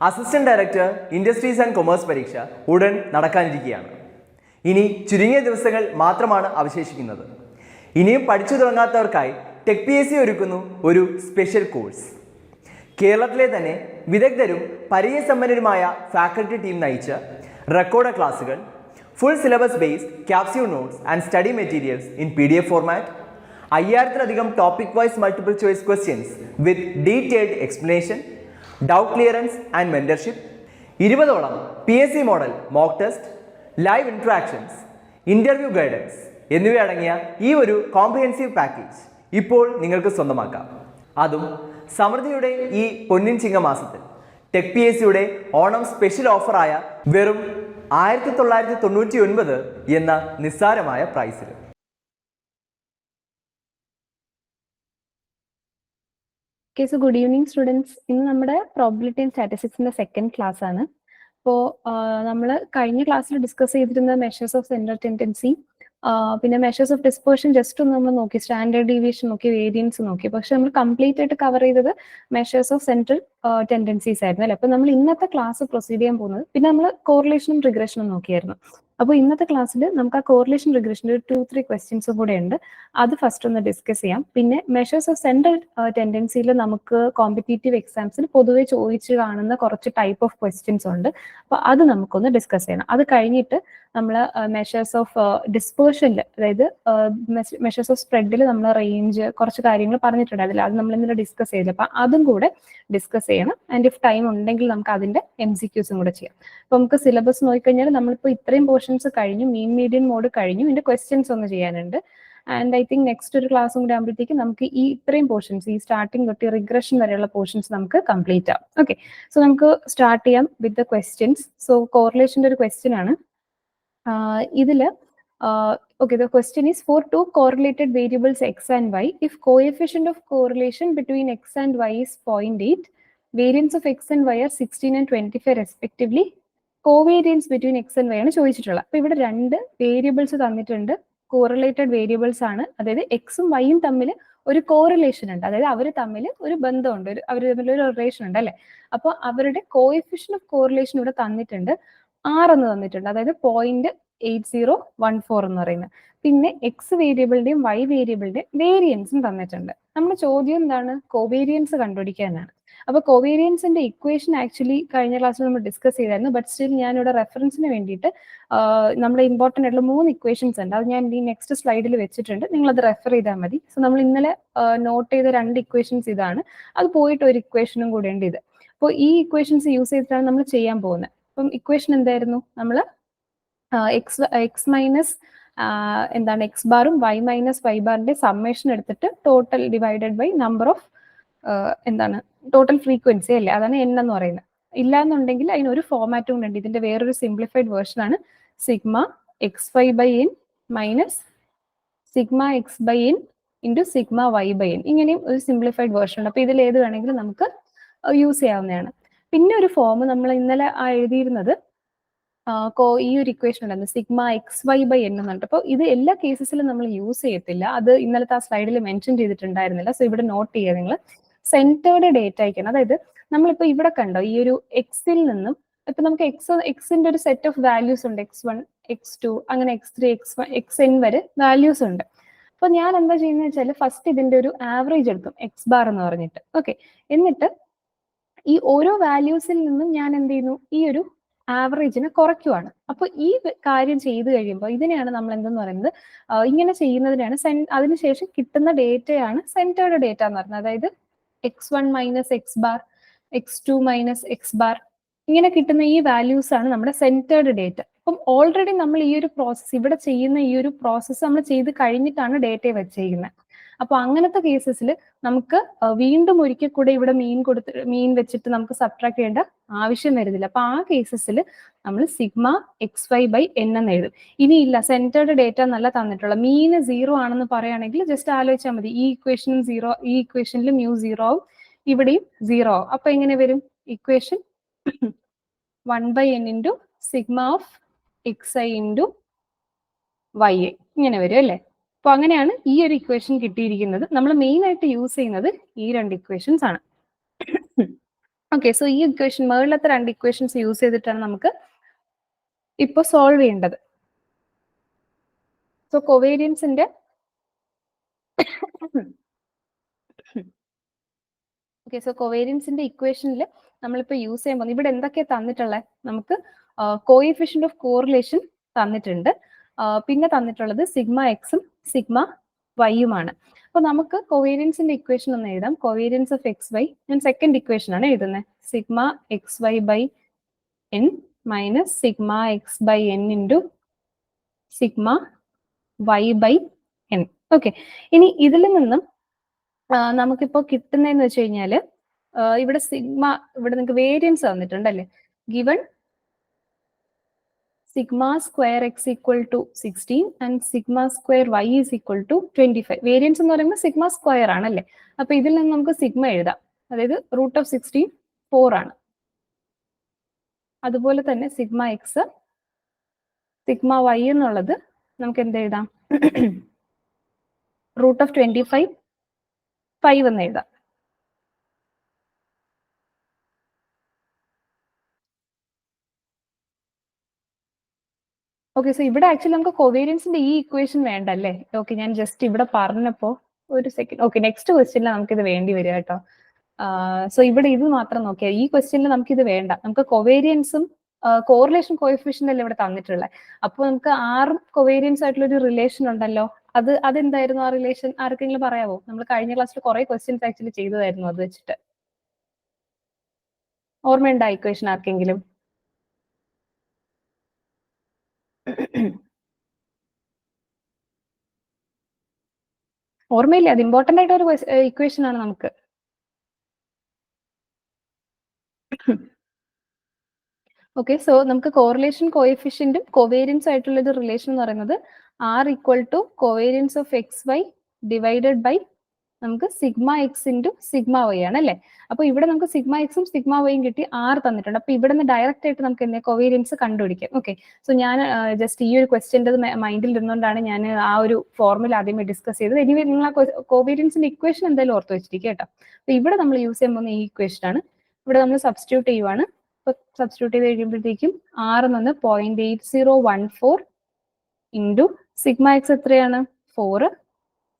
Assistant director industries and commerce പരീക്ഷ ഉടൻ നടക്കാനിരിക്കുകയാണ്. ഇനി ചുരുങ്ങിയ ദിവസങ്ങൾ മാത്രമാണ് അവശേഷിക്കുന്നത്. ഇനിയും പഠിച്ചു തുടങ്ങാത്തവർക്കായി ടെക് PSC ഒരുക്കുന്നു ഒരു സ്പെഷ്യൽ കോഴ്സ്. കേരളത്തിലെ തന്നെ വിദഗ്ധരും പരിചയസമ്പന്നരുമായ ഫാക്കൽറ്റി ടീം നയിച്ച റെക്കോർഡ് ക്ലാസുകൾ, full syllabus based capsule notes and study materials in PDF format, 5000-ലധികം topic wise multiple choice questions with detailed explanation, doubt clearance and mentorship, 20ഓളം PSC model mock test, live interactions, interview guidance എന്നിവയടങ്ങിയ ഈ ഒരു comprehensive package ഇപ്പോൾ നിങ്ങൾക്ക് സ്വന്തമാക്കാം. അതും സമൃദ്ധിയുടെ ഈ പൊന്നിൻ ചിങ്ങമാസത്തിൽ ടെക് PSCയുടെ ഓണം സ്പെഷ്യൽ ഓഫറായ വെറും 1999 എന്ന നിസ്സാരമായ പ്രൈസിൽ. Okay, so good evening students. ഇന്ന് നമ്മുടെ പ്രോബബിലിറ്റി ആൻഡ് സ്റ്റാറ്റിസ്റ്റിക്സിന്റെ സെക്കൻഡ് ക്ലാസ് ആണ്. അപ്പോൾ നമ്മൾ കഴിഞ്ഞ ക്ലാസ്സിൽ ഡിസ്കസ് ചെയ്തിരുന്ന മെഷേഴ്സ് ഓഫ് സെൻട്രൽ ടെൻഡൻസി, പിന്നെ മെഷേഴ്സ് ഓഫ് ഡിസ്പേർഷൻ ജസ്റ്റ് ഒന്ന് നമ്മൾ നോക്കി, സ്റ്റാൻഡേർഡ് ഡീവിയേഷൻ നോക്കി, വേരിയൻസ് നോക്കി. പക്ഷെ നമ്മൾ കംപ്ലീറ്റ് ആയിട്ട് കവർ ചെയ്തത് മെഷേഴ്സ് ഓഫ് സെൻട്രൽ ടെൻഡൻസീസ് ആയിരുന്നു അല്ലേ. അപ്പൊ നമ്മൾ ഇന്നത്തെ ക്ലാസ് പ്രൊസീഡ് ചെയ്യാൻ പോകുന്നത്, പിന്നെ നമ്മൾ കോറിലേഷനും റിഗ്രഷനും നോക്കിയായിരുന്നു. അപ്പോൾ ഇന്നത്തെ ക്ലാസ്സിൽ നമുക്ക് ആ കോറിലേഷൻ റിഗ്രഷൻ്റെ ഒരു 2-3 ക്വസ്റ്റ്യൻസും കൂടെ ഉണ്ട്. അത് ഫസ്റ്റ് ഒന്ന് ഡിസ്കസ് ചെയ്യാം. പിന്നെ മെഷേഴ്സ് ഓഫ് സെൻട്രൽ ടെൻഡൻസിയിൽ നമുക്ക് കോമ്പറ്റേറ്റീവ് എക്സാംസിൽ പൊതുവെ ചോദിച്ച് കാണുന്ന കുറച്ച് ടൈപ്പ് ഓഫ് ക്വസ്റ്റ്യൻസ് ഉണ്ട്. അപ്പോൾ അത് നമുക്കൊന്ന് ഡിസ്കസ് ചെയ്യണം. അത് കഴിഞ്ഞിട്ട് നമ്മൾ മെഷേഴ്സ് ഓഫ് ഡിസ്പേർഷനിൽ, അതായത് മെഷേഴ്സ് ഓഫ് സ്പ്രെഡിൽ നമ്മൾ റേഞ്ച് കുറച്ച് കാര്യങ്ങൾ പറഞ്ഞിട്ടുണ്ടായിരുന്നില്ല, അത് നമ്മൾ ഇന്നലെ ഡിസ്കസ് ചെയ്തില്ല. അപ്പം അതും കൂടെ ഡിസ്കസ് ചെയ്യണം. ആൻഡ് ഇഫ് ടൈം ഉണ്ടെങ്കിൽ നമുക്ക് അതിന്റെ MCQസും കൂടെ ചെയ്യാം. അപ്പൊ നമുക്ക് സിലബസ് നോക്കിക്കഴിഞ്ഞാൽ നമ്മളിപ്പോൾ ഇത്രയും പോർഷൻസ് കഴിഞ്ഞു, മീൻ മീഡിയൻ മോഡ് കഴിഞ്ഞു, ഇതിന്റെ ക്വസ്റ്റ്യൻസ് ഒന്ന് ചെയ്യാനുണ്ട്. ആൻഡ് ഐ തിങ്ക് നെക്സ്റ്റ് ഒരു ക്ലാസ്സും കൂടെ ആകുമ്പോഴത്തേക്ക് നമുക്ക് ഈ ഇത്രയും പോർഷൻസ്, ഈ സ്റ്റാർട്ടിംഗ് തൊട്ട് റിഗ്രഷൻ വരെയുള്ള പോർഷൻസ് നമുക്ക് കംപ്ലീറ്റ് ആവും. ഓക്കെ, സോ നമുക്ക് സ്റ്റാർട്ട് ചെയ്യാം വിത്ത് ദ ക്വസ്റ്റ്യൻസ്. സോ കോറിലേഷൻ്റെ ഒരു ക്വസ്റ്റ്യൻ ആണ് ഇതില്. Okay, the question is, for two correlated variables x and y, if coefficient of correlation between x and y is 0.8, variance of x and y are 16 and 25 respectively, covariance between x and y ആണ് ചോദിച്ചിട്ടുള്ളത്. അപ്പൊ ഇവിടെ രണ്ട് variables തന്നിട്ടുണ്ട്, correlated variables ആണ്. അതായത് എക്സും വൈയും തമ്മിൽ ഒരു കോറിലേഷൻ ഉണ്ട്, അതായത് അവർ തമ്മിൽ ഒരു ബന്ധമുണ്ട്, അവർ തമ്മിൽ ഒരു റിലേഷൻ ഉണ്ട് അല്ലെ. അപ്പൊ അവരുടെ കോഎഫിഷ്യന്റ് ഓഫ് കോറിലേഷൻ ഇവിടെ തന്നിട്ടുണ്ട്, 6 എന്ന് തന്നിട്ടുണ്ട്, അതായത് 0.8014 എന്ന് പറയുന്നത്. പിന്നെ എക്സ് വേരിയബിളിന്റെയും വൈ വേരിയബിളിന്റെയും വേരിയൻസും തന്നിട്ടുണ്ട്. നമ്മുടെ ചോദ്യം എന്താണ്? കോവേരിയൻസ് കണ്ടുപിടിക്കാനാണ്. അപ്പൊ കോവേരിയൻസിന്റെ ഇക്വേഷൻ ആക്ച്വലി കഴിഞ്ഞ ക്ലാസ്സിൽ നമ്മൾ ഡിസ്കസ് ചെയ്തായിരുന്നു. ബട്ട് സ്റ്റിൽ ഞാനിവിടെ റെഫറൻസിന് വേണ്ടിയിട്ട് നമ്മുടെ ഇമ്പോർട്ടൻ്റ് ആയിട്ടുള്ള 3 ഇക്വേഷൻസ് ഉണ്ട്. അത് ഞാൻ ഈ നെക്സ്റ്റ് സ്ലൈഡിൽ വെച്ചിട്ടുണ്ട്, നിങ്ങൾ അത് റെഫർ ചെയ്താൽ മതി. സോ നമ്മൾ ഇന്നലെ നോട്ട് ചെയ്ത 2 ഇക്വേഷൻസ് ഇതാണ്. അത് പോയിട്ട് ഒരു ഇക്വേഷനും കൂടെ ഉണ്ട് ഇത്. അപ്പോൾ ഈ ഇക്വേഷൻസ് യൂസ് ചെയ്തിട്ടാണ് നമ്മൾ ചെയ്യാൻ പോകുന്നത്. അപ്പം ഇക്വേഷൻ എന്തായിരുന്നു? നമ്മൾ എക്സ് മൈനസ് എന്താണ് എക്സ് ബാറും വൈ മൈനസ് വൈ ബാറിന്റെ സമ്മേഷൻ എടുത്തിട്ട് total divided by number of എന്താണ് ടോട്ടൽ ഫ്രീക്വൻസി അല്ലേ, അതാണ് n എന്ന് പറയുന്നത്. ഇല്ല എന്നുണ്ടെങ്കിൽ അതിനൊരു ഫോമാറ്റും ഉണ്ട്. ഇതിന്റെ വേറൊരു സിംപ്ലിഫൈഡ് വേർഷൻ ആണ് sigma x y by n minus sigma x by n into sigma y by n. ഇങ്ങനെയും ഒരു സിംപ്ലിഫൈഡ് വേർഷൻ ഉണ്ട്. അപ്പൊ ഇതിൽ ഏത് വേണമെങ്കിലും നമുക്ക് യൂസ് ചെയ്യാവുന്നതാണ്. പിന്നെ ഒരു ഫോം നമ്മൾ ഇന്നലെ എഴുതിയിരുന്നത് ഈ ഒരു ഇക്വേഷൻ ഉണ്ടായിരുന്നു, sigma x y by n എന്നുണ്ട്. അപ്പോൾ ഇത് എല്ലാ കേസസിലും നമ്മൾ യൂസ് ചെയ്യത്തില്ല, അത് ഇന്നലത്തെ ആ സ്ലൈഡിൽ മെൻഷൻ ചെയ്തിട്ടുണ്ടായിരുന്നില്ല. സോ ഇവിടെ നോട്ട് ചെയ്യുക, നിങ്ങൾ സെന്റേർഡ് ഡേറ്റ അയക്കണം. അതായത് നമ്മളിപ്പോൾ ഇവിടെ കണ്ടോ, ഈ ഒരു എക്സിൽ നിന്നും ഇപ്പൊ നമുക്ക് എക്സിന്റെ ഒരു സെറ്റ് ഓഫ് വാല്യൂസ് ഉണ്ട്, x1 x2 അങ്ങനെ x3 xn വരെ വാല്യൂസ് ഉണ്ട്. അപ്പൊ ഞാൻ എന്താ ചെയ്യുന്നത് വെച്ചാൽ ഫസ്റ്റ് ഇതിന്റെ ഒരു ആവറേജ് എടുക്കും, എക്സ് ബാർ എന്ന് പറഞ്ഞിട്ട്. ഓക്കെ, എന്നിട്ട് ഈ ഓരോ വാല്യൂസിൽ നിന്നും ഞാൻ എന്ത് ചെയ്യുന്നു, ഈ ഒരു ആവറേജിനെ കുറയ്ക്കുവാണ്. അപ്പൊ ഈ കാര്യം ചെയ്തു കഴിയുമ്പോൾ ഇതിനെയാണ് നമ്മൾ എന്തെന്ന് പറയുന്നത്, ഇങ്ങനെ ചെയ്യുന്നതിനാണ് അതിനുശേഷം കിട്ടുന്ന ഡേറ്റയാണ് സെന്റേർഡ് ഡേറ്റ എന്ന് പറയുന്നത്. അതായത് x1 minus x bar, x2 minus x bar, ഇങ്ങനെ കിട്ടുന്ന ഈ വാല്യൂസ് ആണ് നമ്മുടെ സെന്റേർഡ് ഡേറ്റ. അപ്പം ഓൾറെഡി നമ്മൾ ഈ ഒരു പ്രോസസ്സ്, ഇവിടെ ചെയ്യുന്ന ഈ ഒരു പ്രോസസ്സ് നമ്മൾ ചെയ്ത് കഴിഞ്ഞിട്ടാണ് ഡേറ്റയെ വെച്ചിരിക്കുന്നത്. അപ്പൊ അങ്ങനത്തെ കേസസിൽ നമുക്ക് വീണ്ടും ഒരിക്കൽ കൂടെ ഇവിടെ മീൻ വെച്ചിട്ട് നമുക്ക് സബ്ട്രാക്ട് ചെയ്യേണ്ട ആവശ്യം വരുന്നില്ല. അപ്പൊ ആ കേസസിൽ നമ്മൾ sigma x y by n എന്ന് എഴുതും. ഇനിയില്ല, സെന്റേർഡ് ഡേറ്റ നല്ല തന്നിട്ടുള്ള മീന് 0 ആണെന്ന് പറയുകയാണെങ്കിൽ ജസ്റ്റ് ആലോചിച്ചാൽ മതി, ഈ ഇക്വേഷനും 0, ഈ ഇക്വേഷനിൽ മ്യൂ 0 ആവും, ഇവിടെയും 0 ആവും. അപ്പൊ എങ്ങനെ വരും equation? 1/n into sigma of x i into y i, ഇങ്ങനെ വരും അല്ലേ. അപ്പൊ അങ്ങനെയാണ് ഈ ഒരു ഇക്വേഷൻ കിട്ടിയിരിക്കുന്നത്. നമ്മൾ മെയിൻ ആയിട്ട് യൂസ് ചെയ്യുന്നത് ഈ 2 ഇക്വേഷൻസ് ആണ്. ഓക്കെ, സോ ഈ ഇക്വേഷൻ മുകളിലത്തെ രണ്ട് ഇക്വേഷൻസ് യൂസ് ചെയ്തിട്ടാണ് നമുക്ക് ഇപ്പൊ സോൾവ് ചെയ്യേണ്ടത്. സോ കോവേരിയൻസിന്റെ ഓക്കെ, സോ കോവേരിയൻസിന്റെ ഇക്വേഷനിൽ നമ്മളിപ്പോ യൂസ് ചെയ്യാൻ പോകുന്നത് ഇവിടെ എന്തൊക്കെയാ തന്നിട്ടുള്ളത്? നമുക്ക് കോയിഫിഷ്യന്റ് ഓഫ് കോറിലേഷൻ തന്നിട്ടുണ്ട്, പിന്നെ തന്നിട്ടുള്ളത് സിഗ്മ എക്സും സിഗ്മ വൈയുമാണ്. അപ്പൊ നമുക്ക് കോവേരിയൻസിന്റെ ഇക്വേഷൻ ഒന്ന് എഴുതാം. കോവേരിയൻസ് ഓഫ് എക്സ് വൈ ഞാൻ സെക്കൻഡ് ഇക്വേഷൻ ആണ് എഴുതുന്നത്. Sigma x y by n minus sigma x by n into sigma y by n. Okay, ഇനി ഇതിൽ നിന്നും നമുക്കിപ്പോ കിട്ടുന്നതെന്ന് വെച്ച് കഴിഞ്ഞാല് ഇവിടെ സിഗ്മ, ഇവിടെ നിങ്ങൾക്ക് വേരിയൻസ് തന്നിട്ടുണ്ട് അല്ലേ? Given sigma square x equal to 16 and sigma square y is equal to 25. Variance എന്ന് പറയുമ്പോൾ സിഗ്മ സ്ക്വയർ ആണല്ലേ? അപ്പൊ ഇതിൽ നിന്ന് നമുക്ക് സിഗ്മ എഴുതാം, അതായത് റൂട്ട് ഓഫ് 16 4 ആണ്. അതുപോലെ തന്നെ സിഗ്മ എക്സ് സിഗ്മ വൈ എന്നുള്ളത് നമുക്ക് എന്ത് എഴുതാം? റൂട്ട് ഓഫ് 25 5 എന്ന് എഴുതാം. ഓക്കെ, സോ ഇവിടെ ആക്ച്വലി നമുക്ക് കോവേരിയൻസിന്റെ ഈ ഇക്വേഷൻ വേണ്ട അല്ലേ? ഓക്കെ, ഞാൻ ജസ്റ്റ് ഇവിടെ പറഞ്ഞപ്പോ ഒരു സെക്കൻഡ്. ഓക്കെ, നെക്സ്റ്റ് ക്വസ്റ്റ്യനിൽ നമുക്ക് ഇത് വേണ്ടി വരിക കേട്ടോ. സോ ഇവിടെ ഇത് മാത്രം നോക്കിയാൽ ഈ ക്വസ്റ്റ്യനിൽ നമുക്ക് ഇത് വേണ്ട. നമുക്ക് കൊവേരിയൻസും കോറിലേഷൻ കോഎഫിഷ്യന്റ് അല്ലേ ഇവിടെ തന്നിട്ടുള്ളത്. അപ്പൊ നമുക്ക് ആറും കൊവേരിയൻസ് ആയിട്ടുള്ള ഒരു റിലേഷൻ ഉണ്ടല്ലോ. അതെന്തായിരുന്നു ആ റിലേഷൻ? ആർക്കെങ്കിലും പറയാവോ? നമ്മൾ കഴിഞ്ഞ ക്ലാസ്സിൽ കുറെ ക്വസ്റ്റ്യൻസ് ആക്ച്വലി ചെയ്തതായിരുന്നു അത് വെച്ചിട്ട്. ഓർമ്മയുണ്ടോ ഇക്വേഷൻ ആർക്കെങ്കിലും? ഓർമ്മയില്ല, അത് ഇമ്പോർട്ടന്റ് ആയിട്ട് ഒരു ഇക്വേഷൻ ആണ് നമുക്ക്. ഓക്കെ, സോ നമുക്ക് കോറിലേഷൻ കോഎഫിഷ്യന്റും കോവേരിയൻസും ആയിട്ടുള്ള ഒരു റിലേഷൻ എന്ന് പറയുന്നത് R equal to covariance of X Y divided by നമുക്ക് sigma X into sigma Y ആണ് അല്ലേ? അപ്പൊ ഇവിടെ നമുക്ക് സിഗ്മ എക്സും സിഗ്മ വൈയും കിട്ടി, ആർ തന്നിട്ടുണ്ട്. അപ്പൊ ഇവിടെ നിന്ന് ഡയറക്റ്റ് ആയിട്ട് നമുക്ക് എന്താ കോവേരിയൻസ് കണ്ടുപിടിക്കാം. ഓക്കെ, സോ ഞാൻ ജസ്റ്റ് ഈ ഒരു ക്വസ്റ്റ്യൻ്റെ മൈൻഡിൽ ഇരുന്നുകൊണ്ടാണ് ഞാൻ ആ ഒരു ഫോർമുല ആദ്യമേ ഡിസ്കസ് ചെയ്തത്. എനിവേ നിങ്ങൾ ആ കോവേരിയൻസിന്റെ ഇക്വേഷൻ എന്തായാലും ഓർത്ത് വെച്ചിരിക്കുക കേട്ടോ. അപ്പൊ ഇവിടെ നമ്മൾ യൂസ് ചെയ്യാൻ പോകുന്ന ഈ ഇക്വേഷൻ ആണ്. ഇവിടെ നമ്മൾ സബ്സ്റ്റിറ്റ്യൂട്ട് ചെയ്യുവാണ്. ഇപ്പൊ സബ്സ്റ്റിറ്റ്യൂട്ട് ചെയ്ത് കഴിയുമ്പോഴത്തേക്കും 6 നിന്ന് 0.8014 ഇൻറ്റു സിഗ്മ എക്സ് എത്രയാണ്? 4,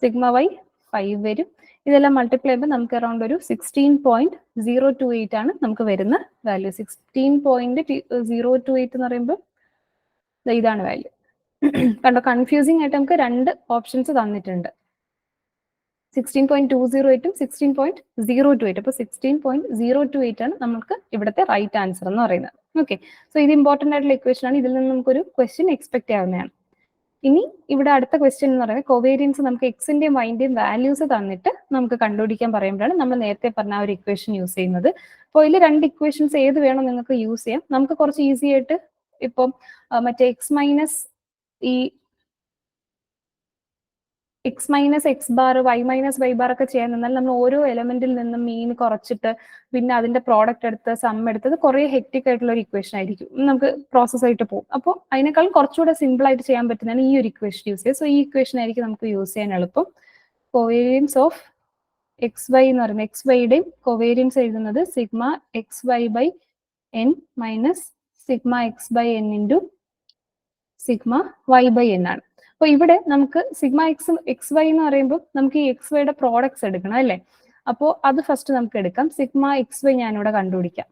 സിഗ്മ വൈ 5 വരും. ഇതെല്ലാം മൾട്ടിപ്ലൈ ചെയ്യുമ്പോൾ നമുക്ക് അറൗണ്ട് ഒരു 16.028 ആണ് നമുക്ക് വരുന്ന വാല്യൂ. 16.028 എന്ന് പറയുമ്പോൾ ഇതാണ് വാല്യൂ. കണ്ടോ, കൺഫ്യൂസിംഗ് ആയിട്ട് നമുക്ക് രണ്ട് ഓപ്ഷൻസ് തന്നിട്ടുണ്ട്, 16.208ഉം 16.028. അപ്പൊ 16.028 ആണ് നമുക്ക് ഇവിടുത്തെ റൈറ്റ് ആൻസർ എന്ന് പറയുന്നത്. ഓക്കെ, സോ ഇത് ഇമ്പോർട്ടന്റ് ആയിട്ടുള്ള ഇക്വേഷൻ ആണ്. ഇതിൽ നിന്ന് നമുക്കൊരു ക്വസ്റ്റ്യൻ എക്സ്പെക്ട് ചെയ്യാവുന്നതാണ്. ഇനി ഇവിടെ അടുത്ത ക്വസ്റ്റ്യൻ എന്ന് പറയുന്നത് കോവേരിയൻസ് നമുക്ക് എക്സിന്റെയും വൈന്റെയും വാല്യൂസ് തന്നിട്ട് നമുക്ക് കണ്ടുപിടിക്കാൻ പറയുമ്പോഴാണ് നമ്മൾ നേരത്തെ പറഞ്ഞ ഒരു ഇക്വേഷൻ യൂസ് ചെയ്യുന്നത്. അപ്പോൾ ഇതിൽ രണ്ട് ഇക്വേഷൻസ് ഏത് വേണോ നിങ്ങൾക്ക് യൂസ് ചെയ്യാം. നമുക്ക് കുറച്ച് ഈസി ആയിട്ട് ഇപ്പം മറ്റേ x minus x bar y minus y bar ഒക്കെ ചെയ്യാൻ നിന്നാൽ നമ്മൾ ഓരോ എലമെന്റിൽ നിന്നും മീൻ കുറച്ചിട്ട് പിന്നെ അതിന്റെ പ്രോഡക്റ്റ് എടുത്ത് സം എടുത്തത് കുറെ ഹെക്ടിക് ആയിട്ടുള്ള ഒരു ഇക്വേഷൻ ആയിരിക്കും, നമുക്ക് പ്രോസസ് ആയിട്ട് പോകും. അപ്പോൾ അതിനേക്കാൾ കുറച്ചുകൂടെ സിമ്പിൾ ആയിട്ട് ചെയ്യാൻ പറ്റുന്നതാണ് ഈ ഒരു ഇക്വേഷൻ യൂസ് ചെയ്യുക. സോ ഈ ഇക്വേഷൻ ആയിരിക്കും നമുക്ക് യൂസ് ചെയ്യാൻ എളുപ്പം. കോവേരിയൻസ് ഓഫ് എക്സ് വൈ എന്ന് പറയുന്നത് എക്സ് വൈയുടെയും കോവേരിയൻസ് എഴുതുന്നത് sigma x y by n minus sigma x by n into sigma y by n ആണ്. അപ്പൊ ഇവിടെ നമുക്ക് സിഗ്മ എക്സ് വൈ എന്ന് പറയുമ്പോൾ നമുക്ക് ഈ എക്സ് വൈയുടെ പ്രോഡക്ട്സ് എടുക്കണം അല്ലേ? അപ്പോൾ അത് ഫസ്റ്റ് നമുക്ക് എടുക്കാം. സിഗ്മ എക്സ് വൈ ഞാനിവിടെ കണ്ടുപിടിക്കാം.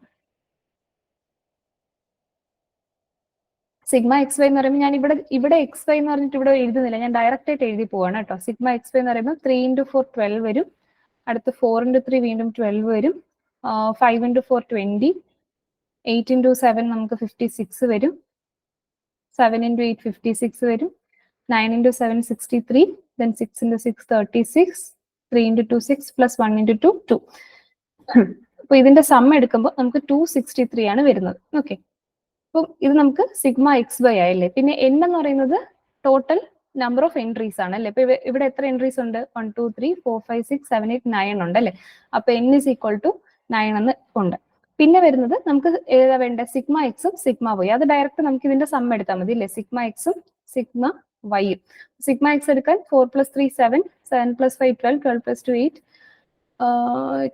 സിഗ്മ എക്സ് വൈ എന്ന് പറയുമ്പോൾ ഞാൻ ഇവിടെ എക്സ് വൈ എന്ന് പറഞ്ഞിട്ട് ഇവിടെ എഴുതുന്നില്ല, ഞാൻ ഡയറക്റ്റ് ആയിട്ട് എഴുതി പോവാണ് കേട്ടോ. സിഗ്മ എക്സ് വൈ എന്ന് പറയുമ്പോൾ 3 × 4 12 വരും, അടുത്ത് 4 × 3 വീണ്ടും 12 വരും, 5 × 4 20, 8 × 7 നമുക്ക് 56 വരും, 7 × 8 56 വരും, 9 × 7 63, then 6 × 6 36, 3 × 2 6 plus 1 × 2 2. അപ്പൊ ഇതിന്റെ സം എടുക്കുമ്പോൾ നമുക്ക് 263 ആണ് വരുന്നത്. ഓക്കെ, അപ്പം ഇത് നമുക്ക് സിഗ്മ എക്സ് വൈ ആയല്ലേ. പിന്നെ n എന്ന് പറയുന്നത് ടോട്ടൽ നമ്പർ ഓഫ് എൻട്രീസ് ആണ് അല്ലേ? ഇപ്പൊ ഇവിടെ എത്ര എൻട്രീസ് ഉണ്ട്? 1 2 3 4 5 6 7 8 9 ഉണ്ട് അല്ലേ? അപ്പൊ n is equal to 9 എന്ന് ഉണ്ട്. പിന്നെ വരുന്നത് നമുക്ക് ഏതാ വേണ്ട? സിഗ്മ എക്സും സിഗ്മ വൈ. അത് ഡയറക്റ്റ് നമുക്ക് ഇതിന്റെ സം എടുത്താൽ മതി അല്ലേ? സിഗ്മ എക്സും സിഗ്മ വൈയും. സിഗ്മ എക്സ് എടുക്കാൻ 4 + 3 7, 7 + 5 12, 12 + 2 8,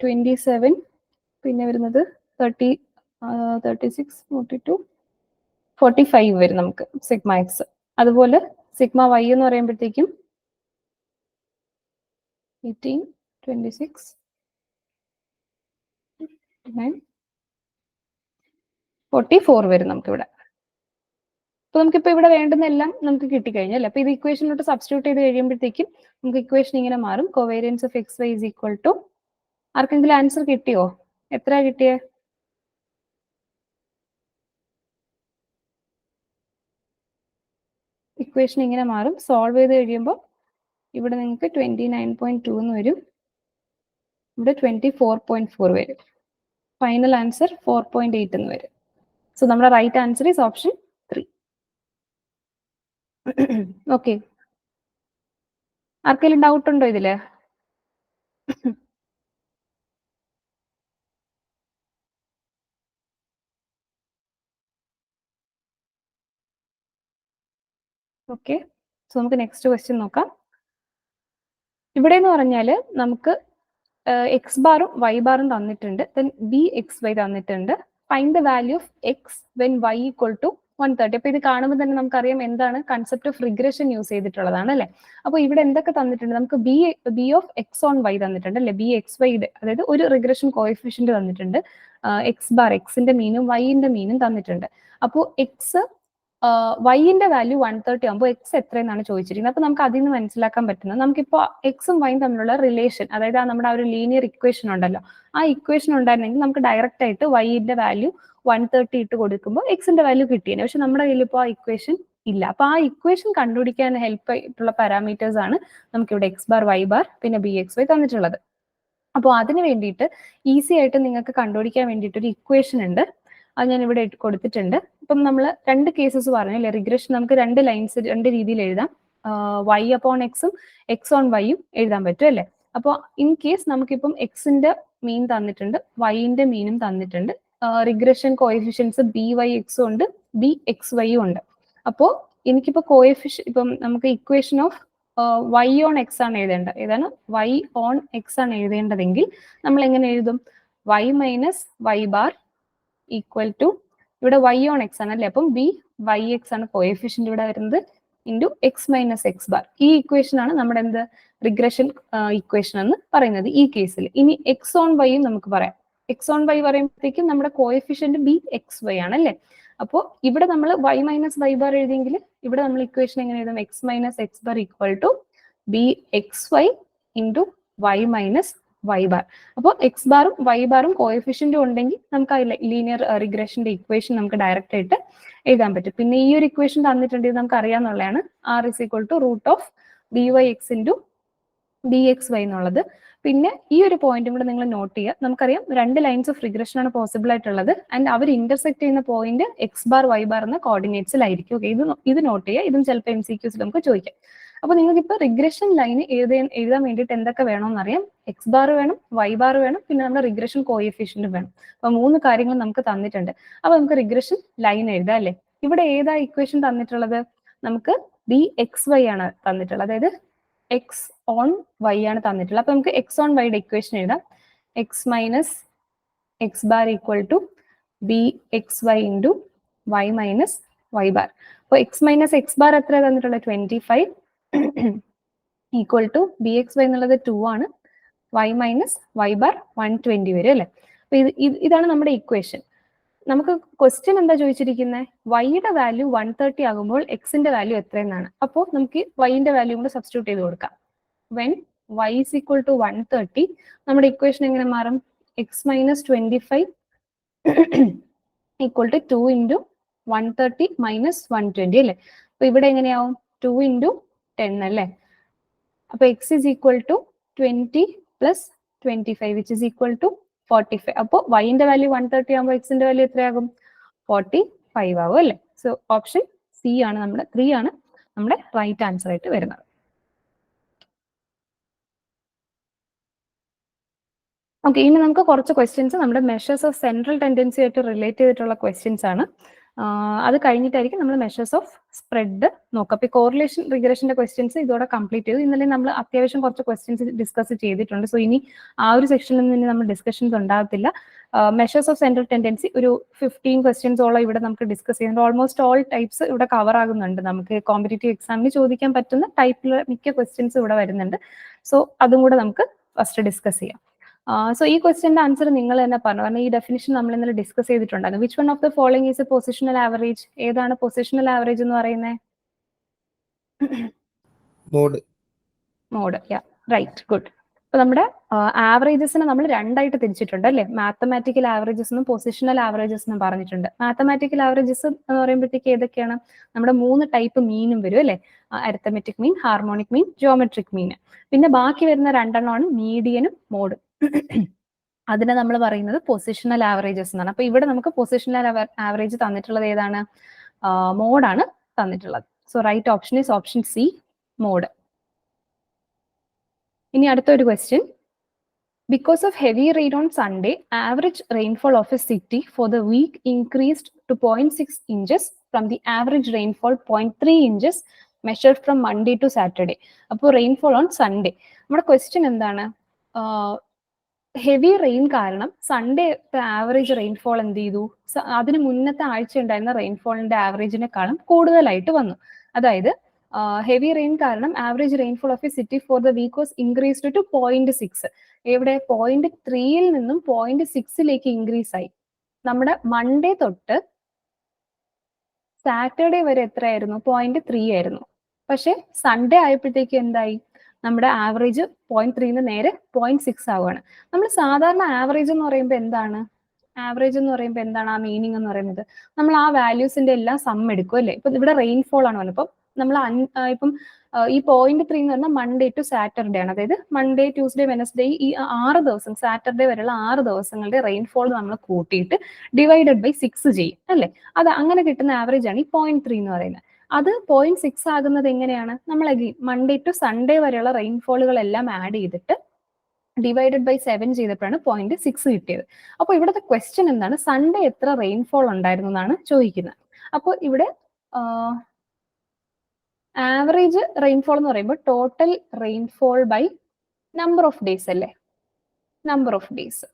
27. പിന്നെ വരുന്നത് 36, 42, 45 വരും നമുക്ക് സിഗ്മ എക്സ്. അതുപോലെ സിഗ്മ വൈ എന്ന് പറയുമ്പോഴത്തേക്കും 18, 26, 9, 44 വരും നമുക്കിവിടെ. അപ്പൊ നമുക്കിപ്പോ ഇവിടെ വേണ്ടുന്നെല്ലാം നമുക്ക് കിട്ടിക്കഴിഞ്ഞല്ലേ. അപ്പൊ ഇത് ഇക്വേഷനിലോട്ട് സബ്സ്റ്റിറ്റ്യൂട്ട് ചെയ്ത് കഴിയുമ്പോഴത്തേക്കും നമുക്ക് ഇക്വേഷൻ ഇങ്ങനെ മാറും. Covariance of X y is equal to, ആർക്കെങ്കിലും ആൻസർ കിട്ടിയോ? എത്ര കിട്ടിയേ? ഇക്വേഷൻ ഇങ്ങനെ മാറും. സോൾവ് ചെയ്ത് കഴിയുമ്പോൾ ഇവിടെ നിങ്ങൾക്ക് 29.2 എന്ന് വരും, ഇവിടെ 24.4 വരും. ഫൈനൽ ആൻസർ 4.8 എന്ന് വരും. സോ നമ്മുടെ right answer is option 3. Okay, ആർക്കെങ്കിലും ഡൗട്ട് ഉണ്ടോ ഇതില്? ഓക്കെ, സോ നമുക്ക് നെക്സ്റ്റ് ക്വസ്റ്റ്യൻ നോക്കാം. ഇവിടെ എന്ന് പറഞ്ഞാല് നമുക്ക് എക്സ് ബാറും വൈ ബാറും തന്നിട്ടുണ്ട്, ദെൻ ബി എക്സ് വൈ തന്നിട്ടുണ്ട്. Find the value of x when y equal to 130. അപ്പൊ ഇത് കാണുമ്പോൾ തന്നെ നമുക്കറിയാം എന്താണ് കൺസെപ്റ്റ് ഓഫ് റിഗ്രഷൻ യൂസ് ചെയ്തിട്ടുള്ളതാണ് അല്ലെ. അപ്പൊ ഇവിടെ എന്തൊക്കെ തന്നിട്ടുണ്ട്? നമുക്ക് b of x on y തന്നിട്ടുണ്ട് അല്ലെ, ബി എക്സ് വൈയുടെ, അതായത് ഒരു റിഗ്രഷൻ കോഎഫിഷ്യന്റ് തന്നിട്ടുണ്ട്. എക്സ് ബാർ എക്സിന്റെ മീനും വൈന്റെ മീനും തന്നിട്ടുണ്ട്. അപ്പോൾ എക്സ് വൈന്റെ വാല്യൂ 130 ആകുമ്പോൾ എക്സ് എത്രയെന്നാണ് ചോദിച്ചിരിക്കുന്നത്. അപ്പൊ നമുക്ക് അതിൽ നിന്ന് മനസ്സിലാക്കാൻ പറ്റുന്നത്, നമുക്കിപ്പോൾ എക്സും വൈയും തമ്മിലുള്ള റിലേഷൻ, അതായത് നമ്മുടെ ആ ഒരു ലീനിയർ ഇക്വേഷൻ ഉണ്ടല്ലോ, ആ ഇക്വേഷൻ ഉണ്ടായിരുന്നെങ്കിൽ നമുക്ക് ഡയറക്റ്റ് ആയിട്ട് വൈന്റെ വാല്യൂ 130 ഇട്ട് കൊടുക്കുമ്പോൾ എക്സിന്റെ വാല്യൂ കിട്ടിയേനെ. പക്ഷെ നമ്മുടെ കയ്യിൽ ഇപ്പോൾ ആ ഇക്വേഷൻ ഇല്ല. അപ്പൊ ആ ഇക്വേഷൻ കണ്ടുപിടിക്കാൻ ഹെൽപ്പ് ആയിട്ടുള്ള പാരാമീറ്റേഴ്സ് ആണ് നമുക്കിവിടെ എക്സ് ബാർ വൈ ബാർ പിന്നെ ബി എക്സ് വൈ തന്നിട്ടുള്ളത്. അപ്പോൾ അതിന് വേണ്ടിയിട്ട് ഈസി ആയിട്ട് നിങ്ങൾക്ക് കണ്ടുപിടിക്കാൻ വേണ്ടിയിട്ട് ഒരു ഇക്വേഷൻ ഉണ്ട്, അത് ഞാൻ ഇവിടെ കൊടുത്തിട്ടുണ്ട്. ഇപ്പം നമ്മൾ രണ്ട് കേസസ് പറഞ്ഞല്ലേ, റിഗ്രഷൻ നമുക്ക് രണ്ട് ലൈൻസ് രണ്ട് രീതിയിൽ എഴുതാം. വൈ അപ്പോൺ എക്സും എക്സ് ഓൺ വൈയും എഴുതാൻ പറ്റും അല്ലേ. അപ്പോൾ ഇൻ കേസ് നമുക്കിപ്പം എക്സിന്റെ മീൻ തന്നിട്ടുണ്ട്, വൈന്റെ മീനും തന്നിട്ടുണ്ട്, റിഗ്രഷൻ കോഎഫിഷ്യൻസ് ബി വൈ എക്സും ഉണ്ട്, ബി എക്സ് വൈയും ഉണ്ട്. അപ്പോൾ എനിക്കിപ്പോ കോഎഫിഷ്യൻ, ഇപ്പം നമുക്ക് equation of y on x ആണ് എഴുതേണ്ടത്. ഏതാണ്? വൈ ഓൺ എക്സ് ആണ് എഴുതേണ്ടതെങ്കിൽ നമ്മൾ എങ്ങനെ എഴുതും? Y minus y bar equal to, ഇവിടെ വൈ ഓൺ എക്സ് ആണ് അല്ലേ, അപ്പം ബി വൈ എക്സ് ആണ് കോഎഫിഷ്യന്റ് ഇവിടെ വരുന്നത്, into x minus x bar. ഈ ഇക്വേഷൻ ആണ് നമ്മുടെ എന്ത് റിഗ്രഷൻ ഇക്വേഷൻ എന്ന് പറയുന്നത് ഈ കേസിൽ. ഇനി എക്സ് ഓൺ വൈയും നമുക്ക് പറയാം. എക്സ് ഓൺ വൈ പറയുമ്പോഴത്തേക്കും നമ്മുടെ കോഎഫിഷ്യന്റ് ബി എക്സ് വൈ ആണ് അല്ലേ. അപ്പോൾ ഇവിടെ നമ്മൾ വൈ മൈനസ് വൈ ബാർ എഴുതിയെങ്കിൽ ഇവിടെ നമ്മൾ ഇക്വേഷൻ എങ്ങനെ എഴുതും? X minus x bar equal to b x y into y minus y bar. അപ്പോൾ എക്സ് ബാറും വൈ ബാറും കോഎഫിഷ്യന്റും ഉണ്ടെങ്കിൽ നമുക്ക് ആ ലീനിയർ റിഗ്രഷന്റെ ഇക്വേഷൻ നമുക്ക് ഡയറക്റ്റ് ആയിട്ട് എഴുതാൻ പറ്റും. പിന്നെ ഈ ഒരു ഇക്വേഷൻ തന്നിട്ടുണ്ടെങ്കിൽ നമുക്ക് അറിയാവുന്നതാണ്, r is equal to root of b y x into b x y എന്നുള്ളത്. പിന്നെ ഈ ഒരു പോയിന്റും കൂടെ നിങ്ങൾ നോട്ട് ചെയ്യുക. നമുക്കറിയാം രണ്ട് ലൈൻസ് ഓഫ് റിഗ്രഷൻ ആണ് പോസിബിൾ ആയിട്ടുള്ളത്, ആൻഡ് അവർ ഇന്റർസെക്ട് ചെയ്യുന്ന point x bar y bar എന്ന കോർഡിനേറ്റ്സിലായിരിക്കും. ഓക്കെ, ഇത് നോട്ട് ചെയ്യുക. ഇതും ചിലപ്പോൾ MCQs നമുക്ക് ചോദിക്കാം. അപ്പൊ നിങ്ങൾക്ക് ഇപ്പൊ റിഗ്രഷൻ ലൈൻ എഴുതാൻ വേണ്ടിയിട്ട് എന്തൊക്കെ വേണമെന്ന് അറിയാം. എക്സ് ബാർ വേണം, വൈ ബാർ വേണം, പിന്നെ നമ്മുടെ റിഗ്രഷൻ കോഎഫിഷ്യന്റും വേണം. അപ്പൊ മൂന്ന് കാര്യങ്ങൾ നമുക്ക് തന്നിട്ടുണ്ട്. അപ്പൊ നമുക്ക് റിഗ്രഷൻ ലൈൻ എഴുതാം അല്ലെ. ഇവിടെ ഏതാ ഇക്വേഷൻ തന്നിട്ടുള്ളത്? നമുക്ക് ബി എക്സ് വൈ ആണ് തന്നിട്ടുള്ളത്, അതായത് എക്സ് ഓൺ വൈ ആണ് തന്നിട്ടുള്ളത്. അപ്പൊ നമുക്ക് എക്സ് ഓൺ വൈയുടെ ഇക്വേഷൻ എഴുതാം. X minus x bar equal to b x y into y minus y bar. അപ്പൊ എക്സ് മൈനസ് എക്സ് ബാർ എത്ര തന്നിട്ടുള്ളത്? 25 equal to b x y എന്നുള്ളത് 2 ആണ്, വൈ മൈനസ് വൈ ബാർ 120 വരും അല്ലെ. അപ്പൊ ഇതാണ് നമ്മുടെ ഇക്വേഷൻ. നമുക്ക് ക്വസ്റ്റ്യൻ എന്താ ചോദിച്ചിരിക്കുന്നത്? വൈയുടെ വാല്യൂ 130 ആകുമ്പോൾ എക്സിന്റെ വാല്യൂ എത്രയെന്നാണ്. അപ്പോൾ നമുക്ക് വൈന്റെ വാല്യൂ കൂടെ സബ്സ്റ്റിറ്റ്യൂട്ട് ചെയ്ത് കൊടുക്കാം. When y is equal to 130, നമ്മുടെ ഇക്വേഷൻ എങ്ങനെ മാറും? X minus 25 equal to 2 into 130 minus 120 അല്ലേ. അപ്പൊ ഇവിടെ എങ്ങനെയാവും? 2 ഇൻറ്റു 10 അല്ലേ. അപ്പൊ x is equal to 20 plus 25 which is equal to 45. അപ്പോൾ വൈന്റെ വാല്യൂ 130 ആകുമ്പോൾ എക്സിന്റെ വാല്യൂ എത്രയാകും? 45 ആകും അല്ലേ. സോ ഓപ്ഷൻ സി ആണ് നമ്മുടെ 3 ആണ് നമ്മുടെ റൈറ്റ് ആൻസർ ആയിട്ട് വരുന്നത്. ഓക്കെ, ഇനി നമുക്ക് കുറച്ച് ക്വസ്റ്റ്യൻസ് നമ്മുടെ മെഷേഴ്സ് ഓഫ് സെൻട്രൽ ടെൻഡൻസി ആയിട്ട് റിലേറ്റ് ചെയ്തിട്ടുള്ള ക്വസ്റ്റ്യൻസ് ആണ്. അത് കഴിഞ്ഞിട്ടായിരിക്കും നമ്മൾ മെഷേഴ്സ് ഓഫ് സ്പ്രെഡ് നോക്കുക. അപ്പോൾ ഈ കോറിലേഷൻ റിഗ്രഷന്റെ ക്വസ്റ്റ്യൻസ് ഇതോടെ കംപ്ലീറ്റ് ചെയ്തു. ഇന്നലെ നമ്മൾ അത്യാവശ്യം കുറച്ച് ക്വസ്റ്റ്യൻസ് ഡിസ്കസ് ചെയ്തിട്ടുണ്ട്. സോ ഇനി ആ ഒരു സെക്ഷനിൽ നിന്ന് നമ്മൾ ഡിസ്കഷൻസ് ഉണ്ടാകത്തില്ല. മെഷേഴ്സ് ഓഫ് സെൻട്രൽ ടെൻഡൻസി ഒരു 15 ക്വസ്റ്റ്യൻസോളം ഇവിടെ നമുക്ക് ഡിസ്കസ് ചെയ്യുന്നുണ്ട്. ഓൾമോസ്റ്റ് ഓൾ ടൈപ്സ് ഇവിടെ കവർ ആകുന്നുണ്ട്. നമുക്ക് കോമ്പറ്റേറ്റീവ് എക്സാമിന് ചോദിക്കാൻ പറ്റുന്ന ടൈപ്പിലെ മിക്ക ക്വസ്റ്റ്യൻസ് ഇവിടെ വരുന്നുണ്ട്. സോ അതും കൂടെ നമുക്ക് ഫസ്റ്റ് ഡിസ്കസ് ചെയ്യാം. സോ ഈ ക്വസ്റ്റ്യന്റെ ആൻസർ നിങ്ങൾ തന്നെ പറഞ്ഞു. കാരണം ഈ ഡെഫിനിഷൻ നമ്മൾ ഇന്നലെ ഡിസ്കസ് ചെയ്തിട്ടുണ്ടായിരുന്നു. Which one of the following is A positional average? ഏതാണ് പൊസിഷണൽ ആവറേജ് എന്ന് പറയുന്നത്? മോഡ്. യാ, റൈറ്റ്, ഗുഡ്. അപ്പൊ നമ്മുടെ ആവറേജസിനെ നമ്മൾ രണ്ടായിട്ട് തിരിച്ചിട്ടുണ്ട് അല്ലെ? മാത്തമാറ്റിക്കൽ ആവറേജസ് എന്നും പൊസിഷണൽ ആവറേജസ് എന്നും പറഞ്ഞിട്ടുണ്ട്. മാത്തമാറ്റിക്കൽ ആവറേജസ് എന്ന് പറയുമ്പോഴത്തേക്ക് ഏതൊക്കെയാണ്? നമ്മുടെ 3 ടൈപ്പ് മീനും വരും അല്ലെ? Arithmetic mean, harmonic mean, geometric mean. പിന്നെ ബാക്കി വരുന്ന 2 എണ്ണമാണ് മീഡിയനും മോഡും. അതിനെ നമ്മൾ പറയുന്നത് പൊസിഷണൽ ആവറേജസ് എന്നാണ്. അപ്പൊ ഇവിടെ നമുക്ക് പൊസിഷണൽ ആവറേജ് തന്നിട്ടുള്ളത് ഏതാണ്? മോഡാണ് തന്നിട്ടുള്ളത്. So right option is option C, mode. ഇനി അടുത്ത ഒരു question. Because of heavy rain on Sunday, average rainfall of a city for the week increased to 0.6 inches from the average rainfall 0.3 inches measured from Monday to Saturday. അപ്പോൾ rainfall on Sunday. നമ്മുടെ question എന്താണ്? Heavy rain കാരണം Sunday average rainfall എന്ത് ചെയ്തു? അതിന് മുന്നത്തെ ആഴ്ച ഉണ്ടായിരുന്ന റെയിൻഫോളിന്റെ ആവറേജിനെക്കാളും കൂടുതലായിട്ട് വന്നു. അതായത് ഹെവി റെയിൻ കാരണം average rainfall of a city for the week was increased to 0.6. എവിടെ? 0.3യിൽ നിന്നും 0.6ലേക്ക് ഇൻക്രീസ് ആയി. നമ്മുടെ മൺഡേ തൊട്ട് സാറ്റർഡേ വരെ എത്രയായിരുന്നു? 0.3 ആയിരുന്നു. പക്ഷെ സൺഡേ ആയപ്പോഴത്തേക്ക് എന്തായി? നമ്മുടെ ആവറേജ് 0.3 നേരെ 0.6 ആവുകയാണ്. നമ്മൾ സാധാരണ ആവറേജ് എന്ന് പറയുമ്പോൾ എന്താണ്? ആവറേജ് എന്ന് പറയുമ്പോൾ എന്താണ് ആ മീനിങ് എന്ന് പറയുന്നത്? നമ്മൾ ആ വാല്യൂസിന്റെ എല്ലാം സം എടുക്കും അല്ലേ? ഇപ്പൊ ഇവിടെ റെയിൻഫോൾ ആണ് പറഞ്ഞത്. അപ്പം നമ്മൾ ഇപ്പം ഈ 0.3 എന്ന് പറഞ്ഞാൽ മൺഡേ ടു സാറ്റർഡേ ആണ്. അതായത് മൺഡേ, ട്യൂസ്ഡേ, വെനസ്ഡേ ഈ 6 ദിവസം, സാറ്റർഡേ വരെയുള്ള 6 ദിവസങ്ങളുടെ റെയിൻഫോൾ നമ്മൾ കൂട്ടിയിട്ട് ഡിവൈഡഡ് ബൈ 6 ചെയ്യും അല്ലേ? അത് അങ്ങനെ കിട്ടുന്ന ആവറേജ് ആണ് ഈ 0.3 എന്ന് പറയുന്നത്. അത് 0.6 ആകുന്നത് എങ്ങനെയാണ്? നമ്മൾ മൺഡേ ടു സൺഡേ വരെയുള്ള റെയിൻഫോളുകളെല്ലാം ആഡ് ചെയ്തിട്ട് ഡിവൈഡഡ് ബൈ 7 ചെയ്തപ്പോഴാണ് 0.6 കിട്ടിയത്. അപ്പോൾ ഇവിടുത്തെ ക്വസ്റ്റ്യൻ എന്താണ്? സൺഡേ എത്ര റെയിൻഫോൾ ഉണ്ടായിരുന്നു എന്നാണ് ചോദിക്കുന്നത്. അപ്പോൾ ഇവിടെ ആവറേജ് റെയിൻഫോൾ എന്ന് പറയുമ്പോൾ total rainfall by number of days അല്ലേ? Number of days.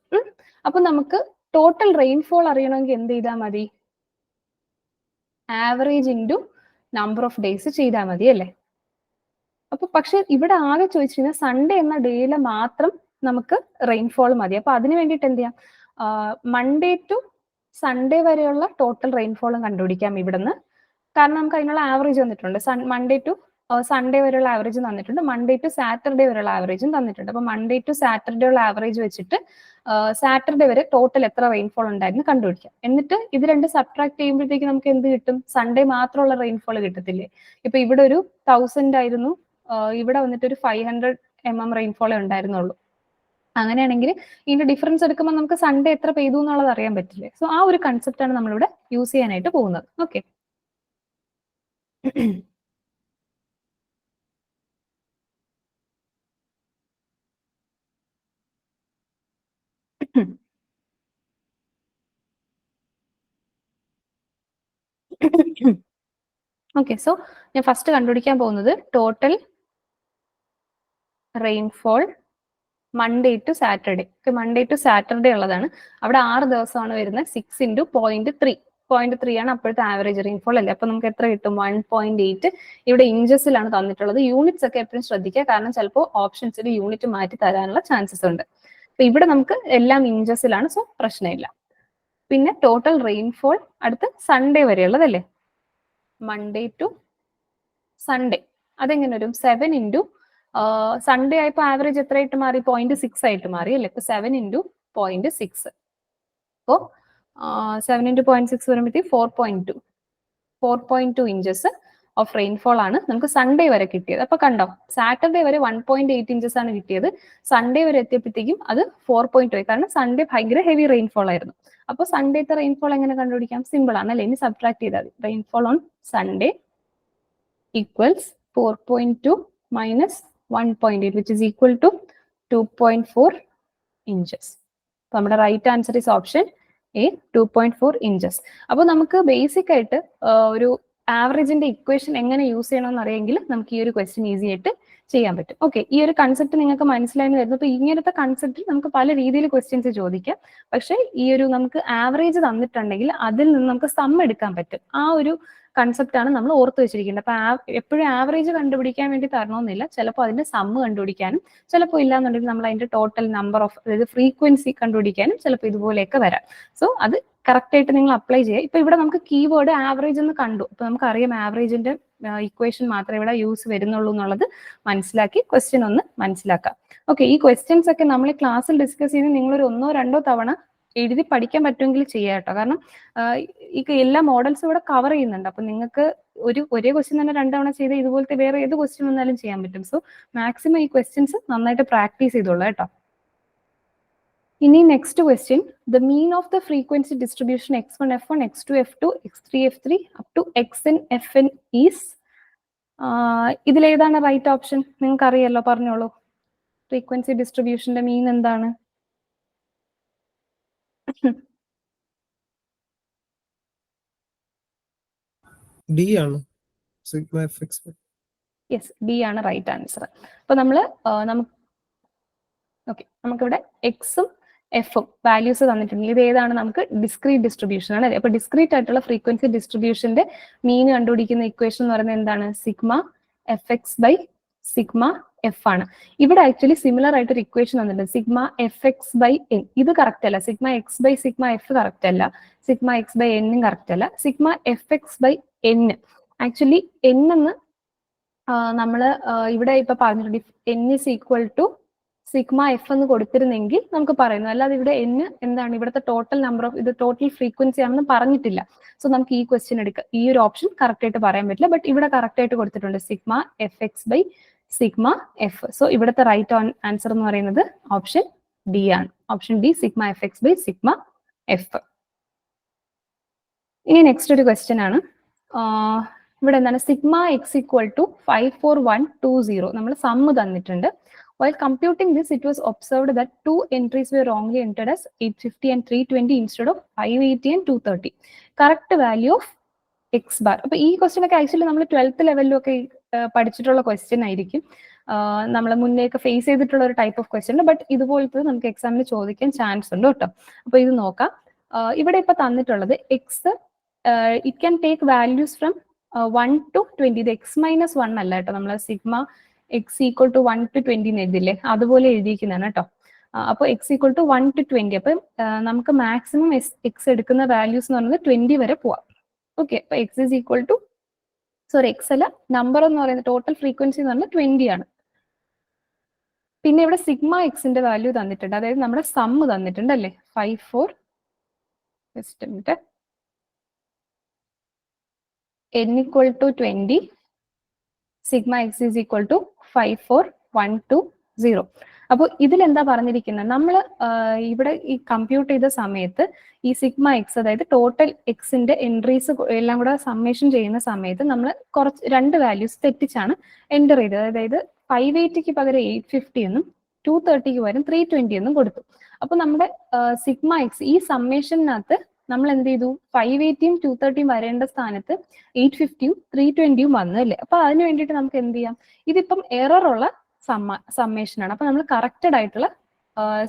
അപ്പൊ നമുക്ക് ടോട്ടൽ റെയിൻഫോൾ അറിയണമെങ്കിൽ എന്ത് ചെയ്താൽ മതി? Average into number of days ചെയ്താൽ മതി അല്ലേ? അപ്പൊ പക്ഷെ ഇവിടെ ആകെ ചോദിച്ചിരുന്നത് സൺഡേ എന്ന ഡേയില് മാത്രം നമുക്ക് റെയിൻഫോൾ മതി. അപ്പൊ അതിന് വേണ്ടിയിട്ട് എന്ത് ചെയ്യാം? മൺഡേ ടു സൺഡേ വരെയുള്ള ടോട്ടൽ റെയിൻഫോളും കണ്ടുപിടിക്കാം ഇവിടുന്ന്. കാരണം നമുക്ക് അതിനുള്ള ആവറേജ് തന്നിട്ടുണ്ട്. മൺഡേ ടു സൺഡേ വരെയുള്ള ആവറേജ് തന്നിട്ടുണ്ട്, മൺഡേ ടു സാറ്റർഡേ വരെയുള്ള ആവറേജും തന്നിട്ടുണ്ട്. അപ്പൊ മൺഡേ ടു സാറ്റർഡേ ഉള്ള ആവറേജ് വെച്ചിട്ട് സാറ്റർഡേ വരെ ടോട്ടൽ എത്ര റെയിൻഫോൾ ഉണ്ടായിരുന്നു കണ്ടുപിടിക്കാം. എന്നിട്ട് ഇത് രണ്ട് സബ്ട്രാക്ട് ചെയ്യുമ്പോഴത്തേക്ക് നമുക്ക് എന്ത് കിട്ടും? സൺഡേ മാത്രമുള്ള റെയിൻഫോൾ കിട്ടത്തില്ലേ? ഇപ്പൊ ഇവിടെ ഒരു 1000 ആയിരുന്നു, ഇവിടെ വന്നിട്ട് ഒരു 500 mm റെയിൻഫോളേ ഉണ്ടായിരുന്നുള്ളൂ. അങ്ങനെയാണെങ്കിൽ ഇതിന്റെ ഡിഫറൻസ് എടുക്കുമ്പോൾ നമുക്ക് സൺഡേ എത്ര പെയ്തു എന്നുള്ളത് അറിയാൻ പറ്റില്ലേ? സോ ആ ഒരു കൺസെപ്റ്റ് ആണ് നമ്മളിവിടെ യൂസ് ചെയ്യാനായിട്ട് പോകുന്നത്. ഓക്കെ. ഓക്കെ, സോ ഞാൻ ഫസ്റ്റ് കണ്ടുപിടിക്കാൻ പോകുന്നത് total rainfall Monday to Saturday. Monday to Saturday ഉള്ളതാണ്. അവിടെ 6 ദിവസമാണ് വരുന്നത്. 6 ഇൻറ്റു 0.3. 0.3 ആണ് അപ്പോഴത്തെ ആവറേജ് റെയിൻഫോൾ അല്ലേ? അപ്പൊ നമുക്ക് എത്ര കിട്ടും? 1.8. ഇവിടെ ഇഞ്ചസിലാണ് തന്നിട്ടുള്ളത്. യൂണിറ്റ്സ് ഒക്കെ എപ്പോഴും ശ്രദ്ധിക്കുക, കാരണം ചിലപ്പോൾ ഓപ്ഷൻസിൽ യൂണിറ്റ് മാറ്റി തരാനുള്ള ചാൻസസ് ഉണ്ട്. അപ്പൊ ഇവിടെ നമുക്ക് എല്ലാം ഇഞ്ചസിലാണ്, സോ പ്രശ്നമില്ല. പിന്നെ ടോട്ടൽ റെയിൻഫോൾ അടുത്ത് സൺഡേ വരെയുള്ളതല്ലേ? മൺഡേ ടു സൺഡേ അതെങ്ങനെ വരും? 7 ഇൻറ്റു സൺഡേ ആയപ്പോൾ ആവറേജ് എത്രയായിട്ട് മാറി? 0.6 ആയിട്ട് മാറി അല്ലേ? ഇപ്പൊ 7 ഇൻറ്റു 0.6. അപ്പോ 7 ഇൻറ്റു 0.6 വരുമ്പോഴത്തേക്ക് 4.2 ഇഞ്ചസ് ഓഫ് റെയിൻഫോൾ ആണ് നമുക്ക് സൺഡേ വരെ കിട്ടിയത്. അപ്പൊ കണ്ടോ, സാറ്റർഡേ വരെ 1.8 ഇഞ്ചസ് ആണ് കിട്ടിയത്. സൺഡേ വരെ എത്തിയപ്പോഴത്തേക്കും അത് 4.2 ആയി, കാരണം സൺഡേ ഭയങ്കര ഹെവി റെയിൻഫോൾ ആയിരുന്നു. അപ്പൊ സൺഡേത്തെ റെയിൻഫോൾ എങ്ങനെ കണ്ടുപിടിക്കാം? സിമ്പിൾ ആണ് അല്ലേ? ഇനി സബ്ട്രാക്ട് ചെയ്താൽ മതി. Rainfall on Sunday equals 4.2 minus 1.8 which is equal to 2.4 inches. അപ്പൊ നമ്മുടെ right answer is option 2.4 inches. അപ്പോൾ നമുക്ക് ബേസിക് ആയിട്ട് ഒരു ആവറേജിന്റെ ഇക്വേഷൻ എങ്ങനെ യൂസ് ചെയ്യണമെന്ന് അറിയെങ്കിൽ നമുക്ക് ഈ ഒരു ക്വസ്റ്റ്യൻ ഈസി ആയിട്ട് ചെയ്യാൻ പറ്റും. ഓക്കെ, ഈ ഒരു കൺസെപ്റ്റ് നിങ്ങൾക്ക് മനസ്സിലായെന്ന് വരുന്നു. അപ്പൊ ഇങ്ങനത്തെ കൺസെപ്റ്റ് നമുക്ക് പല രീതിയിൽ ക്വസ്റ്റ്യൻസ് ചോദിക്കാം. പക്ഷേ ഈ ഒരു നമുക്ക് ആവറേജ് തന്നിട്ടുണ്ടെങ്കിൽ അതിൽ നിന്ന് നമുക്ക് സം എടുക്കാൻ പറ്റും. ആ ഒരു കൺസെപ്റ്റ് ആണ് നമ്മൾ ഓർത്ത് വെച്ചിരിക്കേണ്ടത്. അപ്പൊ എപ്പോഴും ആവറേജ് കണ്ടുപിടിക്കാൻ വേണ്ടി തരണമെന്നില്ല. ചിലപ്പോൾ അതിന്റെ സമ്മ് കണ്ടുപിടിക്കാനും ചിലപ്പോൾ ഇല്ലാന്നുണ്ടെങ്കിൽ നമ്മൾ അതിന്റെ ടോട്ടൽ നമ്പർ ഓഫ്, അതായത് ഫ്രീക്വൻസി കണ്ടുപിടിക്കാനും ചിലപ്പോൾ ഇതുപോലെയൊക്കെ വരാം. സോ അത് കറക്റ്റ് ആയിട്ട് നിങ്ങൾ അപ്ലൈ ചെയ്യുക. ഇപ്പൊ ഇവിടെ നമുക്ക് കീവേഡ് ആവറേജ് എന്ന് കണ്ടു. അപ്പൊ നമുക്കറിയാം ആവറേജിന്റെ ഇക്വേഷൻ മാത്രമേ ഇവിടെ യൂസ് വരുന്നുള്ളൂ എന്നുള്ളത് മനസ്സിലാക്കി ക്വസ്റ്റ്യൻ ഒന്ന് മനസ്സിലാക്കാം. ഓക്കെ, ഈ ക്വസ്റ്റ്യൻസ് ഒക്കെ നമ്മൾ ക്ലാസ്സിൽ ഡിസ്കസ് ചെയ്ത് നിങ്ങളൊരു 1-2 തവണ എഴുതി പഠിക്കാൻ പറ്റുമെങ്കിൽ ചെയ്യാം കേട്ടോ. കാരണം ഈ എല്ലാ മോഡൽസും ഇവിടെ കവർ ചെയ്യുന്നുണ്ട്. അപ്പൊ നിങ്ങൾക്ക് ഒരേ ക്വസ്റ്റ്യൻ തന്നെ 2 തവണ ചെയ്ത് ഇതുപോലത്തെ വേറെ ഏത് ക്വസ്റ്റ്യൻ വന്നാലും ചെയ്യാൻ പറ്റും. സോ മാക്സിമം ഈ ക്വസ്റ്റ്യൻസ് നന്നായിട്ട് പ്രാക്ടീസ് ചെയ്തോളൂ കേട്ടോ. ഇനി next question, the mean of the frequency distribution x1 f1 x2 f2 x3 f3 up to xn fn is, ഇതിലേതാണ് റൈറ്റ് ഓപ്ഷൻ? നിങ്ങൾക്ക് അറിയാലോ, പറഞ്ഞോളൂ. ഫ്രീക്വൻസി ഡിസ്ട്രിബ്യൂഷന്റെ മീൻ എന്താണ്? ഡി ആണ്, sigma F X. Yes, D ആണ് റൈറ്റ് ആൻസർ. അപ്പൊ നമുക്കിവിടെ എക്സും എഫും വാല്യൂസ് തന്നിട്ടുണ്ട്. ഇത് ഏതാണ്? നമുക്ക് ഡിസ്ക്രീറ്റ് ഡിസ്ട്രിബ്യൂഷൻ ആണ്. അപ്പൊ ഡിസ്ക്രീറ്റ് ആയിട്ടുള്ള ഫ്രീക്വൻസി ഡിസ്ട്രിബ്യൂഷന്റെ മീൻ കണ്ടുപിടിക്കുന്ന ഇക്വേഷൻ എന്ന് പറയുന്നത് എന്താണ്? Sigma F x by sigma f ആണ്. ഇവിടെ ആക്ച്വലി സിമിലർ ആയിട്ട് ഒരു ഇക്വേഷൻ തന്നിട്ടുണ്ട്, sigma F x by n. ഇത് കറക്റ്റ് അല്ല. Sigma x by sigma f correct അല്ല. സിഗ്മ എക്സ് ബൈ എന്നും കറക്റ്റ് അല്ല. Sigma F x by n, actually n എന്ന് നമ്മള് ഇവിടെ ഇപ്പൊ പറഞ്ഞിട്ടുണ്ട്, n is equal to sigma f എന്ന് കൊടുത്തിരുന്നെങ്കിൽ നമുക്ക് പറയുന്നു. അല്ലാതെ ഇവിടെ എൻ എന്താണ്, ഇവിടുത്തെ ടോട്ടൽ നമ്പർ ഓഫ്, ഇത് ടോട്ടൽ ഫ്രീക്വൻസി ആണെന്ന് പറഞ്ഞിട്ടില്ല. സോ നമുക്ക് ഈ ക്വസ്റ്റ്യൻ എടുക്കാം. ഈ ഒരു ഓപ്ഷൻ കറക്റ്റ് ആയിട്ട് പറയാൻ പറ്റില്ല. ബട്ട് ഇവിടെ കറക്റ്റ് ആയിട്ട് കൊടുത്തിട്ടുണ്ട് sigma F x by sigma f. So ഇവിടുത്തെ റൈറ്റ് ആൻസർ എന്ന് പറയുന്നത് ഓപ്ഷൻ ഡി ആണ്. Option D, sigma F x by sigma f. ഇനി നെക്സ്റ്റ് ഒരു ക്വസ്റ്റ്യൻ ആണ്. ഇവിടെ എന്താണ്? Sigma x equal to 54120. നമ്മൾ സമ്മ് തന്നിട്ടുണ്ട്. While computing this, it was observed that 2 entries were wrongly entered as 850 and 320 instead of 580 and 230. Correct value of x bar. അപ്പൊ ഈ question ഒക്കെ ആക്ച്വലി നമ്മൾ 12th ലെവലിലും ഒക്കെ പഠിച്ചിട്ടുള്ള ക്വസ്റ്റ്യൻ ആയിരിക്കും. നമ്മൾ മുന്നേ ഒക്കെ ഫേസ് ചെയ്തിട്ടുള്ള ഒരു ടൈപ്പ് ഓഫ് ക്വസ്റ്റ്യൻ. ബട്ട് ഇതുപോലത്തെ നമുക്ക് എക്സാമിന് ചോദിക്കാൻ ചാൻസ് ഉണ്ട് കേട്ടോ. അപ്പൊ ഇത് നോക്കാം. ഇവിടെ ഇപ്പൊ തന്നിട്ടുള്ളത് X, it can take values from 1 to 20. ഇത് എക്സ് മൈനസ് 1 അല്ല കേട്ടോ. നമ്മൾ sigma x equal to 1 to 20 എന്ന് എഴുതില്ലേ, അതുപോലെ എഴുതിയിരിക്കുന്നതാണ് കേട്ടോ. അപ്പൊ എക്സ് ഈക്വൽ ടു 1 to 20. അപ്പൊ നമുക്ക് മാക്സിമം എക്സ് എടുക്കുന്ന വാല്യൂസ് എന്ന് പറയുന്നത് 20 വരെ പോവാം. ഓക്കെ, അപ്പൊ x is equal to, sorry x അല്ല, നമ്പർ എന്ന് പറയുന്നത് ടോട്ടൽ ഫ്രീക്വൻസി എന്ന് പറഞ്ഞാൽ 20 ആണ്. പിന്നെ ഇവിടെ സിഗ്മ എക്സിന്റെ വാല്യൂ തന്നിട്ടുണ്ട്, അതായത് നമ്മുടെ സമ്മ് തന്നിട്ടുണ്ട് അല്ലേ, 54 n equal to 20, sigma x is equal to 54120. അപ്പോൾ ഇതിൽ എന്താ പറഞ്ഞിരിക്കുന്നത്, നമ്മൾ ഇവിടെ ഈ കമ്പ്യൂട്ട് ചെയ്ത സമയത്ത് ഈ സിഗ്മ എക്സ്, അതായത് ടോട്ടൽ എക്സിന്റെ എൻട്രീസ് എല്ലാം കൂടെ സമ്മേഷൻ ചെയ്യുന്ന സമയത്ത് നമ്മൾ കുറച്ച് 2 വാല്യൂസ് തെറ്റിച്ചാണ് എൻ്റർ ചെയ്തത്. അതായത് 580ക്ക് പകരം 850 എന്നും 230ക്ക് പകരം 320 എന്നും കൊടുത്തു. അപ്പൊ നമ്മുടെ സിഗ്മ എക്സ് ഈ സമ്മേഷനകത്ത് നമ്മൾ എന്ത് ചെയ്തു, 580യും 230യും വരേണ്ട സ്ഥാനത്ത് 850യും 320യും വന്നു അല്ലേ. അപ്പൊ അതിന് വേണ്ടിയിട്ട് നമുക്ക് എന്ത് ചെയ്യാം, ഇതിപ്പം എറർ ഉള്ള സമ്മേഷൻ ആണ്. അപ്പൊ നമ്മൾ കറക്റ്റഡ് ആയിട്ടുള്ള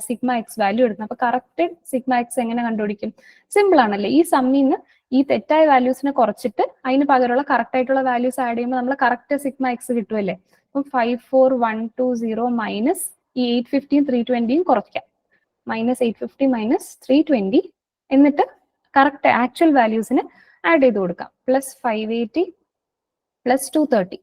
സിഗ്മ എക്സ് വാല്യൂ എടുക്കണം. അപ്പൊ കറക്റ്റഡ് സിഗ്മ എക്സ് എങ്ങനെ കണ്ടുപിടിക്കും? സിമ്പിൾ ആണല്ലേ. ഈ സമ്മിൽ നിന്ന് ഈ തെറ്റായ വാല്യൂസിനെ കുറച്ചിട്ട് അതിന് പകരമുള്ള കറക്റ്റ് ആയിട്ടുള്ള വാല്യൂസ് ആഡ് ചെയ്യുമ്പോൾ നമ്മൾ കറക്റ്റ് സിഗ്മ എക്സ് കിട്ടുമല്ലേ. അപ്പം 54120 മൈനസ് ഈ 850യും 320യും കുറയ്ക്കാം. മൈനസ് 850 മൈനസ് 320, എന്നിട്ട് കറക്റ്റ് ആക്ച്വൽ വാല്യൂസിന് ആഡ് ചെയ്ത് കൊടുക്കാം. Plus 580 plus 230.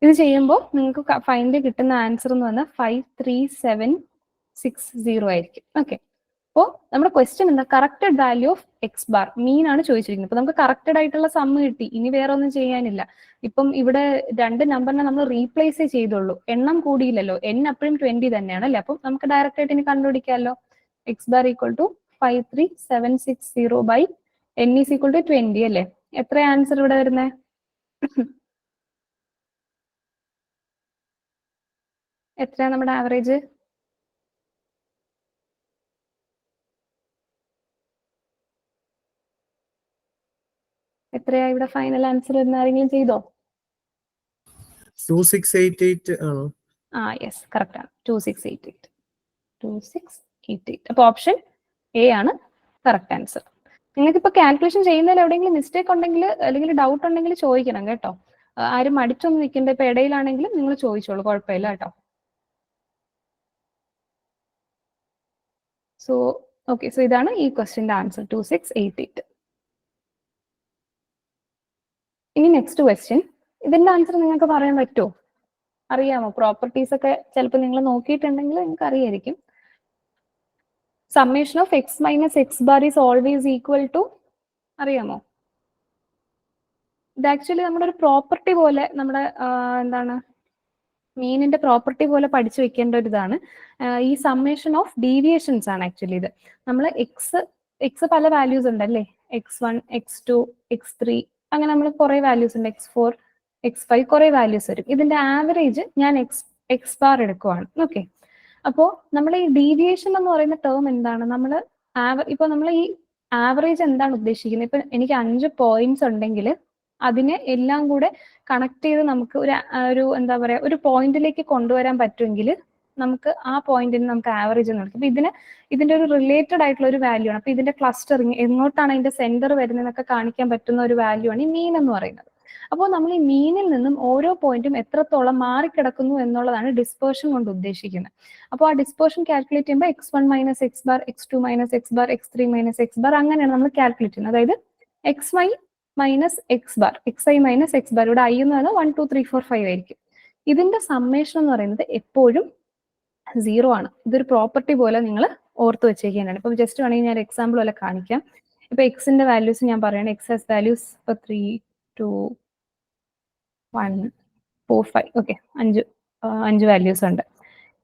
ഇത് ചെയ്യുമ്പോൾ നിങ്ങൾക്ക് ഫൈനലി കിട്ടുന്ന ആൻസർ എന്ന് പറഞ്ഞാൽ 53760 ആയിരിക്കും. ഓക്കെ, അപ്പോൾ നമ്മുടെ ക്വസ്റ്റ്യൻ എന്താ, corrected value of X bar മീൻ ആണ് ചോദിച്ചിരിക്കുന്നത്. അപ്പൊ നമുക്ക് കറക്റ്റഡ് ആയിട്ടുള്ള സമ്മ് കിട്ടി, ഇനി വേറെ ഒന്നും ചെയ്യാനില്ല. ഇപ്പം ഇവിടെ 2 നമ്പറിനെ നമ്മൾ റീപ്ലേസ് ചെയ്തുള്ളൂ, എണ്ണം കൂടിയില്ലല്ലോ, എൻ അപ്പോഴും 20 തന്നെയാണ് അല്ലേ. അപ്പം നമുക്ക് ഡയറക്റ്റ് ആയിട്ട് ഇനി കണ്ടുപിടിക്കാമല്ലോ. X bar equal to 53760 by n is equal to 20 അല്ലേ. എത്ര ആൻസർ ഇവിടെ വരുന്നത്? എത്രയാണ് നമ്മുടെ ആവറേജ്? എത്രയാ ഇവിടെ ഫൈനൽ ആൻസർ എന്ന് ആരെങ്കിലും ചെയ്തോ? 2688 ആണോ? യെസ്, കറക്റ്റ് ആണ്. 2688. 2688. അപ്പൊ ഓപ്ഷൻ എ ആണ് കറക്റ്റ് ആൻസർ. നിങ്ങൾക്ക് ഇപ്പൊ കാൽക്കുലേഷൻ ചെയ്യുന്നതിൽ എവിടെയെങ്കിലും മിസ്റ്റേക്ക് ഉണ്ടെങ്കിൽ അല്ലെങ്കിൽ ഡൗട്ട് ഉണ്ടെങ്കിൽ ചോദിക്കണം കേട്ടോ. ആരും മടിച്ചൊന്നും നിൽക്കേണ്ട. ഇപ്പൊ ഇടയിലാണെങ്കിലും നിങ്ങൾ ചോദിച്ചോളൂ, കുഴപ്പമില്ല കേട്ടോ. സോ ഓക്കെ, സോ ഇതാണ് ഈ ക്വസ്റ്റ്യന്റെ ആൻസർ 2688. ഇനി നെക്സ്റ്റ് ക്വസ്റ്റ്യൻ, ഇതിന്റെ ആൻസർ നിങ്ങൾക്ക് പറയാൻ പറ്റുമോ? അറിയാമോ? പ്രോപ്പർട്ടീസ് ഒക്കെ ചിലപ്പോൾ നിങ്ങൾ നോക്കിയിട്ടുണ്ടെങ്കിൽ നിങ്ങൾക്ക് അറിയായിരിക്കും. Summation of x minus x bar is always equal to, അറിയാമോ? ഇത് ആക്ച്വലി നമ്മുടെ ഒരു പ്രോപ്പർട്ടി പോലെ, നമ്മുടെ എന്താണ്, മീനിന്റെ പ്രോപ്പർട്ടി പോലെ പഠിച്ചു വെക്കേണ്ട ഒരു ഇതാണ്. ഈ സമ്മേഷൻ ഓഫ് ഡീവിയേഷൻസ് ആണ് ആക്ച്വലി ഇത്. നമ്മൾ എക്സ് പല വാല്യൂസ് ഉണ്ടല്ലേ, x1, x2, x3, അങ്ങനെ നമ്മൾ കുറെ വാല്യൂസ് ഉണ്ട്, x4, x5, കുറെ വാല്യൂസ് വരും. ഇതിന്റെ ആവറേജ് ഞാൻ എക്സ് ബാർ എടുക്കുവാണ്. ഓക്കെ, അപ്പോൾ നമ്മൾ ഈ ഡീവിയേഷൻ എന്ന് പറയുന്ന ടേം എന്താണ്? നമ്മൾ ഇപ്പൊ നമ്മൾ ഈ ആവറേജ് എന്താണ് ഉദ്ദേശിക്കുന്നത്? ഇപ്പൊ എനിക്ക് 5 പോയിന്റ്സ് ഉണ്ടെങ്കിൽ അതിനെ എല്ലാം കൂടെ കണക്ട് ചെയ്ത് നമുക്ക് ഒരു എന്താ പറയാ, ഒരു പോയിന്റിലേക്ക് കൊണ്ടുവരാൻ പറ്റുമെങ്കിൽ നമുക്ക് ആ പോയിന്റിന് നമുക്ക് ആവറേജ് എന്ന് വിളിക്കും. അപ്പൊ ഇതിന്റെ ഒരു റിലേറ്റഡ് ആയിട്ടുള്ള ഒരു വാല്യൂ ആണ്. അപ്പൊ ഇതിന്റെ ക്ലസ്റ്ററിങ് എങ്ങോട്ടാണ് അതിന്റെ സെന്റർ വരുന്നതെന്നൊക്കെ കാണിക്കാൻ പറ്റുന്ന ഒരു വാല്യൂ ആണ് ഈ മീൻ എന്ന് പറയുന്നത്. അപ്പോൾ നമ്മൾ ഈ മീനിൽ നിന്നും ഓരോ പോയിന്റും എത്രത്തോളം മാറിക്കിടക്കുന്നു എന്നുള്ളതാണ് ഡിസ്പേർഷൻ കൊണ്ട് ഉദ്ദേശിക്കുന്നത്. അപ്പോൾ ആ ഡിസ്പേർഷൻ കാൽക്കുലേറ്റ് ചെയ്യുമ്പോൾ x1 minus x bar, x2 minus x bar, x3 minus x bar, അങ്ങനെയാണ് നമ്മൾ കാൽക്കുലേറ്റ് ചെയ്യുന്നത്. അതായത് xy minus x bar, xi minus x bar, ഇവിടെ ഐ എന്ന് പറയുന്നത് 1 2 3 4 5 ആയിരിക്കും. ഇതിന്റെ സമ്മേഷൻ എന്ന് പറയുന്നത് എപ്പോഴും 0 ആണ്. ഇതൊരു പ്രോപ്പർട്ടി പോലെ നിങ്ങൾ ഓർത്ത് വെച്ചേക്കാനാണ്. ഇപ്പൊ ജസ്റ്റ് വേണമെങ്കിൽ ഞാൻ എക്സാമ്പിൾ പോലെ കാണിക്കാം. ഇപ്പൊ എക്സിന്റെ വാല്യൂസ് ഞാൻ പറയുകയാണ്. X has values 3 2 1 4 5. Okay, 5 values ഉണ്ട്.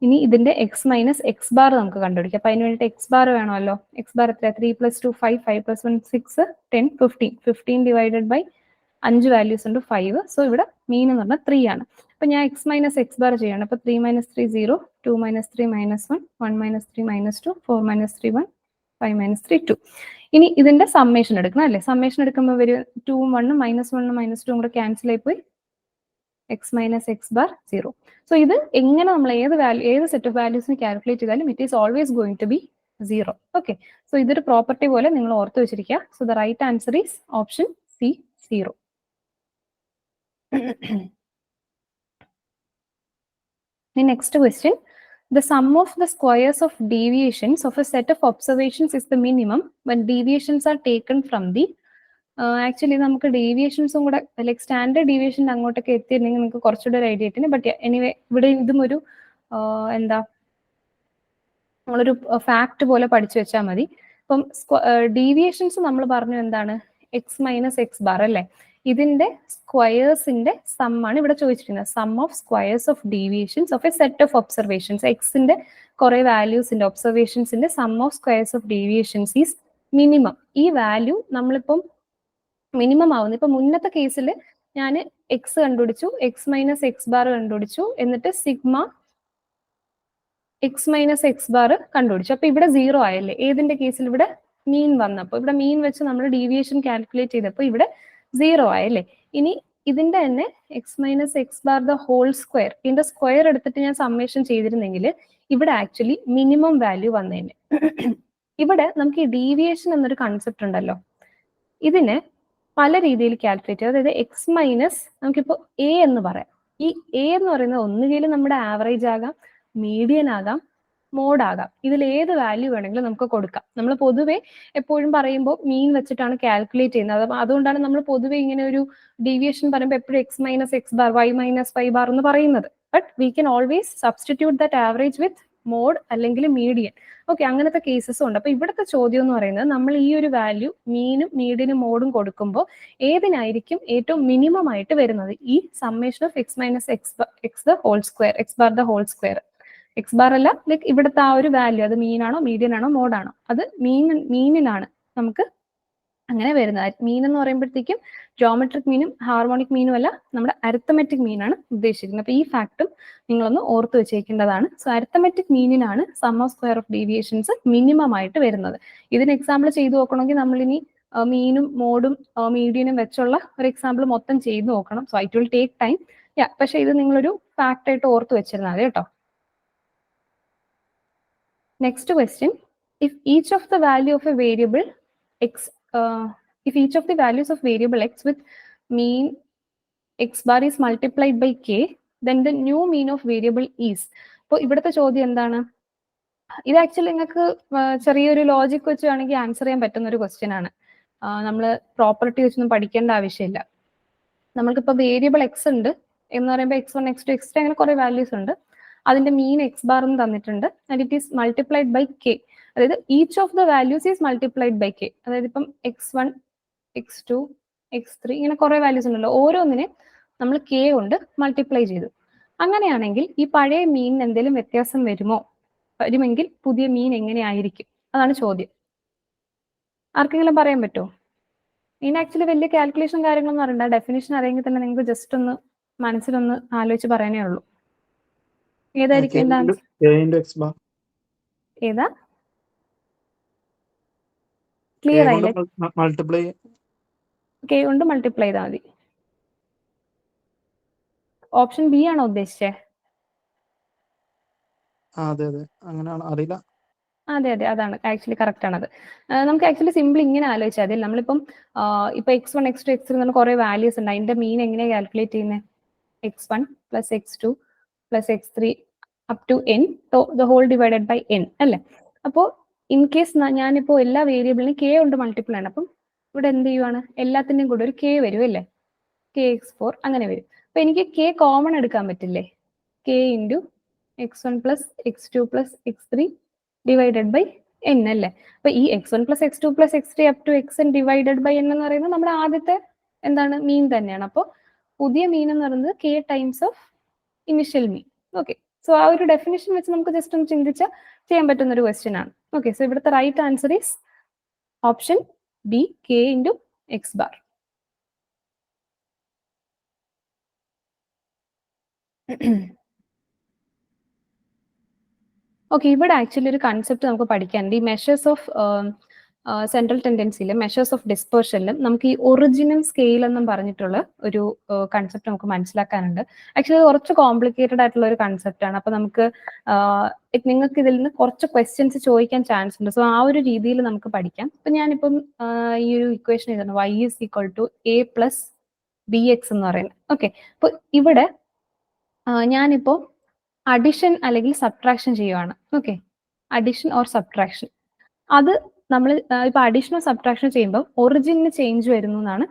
ഇനി ഇതിന്റെ എക്സ് മൈനസ് എക്സ് ബാർ നമുക്ക് കണ്ടുപിടിക്കാം. അപ്പൊ അതിന് വേണ്ടിയിട്ട് എക്സ് ബാർ വേണമല്ലോ. എക്സ് ബാർ എത്ര? 3 + 2 5, 5 + 1 6, 10 15. 15 ഡിവൈഡഡ് ബൈ 5 വാല്യൂസ് ഉണ്ട് 5. സോ ഇവിടെ മീൻ എന്ന് പറഞ്ഞാൽ 3 ആണ്. അപ്പൊ ഞാൻ എക്സ് മൈനസ് എക്സ് ബാർ ചെയ്യണം. അപ്പൊ 3 - 3 0, 2 - 3 -1, 1 - 3 -2, 4 - 3 1, 5 - 3 2. ഇനി ഇതിന്റെ സമ്മേഷൻ എടുക്കണം അല്ലേ? സമ്മേഷൻ എടുക്കുമ്പോൾ ഒരു 2 1 -1 -2 കൂടെ ക്യാൻസൽ ആയി പോയി, x minus x bar 0. So ഇത് എങ്ങനെ നമ്മൾ ഏത് സെറ്റ് ഓഫ് വാല്യൂസിന് കാൽക്കുലേറ്റ് ചെയ്താലും it is always going to be 0. Okay, so ഇതൊരു പ്രോപ്പർട്ടി പോലെ നിങ്ങൾ ഓർത്ത് വെച്ചിരിക്കുക. So the right answer is option C, 0. The next question, the sum of the squares of deviations of a set of observations is the minimum when deviations are taken from the actually നമുക്ക് ഡീവിയേഷൻസും കൂടെ like standard deviation അങ്ങോട്ടൊക്കെ എത്തിയിട്ടുണ്ടെങ്കിൽ നിങ്ങൾക്ക് കുറച്ചുകൂടെ ഒരു idea കിട്ടുന്നു. But anyway ഇവിടെ ഇതും ഒരു എന്താ, നമ്മളൊരു ഫാക്ട് പോലെ പഠിച്ചു വെച്ചാൽ മതി. ഇപ്പം ഡീവിയേഷൻസ് നമ്മൾ പറഞ്ഞു എന്താണ്, എക്സ് മൈനസ് എക്സ് ബാർ അല്ലേ? ഇതിന്റെ സ്ക്വയേഴ്സിന്റെ സം ആണ് ഇവിടെ ചോദിച്ചിരിക്കുന്നത്. Sum of squares of deviations of a set of observations. എക്സിന്റെ കുറെ വാല്യൂസിന്റെ ഒബ്സർവേഷൻസിന്റെ sum of squares of deviations is minimum. ഈ വാല്യൂ നമ്മളിപ്പം മിനിമം ആവുന്നു. ഇപ്പൊ മുന്നത്തെ കേസിൽ ഞാൻ എക്സ് കണ്ടുപിടിച്ചു, എക്സ് മൈനസ് എക്സ് ബാർ കണ്ടുപിടിച്ചു, എന്നിട്ട് sigma X minus x bar കണ്ടുപിടിച്ചു. അപ്പൊ ഇവിടെ 0 ആയല്ലേ? ഏതിന്റെ കേസിൽ? ഇവിടെ മീൻ വന്നപ്പോൾ ഇവിടെ മീൻ വെച്ച് നമ്മൾ ഡീവിയേഷൻ കാൽക്കുലേറ്റ് ചെയ്തപ്പോൾ ഇവിടെ 0 ആയല്ലേ? ഇനി ഇതിന്റെ തന്നെ x minus x bar the whole square, ഇതിന്റെ സ്ക്വയർ എടുത്തിട്ട് ഞാൻ സമ്മേഷൻ ചെയ്തിരുന്നെങ്കിൽ ഇവിടെ ആക്ച്വലി മിനിമം വാല്യൂ വന്നേനെ. ഇവിടെ നമുക്ക് ഈ ഡീവിയേഷൻ എന്നൊരു കൺസെപ്റ്റ് ഉണ്ടല്ലോ, ഇതിനെ പല രീതിയിൽ കാൽക്കുലേറ്റ് ചെയ്യും. അതായത് എക്സ് മൈനസ് നമുക്കിപ്പോൾ എ എന്ന് പറയാം. ഈ എ എന്ന് പറയുന്നത് ഒന്നുകിൽ നമ്മുടെ ആവറേജ് ആകാം, മീഡിയൻ ആകാം, മോഡ് ആകാം. ഇതിൽ ഏത് വാല്യൂ വേണമെങ്കിലും നമുക്ക് കൊടുക്കാം. നമ്മൾ പൊതുവെ എപ്പോഴും പറയുമ്പോൾ മീൻ വെച്ചിട്ടാണ് കാൽക്കുലേറ്റ് ചെയ്യുന്നത്. അതുകൊണ്ടാണ് നമ്മൾ പൊതുവെ ഇങ്ങനെ ഒരു ഡീവിയേഷൻ പറയുമ്പോൾ എപ്പോഴും x minus x bar, y minus y bar എന്ന് പറയുന്നത്. But we can always substitute that average with mode അല്ലെങ്കിൽ മീഡിയൻ. ഓക്കെ, അങ്ങനത്തെ കേസസും ഉണ്ട്. അപ്പൊ ഇവിടുത്തെ ചോദ്യം എന്ന് പറയുന്നത് നമ്മൾ ഈ ഒരു വാല്യൂ മീനും മീഡിയനും മോഡും കൊടുക്കുമ്പോൾ ഏതിനായിരിക്കും ഏറ്റവും മിനിമം ആയിട്ട് വരുന്നത്? ഈ summation of x minus x the whole square, x bar the whole square. X bar അല്ല, ലൈക്ക് ഇവിടുത്തെ ആ ഒരു വാല്യൂ അത് മീനാണോ മീഡിയൻ ആണോ മോഡാണോ, അത് മീനിനാണ് നമുക്ക് അങ്ങനെ വരുന്നത്. മീൻ എന്ന് പറയുമ്പോഴത്തേക്കും ജോമെട്രിക് മീനും ഹാർമോണിക് മീനും അല്ല, നമ്മുടെ അരിത്തമെറ്റിക് മീനാണ് ഉദ്ദേശിക്കുന്നത്. അപ്പൊ ഈ ഫാക്ടും നിങ്ങളൊന്ന് ഓർത്ത് വെച്ചേക്കേണ്ടതാണ്. സോ അരിത്തമെറ്റിക് മീനിനാണ് sum of square of deviations minimum ആയിട്ട് വരുന്നത്. ഇതിന് എക്സാമ്പിൾ ചെയ്തു നോക്കണമെങ്കിൽ നമ്മളിനി മീനും മോഡും മീഡിയനും വെച്ചുള്ള ഒരു എക്സാമ്പിൾ മൊത്തം ചെയ്ത് നോക്കണം. So it will take time. പക്ഷെ ഇത് നിങ്ങളൊരു ഫാക്ട് ആയിട്ട് ഓർത്ത് വെച്ചിരുന്നാൽ മതി കേട്ടോ. Next question, if each of the value of a variable x if each of the values of variable x with mean x bar is multiplied by k, then the new mean of variable is. അപ്പോൾ ഇവിടുത്തെ ചോദ്യം എന്താണ്? ഇത് actually നിങ്ങൾക്ക് ചെറിയൊരു logic വെച്ച് വേണമെങ്കിൽ answer ചെയ്യാൻ പറ്റുന്ന ഒരു ക്വസ്റ്റ്യൻ ആണ്. നമ്മൾ പ്രോപ്പർട്ടി വെച്ചൊന്നും പഠിക്കേണ്ട ആവശ്യമില്ല. നമ്മൾക്കിപ്പോൾ വേരിയബിൾ എക്സ് ഉണ്ട് എന്ന് പറയുമ്പോൾ x1 x2 x3 അങ്ങനെ കുറെ വാല്യൂസ് ഉണ്ട്. അതിന്റെ മീൻ എക്സ് ബാർ എന്ന് തന്നിട്ടുണ്ട്. And it is multiplied by K. അതായത് each of the values is multiplied by K. അതായത് ഇപ്പം x1 x2 x3 ഇങ്ങനെ കുറെ വാല്യൂസ് ഉണ്ടല്ലോ, ഓരോന്നിനെ നമ്മൾ കെ കൊണ്ട് മൾട്ടിപ്ലൈ ചെയ്തു. അങ്ങനെയാണെങ്കിൽ ഈ പഴയ മീനിന് എന്തെങ്കിലും വ്യത്യാസം വരുമെങ്കിൽ പുതിയ മീൻ എങ്ങനെയായിരിക്കും? അതാണ് ചോദ്യം. ആർക്കെങ്കിലും പറയാൻ പറ്റുമോ? മീൻ ആക്ച്വലി വലിയ കാൽക്കുലേഷൻ കാര്യങ്ങളൊന്നും അറിയണ്ട. ഡെഫിനേഷൻ അറിയെങ്കിൽ തന്നെ നിങ്ങൾക്ക് ജസ്റ്റ് ഒന്ന് മനസ്സിലൊന്ന് ആലോചിച്ച് പറയാനേ ഉള്ളൂ. ഏതായിരിക്കും എന്താ? ഏതാ? ക്ലിയർ ആയില്ലേ? കെ കൊണ്ട് മൾട്ടിപ്ലൈ ചെയ്താൽ മതി. ഓപ്ഷൻ ബി ആണോ ഉദ്ദേശിച്ചേ? അതെ അങ്ങനെയാണ്, അറിയില്ല. അതെ അതാണ് ആക്ച്വലി കറക്റ്റ് ആണത്. നമുക്ക് ആക്ച്വലി സിമ്പിൾ ഇങ്ങനെ ആലോചിച്ചാൽ മതി. നമ്മളിപ്പം ഇപ്പൊ x1 x2 x3 എന്ന് കുറെ വാല്യൂസ് ഉണ്ട്. അതിന്റെ മീൻ എങ്ങനെയാണ് കാൽക്കുലേറ്റ് ചെയ്യുന്നത്? x1 plus x2 plus x3 up to n, the whole divided by n അല്ലേ? അപ്പോൾ ഇൻ കേസ് ഞാനിപ്പോൾ എല്ലാ വേരിയബിളിനും k കൊണ്ട് മൾട്ടിപ്പിൾ ആണ്. അപ്പം ഇവിടെ എന്ത് ചെയ്യുവാണ്? എല്ലാത്തിൻ്റെയും കൂടെ ഒരു k വരും അല്ലേ? kx4 അങ്ങനെ വരും. അപ്പൊ എനിക്ക് k കോമൺ എടുക്കാൻ പറ്റില്ലേ? k into x1 plus x2 plus x3 divided by n അല്ലേ? അപ്പൊ ഈ x1 plus x2 plus x3 up to xn divided by n എന്ന് പറയുന്നത് നമ്മുടെ ആദ്യത്തെ എന്താണ്? മീൻ തന്നെയാണ്. അപ്പോൾ പുതിയ മീൻ എന്ന് പറയുന്നത് k times of initial mean. Okay, so ആ ഒരു ഡെഫിനിഷൻ വെച്ച് നമുക്ക് ജസ്റ്റ് ഒന്ന് ചിന്തിച്ചാൽ ചെയ്യാൻ പറ്റുന്ന ഒരു ക്വസ്റ്റ്യൻ ആണ്. ഓക്കെ, സോ ഇവിടുത്തെ right answer is option B, k into X bar. Okay, ഇവിടെ ആക്ച്വലി ഒരു കൺസെപ്റ്റ് നമുക്ക് പഠിക്കാനുണ്ട്. ഈ മെഷേഴ്സ് ഓഫ് സെൻട്രൽ ടെൻഡൻസിയിലും മെഷേഴ്സ് ഓഫ് ഡിസ്പേർഷനിലും നമുക്ക് ഈ ഒറിജിനും സ്കെയിൽ എന്നും പറഞ്ഞിട്ടുള്ള ഒരു കൺസെപ്റ്റ് നമുക്ക് മനസ്സിലാക്കാനുണ്ട്. ആക്ച്വലി കുറച്ച് കോംപ്ലിക്കേറ്റഡ് ആയിട്ടുള്ള ഒരു കൺസെപ്റ്റ് ആണ്. അപ്പൊ നമുക്ക് നിങ്ങൾക്ക് ഇതിൽ നിന്ന് കുറച്ച് ക്വസ്റ്റ്യൻസ് ചോദിക്കാൻ ചാൻസ് ഉണ്ട്. സോ ആ ഒരു രീതിയിൽ നമുക്ക് പഠിക്കാം. അപ്പൊ ഞാനിപ്പം ഈ ഒരു ഇക്വേഷൻ എഴുതുന്നു, y is equal to a plus b x എന്ന് പറയുന്നത്. ഓക്കെ, അപ്പൊ ഇവിടെ ഞാനിപ്പോ അഡിഷൻ അല്ലെങ്കിൽ സബ്ട്രാക്ഷൻ ചെയ്യുവാണ്. Okay, addition or subtraction. അത് നമ്മൾ ഇപ്പൊ അഡീഷണൽ സബ്ട്രാക്ഷൻ ചെയ്യുമ്പോൾ ഒറിജിനിന് ചേഞ്ച് വരുന്നു എന്നാണ്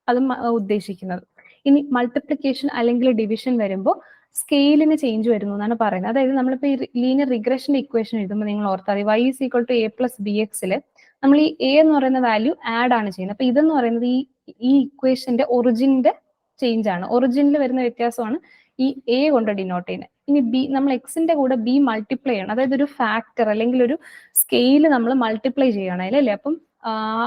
അത് ഉദ്ദേശിക്കുന്നത്. ഇനി മൾട്ടിപ്ലിക്കേഷൻ അല്ലെങ്കിൽ ഡിവിഷൻ വരുമ്പോൾ സ്കെയിലിന് ചേഞ്ച് വരുന്നു എന്നാണ് പറയുന്നത്. അതായത് നമ്മളിപ്പോൾ ഈ ലീനിയർ റിഗ്രഷന്റെ ഇക്വേഷൻ എഴുതുമ്പോൾ നിങ്ങൾ ഓർത്താൽ മതി, y is equal to a plus b എക്സിൽ നമ്മൾ ഈ a എന്ന് പറയുന്ന വാല്യൂ ആഡ് ആണ് ചെയ്യുന്നത്. അപ്പൊ ഇതെന്ന് പറയുന്നത് ഈ ഇക്വേഷന്റെ ഒറിജിന്റെ ചേഞ്ച് ആണ്. ഒറിജിനിൽ വരുന്ന വ്യത്യാസമാണ് ഈ a കൊണ്ട് ഡിനോട്ട് ചെയ്യുന്നത്. ഇനി ബി, നമ്മൾ എക്സിന്റെ കൂടെ ബി മൾട്ടിപ്ലൈ ചെയ്യണം. അതായത് ഒരു ഫാക്ടർ അല്ലെങ്കിൽ ഒരു സ്കെയിൽ നമ്മൾ മൾട്ടിപ്ലൈ ചെയ്യണം അല്ലേ? അപ്പം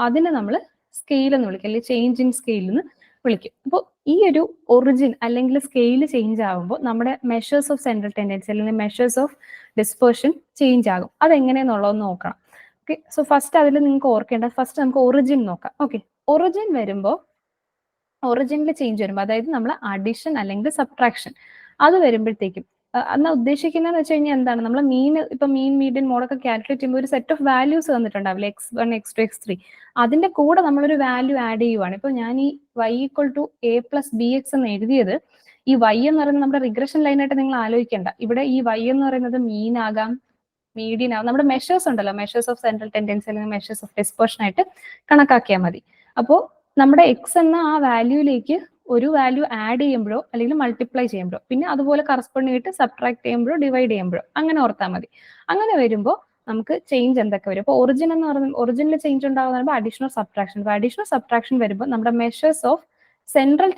അതിനെ നമ്മൾ സ്കെയിൽ എന്ന് വിളിക്കും, അല്ലെങ്കിൽ ചേഞ്ച് ഇൻ സ്കെയിൽ എന്ന് വിളിക്കും. അപ്പോൾ ഈ ഒരു ഒറിജിൻ അല്ലെങ്കിൽ സ്കെയിൽ ചേഞ്ച് ആകുമ്പോൾ നമ്മുടെ മെഷേഴ്സ് ഓഫ് സെൻട്രൽ ടെൻഡൻസി അല്ലെങ്കിൽ മെഷേഴ്സ് ഓഫ് ഡിസ്പേർഷൻ ചേഞ്ച് ആകും. അതെങ്ങനെയാണെന്നുള്ളത് നോക്കണം. ഓക്കെ, സോ ഫസ്റ്റ് അതിൽ നിങ്ങൾക്ക് ഓർക്കേണ്ടത്, ഫസ്റ്റ് നമുക്ക് ഒറിജിൻ നോക്കാം. ഓക്കെ, ഒറിജിൻ വരുമ്പോൾ ഒറിജിനിൽ ചേഞ്ച് വരുമ്പോൾ, അതായത് നമ്മൾ അഡിഷൻ അല്ലെങ്കിൽ സബ്ട്രാക്ഷൻ അത് വരുമ്പോഴത്തേക്കും എന്നാ ഉദ്ദേശിക്കുന്നതെന്ന് വെച്ച് കഴിഞ്ഞാൽ എന്താണ്? നമ്മൾ ഇപ്പൊ മീൻ മീഡിയൻ മോഡൊക്കെ കാൽക്കുലേറ്റ് ചെയ്യുമ്പോൾ ഒരു set of values തന്നിട്ടുണ്ടാവില്ല, x1 x2 x3. അതിന്റെ കൂടെ നമ്മളൊരു വാല്യൂ ആഡ് ചെയ്യുവാണ്. ഇപ്പൊ ഞാൻ ഈ y equal to a plus b x എന്ന് എഴുതിയത്, ഈ y എന്ന് പറയുന്നത് നമ്മുടെ റിഗ്രഷൻ ലൈനായിട്ട് നിങ്ങൾ ആലോചിക്കേണ്ട. ഇവിടെ ഈ y എന്ന് പറയുന്നത് മീൻ ആകാം, മീഡിയൻ ആകാം. നമ്മുടെ മെഷേഴ്സ് ഉണ്ടല്ലോ, മെഷേഴ്സ് ഓഫ് സെൻട്രൽ ടെൻഡൻസി അല്ലെങ്കിൽ മെഷേഴ്സ് ഓഫ് ഡിസ്പേർഷൻ ആയിട്ട് കണക്കാക്കിയാൽ മതി. അപ്പോൾ നമ്മുടെ എക്സ് എന്ന ആ വാല്യൂയിലേക്ക് ഒരു വാല്യൂ ആഡ് ചെയ്യുമ്പോഴോ അല്ലെങ്കിൽ മൾട്ടിപ്ലൈ ചെയ്യുമ്പോഴോ, പിന്നെ അതുപോലെ കറസ്പോണ്ടിങ് ആയിട്ട് സബ്ട്രാക്ട് ചെയ്യുമ്പോഴോ ഡിവൈഡ് ചെയ്യുമ്പോഴോ അങ്ങനെ ഓർത്താൽ മതി. അങ്ങനെ വരുമ്പോൾ നമുക്ക് ചേഞ്ച് എന്തൊക്കെ വരും? അപ്പോൾ ഒറിജിൻ എന്ന് പറയുമ്പോൾ ഒറിജിനിൽ ചേഞ്ച് ഉണ്ടാകുന്ന പറയുമ്പോൾ അഡീഷണൽ സബ്ട്രാക്ഷൻ. അപ്പോൾ അഡീഷണൽ സബ്ട്രാക്ഷൻ വരുമ്പോൾ നമ്മുടെ മെഷേഴ്സ് ഓഫ് സെൻട്രൽ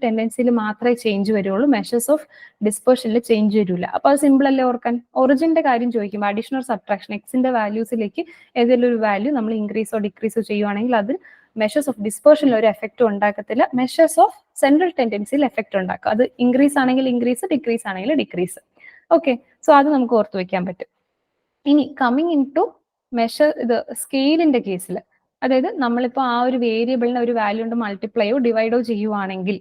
ടെൻഡൻസിയിൽ മാത്രമേ ചേഞ്ച് വരുള്ളൂ, മെഷേഴ്സ് ഓഫ് ഡിസ്പേർഷനിൽ ചേഞ്ച് വരില്ല. അപ്പൊ അത് സിമ്പിൾ അല്ലേ ഓർക്കാൻ? ഒറിജിന്റെ കാര്യം ചോദിക്കുമ്പോൾ അഡീഷണൽ സബ്ട്രാക്ഷൻ, എക്സിന്റെ വാല്യൂസിലേക്ക് ഏതെങ്കിലും ഒരു വാല്യൂ നമ്മൾ ഇൻക്രീസോ ഡിക്രീസോ ചെയ്യുവാണെങ്കിൽ അത് മെഷേഴ്സ് ഓഫ് ഡിസ്പേർഷനിൽ ഒരു എഫക്റ്റും ഉണ്ടാക്കത്തില്ല, മെഷേഴ്സ് ഓഫ് സെൻട്രൽ ടെൻഡൻസിയിൽ എഫക്റ്റ് ഉണ്ടാക്കും. അത് ഇൻക്രീസ് ആണെങ്കിൽ ഇൻക്രീസ്, ഡിക്രീസ് ആണെങ്കിൽ ഡിക്രീസ്. ഓക്കെ, സോ അത് നമുക്ക് ഓർത്ത് വെക്കാൻ പറ്റും. ഇനി കമ്മിങ് ഇൻ ടു മെഷർ ഇത് സ്കെയിലിന്റെ കേസിൽ അതായത് നമ്മളിപ്പോൾ ആ ഒരു വേരിയബിളിനെ ഒരു വാല്യൂ കൊണ്ട് മൾട്ടിപ്ലൈയോ ഡിവൈഡോ ചെയ്യുവാണെങ്കിൽ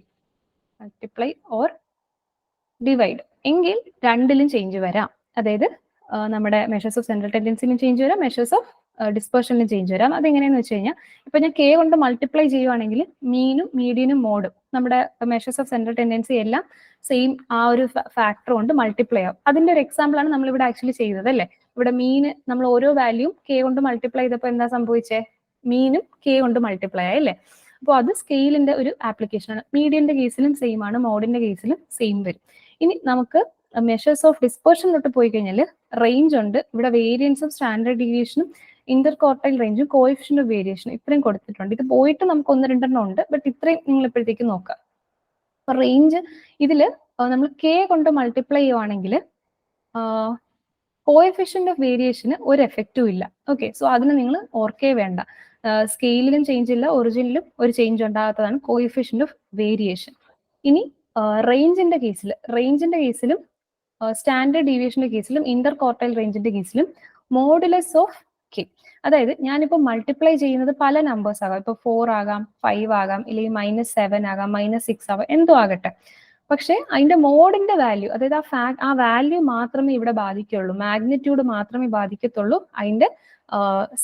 മൾട്ടിപ്ലൈ ഓർ ഡിവൈഡ് എങ്കിൽ രണ്ടിലും ചേഞ്ച് വരാം. അതായത് നമ്മുടെ മെഷേഴ്സ് ഓഫ് സെൻട്രൽ ടെൻഡൻസിലും ചേഞ്ച് വരാം, മെഷേഴ്സ് ഓഫ് ഡിസ്പേർഷനിലും ചേഞ്ച് വരാം. അതെങ്ങനെയാന്ന് വെച്ച് കഴിഞ്ഞാൽ ഇപ്പൊ ഞാൻ കെ കൊണ്ട് മൾട്ടിപ്ലൈ ചെയ്യുവാണെങ്കിൽ മീനും മീഡിയനും മോഡും നമ്മുടെ മെഷേഴ്സ് ഓഫ് സെൻട്രൽ ടെൻഡൻസി എല്ലാം സെയിം ആ ഒരു ഫാക്ടർ കൊണ്ട് മൾട്ടിപ്ലൈ ആവും. അതിന്റെ ഒരു എക്സാമ്പിൾ ആണ് നമ്മൾ ഇവിടെ ആക്ച്വലി ചെയ്തത് അല്ലേ. ഇവിടെ മീന് നമ്മൾ ഓരോ വാല്യൂം കെ കൊണ്ട് മൾട്ടിപ്ലൈ ചെയ്തപ്പോൾ എന്താ സംഭവിച്ചേ, മീനും കെ കൊണ്ട് മൾട്ടിപ്ലൈ ആയി അല്ലേ. അപ്പോൾ അത് സ്കെയിലിന്റെ ഒരു ആപ്ലിക്കേഷൻ ആണ്. മീഡിയന്റെ കേസിലും സെയിം ആണ്, മോഡിന്റെ കേസിലും സെയിം വരും. ഇനി നമുക്ക് മെഷേഴ്സ് ഓഫ് ഡിസ്പേർഷൻ തൊട്ട് പോയി കഴിഞ്ഞാൽ റേഞ്ച് ഉണ്ട്. ഇവിടെ വേരിയൻസും സ്റ്റാൻഡേർഡ് ഡീവിയേഷനും ഇന്റർ ക്വാർട്ടൈൽ റേഞ്ചും കോഎഫിഷ്യന്റ് ഓഫ് വേരിയേഷനും ഇത്രയും കൊടുത്തിട്ടുണ്ട്. ഇത് പോയിട്ട് നമുക്ക് 1-2 ഉണ്ട്, ബട്ട് ഇത്രയും നിങ്ങൾ ഇപ്പോഴത്തേക്ക് നോക്കാം. അപ്പൊ റേഞ്ച് ഇതിൽ നമ്മൾ കെ കൊണ്ട് മൾട്ടിപ്ലൈ ചെയ്യുവാണെങ്കിൽ കോഎഫിഷ്യന്റ് ഓഫ് വേരിയേഷന് ഒരു എഫക്റ്റും ഇല്ല. ഓക്കെ, സോ അതിന് നിങ്ങൾ ഓർക്കേ വേണ്ട. സ്കെയിലിലും ചേഞ്ച് ഇല്ല, ഒറിജിനിലും ഒരു ചേഞ്ച് ഉണ്ടാകാത്തതാണ് കോഎഫിഷ്യന്റ് ഓഫ് വേരിയേഷൻ. ഇനി റേഞ്ചിന്റെ കേസിലും സ്റ്റാൻഡേർഡ് ഡീവിയേഷന്റെ കേസിലും ഇന്റർ ക്വാർട്ടൈൽ റേഞ്ചിന്റെ കേസിലും മോഡുലസ് ഓഫ് കെ, അതായത് ഞാനിപ്പോൾ മൾട്ടിപ്ലൈ ചെയ്യുന്നത് പല നമ്പേഴ്സ് ആകാം. ഇപ്പൊ 4 ആകാം, 5 ആകാം, അല്ലെങ്കിൽ -7 ആകാം, -6 ആകാം, എന്തോ ആകട്ടെ. പക്ഷെ അതിന്റെ മോഡിന്റെ വാല്യൂ, അതായത് ആ വാല്യൂ മാത്രമേ ഇവിടെ ബാധിക്കുള്ളൂ, മാഗ്നിറ്റ്യൂഡ് മാത്രമേ ബാധിക്കത്തുള്ളൂ. അതിന്റെ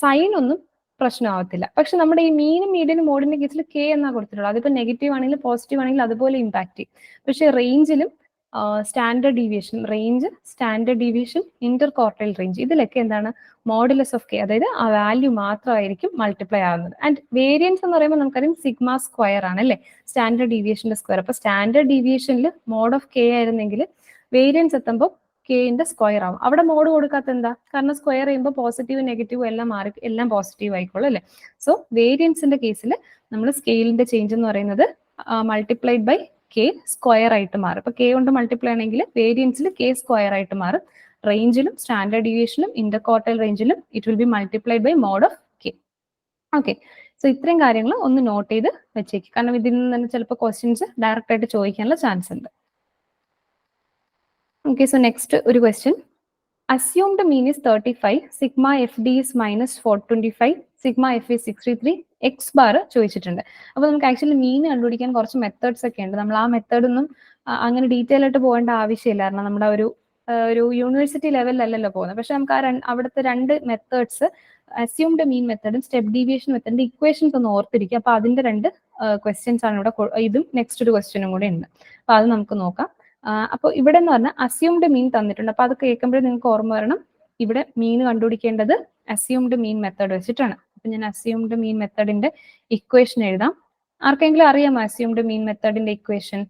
സൈൻ ഒന്നും പ്രശ്നമാവത്തില്ല. പക്ഷെ നമ്മുടെ ഈ മീനും മീഡിയനും മോഡിന്റെ കേസിൽ കെ എന്നാ കൊടുത്തിട്ടുള്ളത്. അതിപ്പോ നെഗറ്റീവ് ആണെങ്കിലും പോസിറ്റീവ് ആണെങ്കിലും അതുപോലെ ഇമ്പാക്ട് ചെയ്യും. പക്ഷെ റേഞ്ചിലും standard deviation, inter quartile range, ഇതിലൊക്കെ എന്താണ് മോഡുലസ് ഓഫ് കെ, അതായത് ആ വാല്യൂ മാത്രമായിരിക്കും മൾട്ടിപ്ലൈ ആകുന്നത്. ആൻഡ് വേരിയൻസ് എന്ന് പറയുമ്പോൾ നമുക്കറിയാം സിഗ്മ സ്ക്വയർ ആണ് അല്ലേ, സ്റ്റാൻഡേർഡ് ഡീവിയേഷന്റെ സ്ക്വയർ. അപ്പൊ സ്റ്റാൻഡേർഡ് ഡീവിയേഷനിൽ മോഡ് ഓഫ് കെ ആയിരുന്നെങ്കിൽ വേരിയൻസ് എത്തുമ്പോൾ കെന്റെ സ്ക്വയർ ആവും. അവിടെ മോഡ് കൊടുക്കാത്ത എന്താ, കാരണം സ്ക്വയർ ചെയ്യുമ്പോൾ പോസിറ്റീവ് നെഗറ്റീവ് എല്ലാം മാറി, എല്ലാം പോസിറ്റീവ് ആയിക്കോളും അല്ലേ. സോ വേരിയൻസിന്റെ കേസിൽ നമ്മൾ സ്കെയിലിന്റെ ചേഞ്ച് എന്ന് പറയുന്നത് മൾട്ടിപ്ലൈഡ് ബൈ കെ സ്ക്വയർ ആയിട്ട് മാറും. ഇപ്പൊ കെ കൊണ്ട് മൾട്ടിപ്ലൈ ആണെങ്കിൽ വേരിയൻസിൽ കെ സ്ക്വയർ ആയിട്ട് മാറും. റേഞ്ചിലും സ്റ്റാൻഡേർഡ് ഡീവിയേഷനിലും ഇന്റർ ക്വാർട്ടൈൽ റേഞ്ചിലും it will be multiplied by mod of K. Okay, so ഇത്രയും കാര്യങ്ങൾ ഒന്ന് നോട്ട് ചെയ്ത് വെച്ചേക്ക്, കാരണം ഇതിൽ നിന്ന് തന്നെ ചിലപ്പോൾ ക്വസ്റ്റ്യൻസ് ഡയറക്റ്റ് ആയിട്ട് ചോദിക്കാനുള്ള ചാൻസ് ഉണ്ട്. ഓക്കെ, സോ നെക്സ്റ്റ് ഒരു question. Assumed mean is 35, sigma FD is -425, sigma F is 63, X bar ചോദിച്ചിട്ടുണ്ട്. അപ്പൊ നമുക്ക് ആക്ച്വലി മീൻ കണ്ടുപിടിക്കാൻ കുറച്ച് മെത്തേഡ്സ് ഒക്കെ ഉണ്ട്. നമ്മൾ ആ മെത്തേഡൊന്നും അങ്ങനെ ഡീറ്റെയിൽ ആയിട്ട് പോകേണ്ട ആവശ്യമില്ല, കാരണം നമ്മുടെ ഒരു യൂണിവേഴ്സിറ്റി ലെവലിലല്ലല്ലോ പോകുന്നത്. പക്ഷെ നമുക്ക് അവിടുത്തെ 2 മെത്തേഡ്സ്, അസ്യൂംഡ് മീൻ മെത്തേഡും സ്റ്റെപ്പ് ഡീവിയേഷൻ മെത്തേഡിന്റെ ഇക്വേഷൻസ് ഒന്ന് ഓർത്തിരിക്കുക. അപ്പൊ അതിന്റെ 2 ക്വസ്റ്റ്യൻസ് ആണ് ഇവിടെ. ഇതും നെക്സ്റ്റ് ഒരു ക്വസ്റ്റ്യനും കൂടെ ഉണ്ട്. അപ്പൊ അത് നമുക്ക് നോക്കാം. അപ്പോൾ ഇവിടെ എന്ന് പറഞ്ഞാൽ അസ്യൂംഡ് മീൻ തന്നിട്ടുണ്ട്. അപ്പൊ അത് കേൾക്കുമ്പോഴേ നിങ്ങൾക്ക് ഓർമ്മ വരണം, ഇവിടെ മീൻ കണ്ടുപിടിക്കേണ്ടത് അസ്യൂംഡ് മീൻ മെത്തേഡ് വെച്ചിട്ടാണ്. അപ്പൊ ഞാൻ അസ്യൂംഡ് മീൻ മെത്തേഡിന്റെ ഇക്വേഷൻ എഴുതാം. ആർക്കെങ്കിലും അറിയാമോ assumed mean മെത്തേഡിന്റെ equation?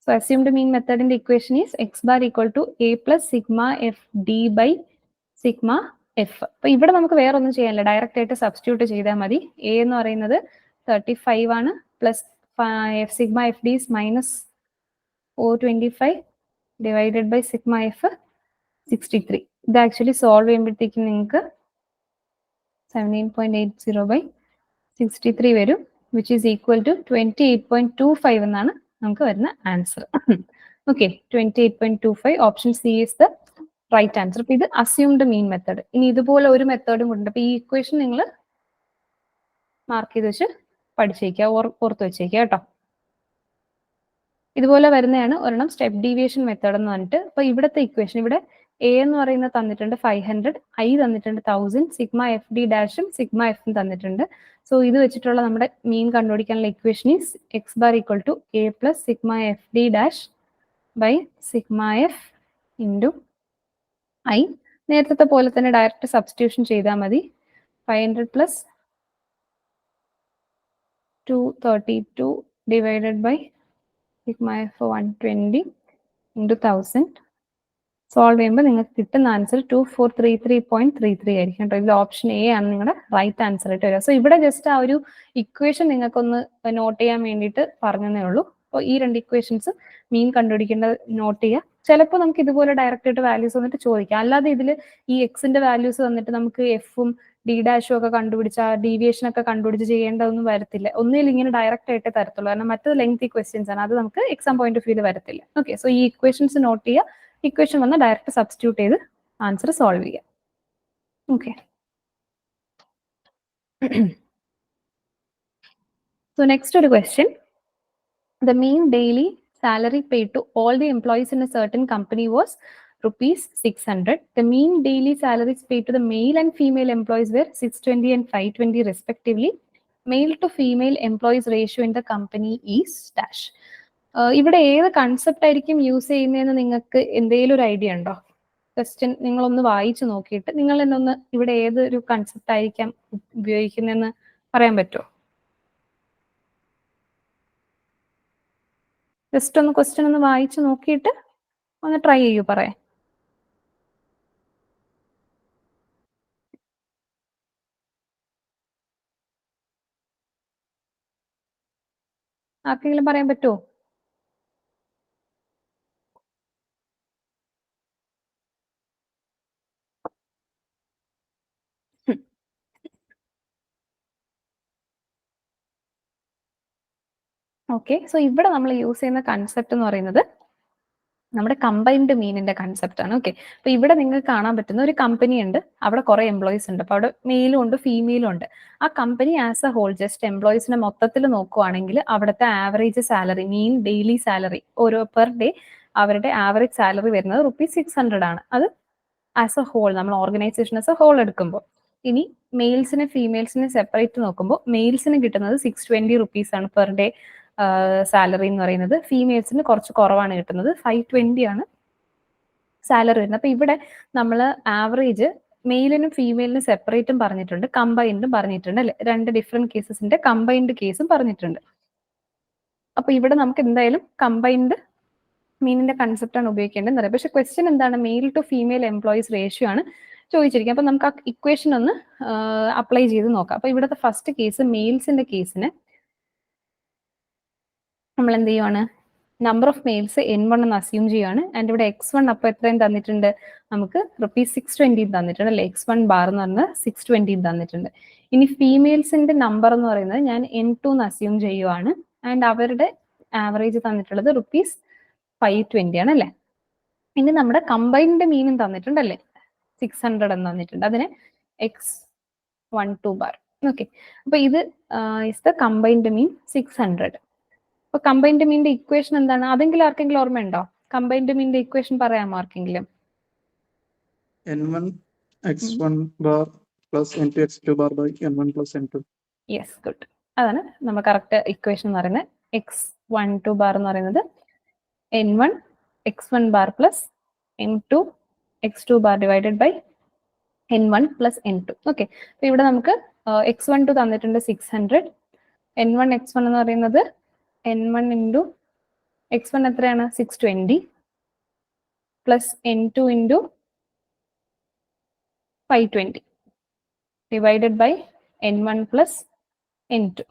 So assumed mean method in the equation is x bar equal to a plus sigma f d by sigma f. അപ്പൊ ഇവിടെ നമുക്ക് വേറെ ഒന്നും ചെയ്യാനില്ല, ഡയറക്റ്റ് ആയിട്ട് സബ്സ്റ്റിറ്റ്യൂട്ട് ചെയ്താൽ മതി. എ എന്ന് പറയുന്നത് 35 ആണ്, plus sigma f d -425 divided by sigma f 63. ഇത് ആക്ച്വലി സോൾവ് ചെയ്യുമ്പോഴത്തേക്കും നിങ്ങൾക്ക് 17.80 by 63 വരും, വിച്ച് ഈസ് ഈക്വൽ ടു 28.25 എന്നാണ് നമുക്ക് വരുന്ന answer. Okay, 28.25, option C is the right answer. അപ്പൊ ഇത് അസ്യൂംഡ് മീൻ മെത്തേഡ്. ഇനി ഇതുപോലെ ഒരു മെത്തേഡും കൂടെ ഉണ്ട്. അപ്പൊ ഈ ഇക്വേഷൻ നിങ്ങൾ മാർക്ക് ചെയ്ത് വെച്ച് പഠിച്ചേക്കുക, ഓർത്ത് വെച്ചേക്കുക കേട്ടോ. ഇതുപോലെ വരുന്നതാണ് ഒരെണ്ണം സ്റ്റെപ്പ് ഡീവിയേഷൻ മെത്തേഡ് എന്ന് പറഞ്ഞിട്ട്. അപ്പൊ ഇവിടുത്തെ ഇക്വേഷൻ, ഇവിടെ എ എന്ന് പറയുന്നത് തന്നിട്ടുണ്ട് 500, ഐ തന്നിട്ടുണ്ട് 1000, സിഗ്മ എഫ് ഡി ഡാഷും സിഗ്മ എഫും തന്നിട്ടുണ്ട്. സോ ഇത് വെച്ചിട്ടുള്ള നമ്മുടെ മീൻ കണ്ടുപിടിക്കാനുള്ള equation is x bar equal to a plus sigma f d dash by sigma f into i. നേരത്തെ പോലെ തന്നെ ഡയറക്റ്റ് സബ്സ്റ്റിറ്റ്യൂഷൻ ചെയ്താൽ മതി. 500 plus 232 divided by sigma f 120 into 1000. Solve ചെയ്യുമ്പോൾ നിങ്ങൾക്ക് കിട്ടുന്ന ആൻസർ 2433.33 ആയിരിക്കും കേട്ടോ. ഇതിൽ ഓപ്ഷൻ എ ആണ് നിങ്ങളുടെ റൈറ്റ് ആൻസർ ആയിട്ട് വരിക. സോ ഇവിടെ ജസ്റ്റ് ആ ഒരു ഇക്വേഷൻ നിങ്ങൾക്കൊന്ന് നോട്ട് ചെയ്യാൻ വേണ്ടിയിട്ട് പറഞ്ഞതേ ഉള്ളൂ. അപ്പോൾ ഈ 2 ഇക്വേഷൻസ് മീൻ കണ്ടുപിടിക്കേണ്ടത് നോട്ട് ചെയ്യുക. ചിലപ്പോൾ നമുക്ക് ഇതുപോലെ ഡയറക്റ്റ് ആയിട്ട് വാല്യൂസ് വന്നിട്ട് ചോദിക്കാം. അല്ലാതെ ഇതിൽ ഈ എക്സിന്റെ വാല്യൂസ് വന്നിട്ട് നമുക്ക് എഫും ഡി ഡാഷും ഒക്കെ കണ്ടുപിടിച്ച ഡീവിയേഷൻ ഒക്കെ കണ്ടുപിടിച്ച് ചെയ്യേണ്ടതൊന്നും വരത്തില്ല. ഒന്നിൽ ഇങ്ങനെ ഡയറക്റ്റ് ആയിട്ട് തരത്തുള്ളൂ, കാരണം മറ്റത് ലെങ്തി ക്വസ്റ്റ്യൻസ് ആണ്, അത് നമുക്ക് എക്സാം പോയിന്റ് ഓഫ് വ്യൂ വരത്തില്ല. ഓക്കെ, സോ ഈ ഇക്വേഷൻസ് നോട്ട് ചെയ്യുക, ഇക്വേഷൻ വന്ന് ഡയറക്റ്റ് സബ്സ്റ്റിറ്റ്യൂട്ട് ചെയ്ത് ആൻസർ സോൾവ് ചെയ്യുക. ഓക്കെ, so next ഒരു question. The mean daily salary paid to all the employees in a certain company was rupees 600. The mean daily salaries paid to the male and female employees were 620 and 520 respectively. Male to female employees ratio in the company is dash. ഇവിടെ ഏത് concept ആയിരിക്കും use ചെയ്യുന്നതെന്ന് നിങ്ങൾക്ക് എന്തെങ്കിലും ഒരു idea ഉണ്ടോ? Question നിങ്ങളൊന്ന് വായിച്ചു നോക്കിയിട്ട് നിങ്ങൾ എന്നൊന്ന് ഇവിടെ ഏതൊരു കൺസെപ്റ്റ് ആയിരിക്കാം ഉപയോഗിക്കുന്നതെന്ന് പറയാൻ പറ്റുമോ? ജസ്റ്റ് ഒന്ന് ക്വസ്റ്റ്യൻ ഒന്ന് വായിച്ചു നോക്കിയിട്ട് ഒന്ന് ട്രൈ ചെയ്യൂ പറയാൻ. ആർക്കെങ്കിലും പറയാൻ പറ്റുമോ? ഓക്കെ, സോ ഇവിടെ നമ്മൾ യൂസ് ചെയ്യുന്ന കൺസെപ്റ്റ് എന്ന് പറയുന്നത് നമ്മുടെ കമ്പൈൻഡ് മീനിന്റെ കൺസെപ്റ്റ് ആണ്. ഓക്കെ, അപ്പൊ ഇവിടെ നിങ്ങൾക്ക് കാണാൻ പറ്റുന്ന ഒരു കമ്പനി ഉണ്ട്, അവിടെ കുറെ എംപ്ലോയീസ് ഉണ്ട്, അപ്പൊ അവിടെ മെയിലും ഉണ്ട് ഫീമെയിലും ഉണ്ട്. ആ company as a whole just എംപ്ലോയീസിനെ മൊത്തത്തിൽ നോക്കുവാണെങ്കിൽ അവിടുത്തെ average salary, mean daily salary, ഓരോ പെർ ഡേ അവരുടെ ആവറേജ് സാലറി വരുന്നത് ₹600 ആണ്. അത് ആസ് എ ഹോൾ നമ്മൾ ഓർഗനൈസേഷൻ ആസ് എ ഹോൾ എടുക്കുമ്പോൾ. ഇനി മെയിൽസിനെ ഫീമെയിൽസിനെ സെപ്പറേറ്റ് നോക്കുമ്പോൾ മെയിൽസിന് കിട്ടുന്നത് ₹620 ആണ് പെർ ഡേ സാലറി എന്ന് പറയുന്നത്. ഫീമെയിൽസിന് കുറച്ച് കുറവാണ് കിട്ടുന്നത്, 520 ആണ് സാലറി വരുന്നത്. അപ്പൊ ഇവിടെ നമ്മൾ ആവറേജ് മെയിലിനും ഫീമെയിലിനും സെപ്പറേറ്റും പറഞ്ഞിട്ടുണ്ട്, കമ്പൈൻഡും പറഞ്ഞിട്ടുണ്ട് അല്ലെ, രണ്ട് ഡിഫറെന്റ് കേസസിന്റെ കമ്പൈൻഡ് കേസും പറഞ്ഞിട്ടുണ്ട്. അപ്പൊ ഇവിടെ നമുക്ക് എന്തായാലും കമ്പൈൻഡ് മീനിന്റെ കൺസെപ്റ്റ് ആണ് ഉപയോഗിക്കേണ്ടത് അറിയാം. പക്ഷെ ക്വസ്റ്റ്യൻ എന്താണ്, male to female employees ratio ആണ് ചോദിച്ചിരിക്കുക. അപ്പൊ നമുക്ക് ആ ഇക്വേഷൻ ഒന്ന് അപ്ലൈ ചെയ്ത് നോക്കാം. അപ്പൊ ഇവിടുത്തെ ഫസ്റ്റ് കേസ് മെയിൽസിന്റെ കേസിന് നമ്മൾ എന്ത് ചെയ്യുവാണ്, നമ്പർ ഓഫ് മെയിൽസ് N1 എന്ന് അസ്യൂം ചെയ്യുകയാണ്. ആൻഡ് ഇവിടെ X1 അപ്പോൾ എത്രയും തന്നിട്ടുണ്ട്, നമുക്ക് ₹620 തന്നിട്ടുണ്ട് അല്ലെ, X1 ബാർ എന്ന് പറഞ്ഞാൽ 620 തന്നിട്ടുണ്ട്. ഇനി ഫീമെയിൽസിന്റെ നമ്പർ എന്ന് പറയുന്നത് ഞാൻ N2 എന്ന് അസ്യൂം ചെയ്യുവാണ്. ആൻഡ് അവരുടെ ആവറേജ് തന്നിട്ടുള്ളത് ₹520 ആണ് അല്ലെ. ഇനി നമ്മുടെ കമ്പൈൻഡ് മീനും തന്നിട്ടുണ്ടല്ലേ, 600 എന്ന് തന്നിട്ടുണ്ട്, അതിന് X12 ബാർ. ഓക്കെ, അപ്പൊ ഇത് ഇസ് ദ കമ്പൈൻഡ് മീൻ 600. അപ്പൊ കമ്പൈൻഡ് മീനിന്റെ ഇക്വേഷൻ എന്താണ്, അതെങ്കിലും ആർക്കെങ്കിലും ഓർമ്മയുണ്ടോ? കമ്പൈൻഡ് മീനിന്റെ ഇക്വേഷൻ പറയാമോ ആർക്കെങ്കിലും? N1 X1 bar plus N2 X2 bar by N1 plus N2. Yes, good. അതാണ് നമ്മൾ കറക്റ്റ് ഇക്വേഷൻ എന്ന് പറയുന്നത്. X12 ബാർ എന്ന് പറയുന്നത് N1 X1 bar plus N2 X2 bar divided by N1 plus N2. Okay, അപ്പൊ ഇവിടെ നമുക്ക് X12 തന്നിട്ടുണ്ട് 600, N1 X1 എന്ന് പറയുന്നത് N1 ഇൻറ്റു X1 എത്രയാണ് 620 plus N2 into 520 divided by N1 plus N2.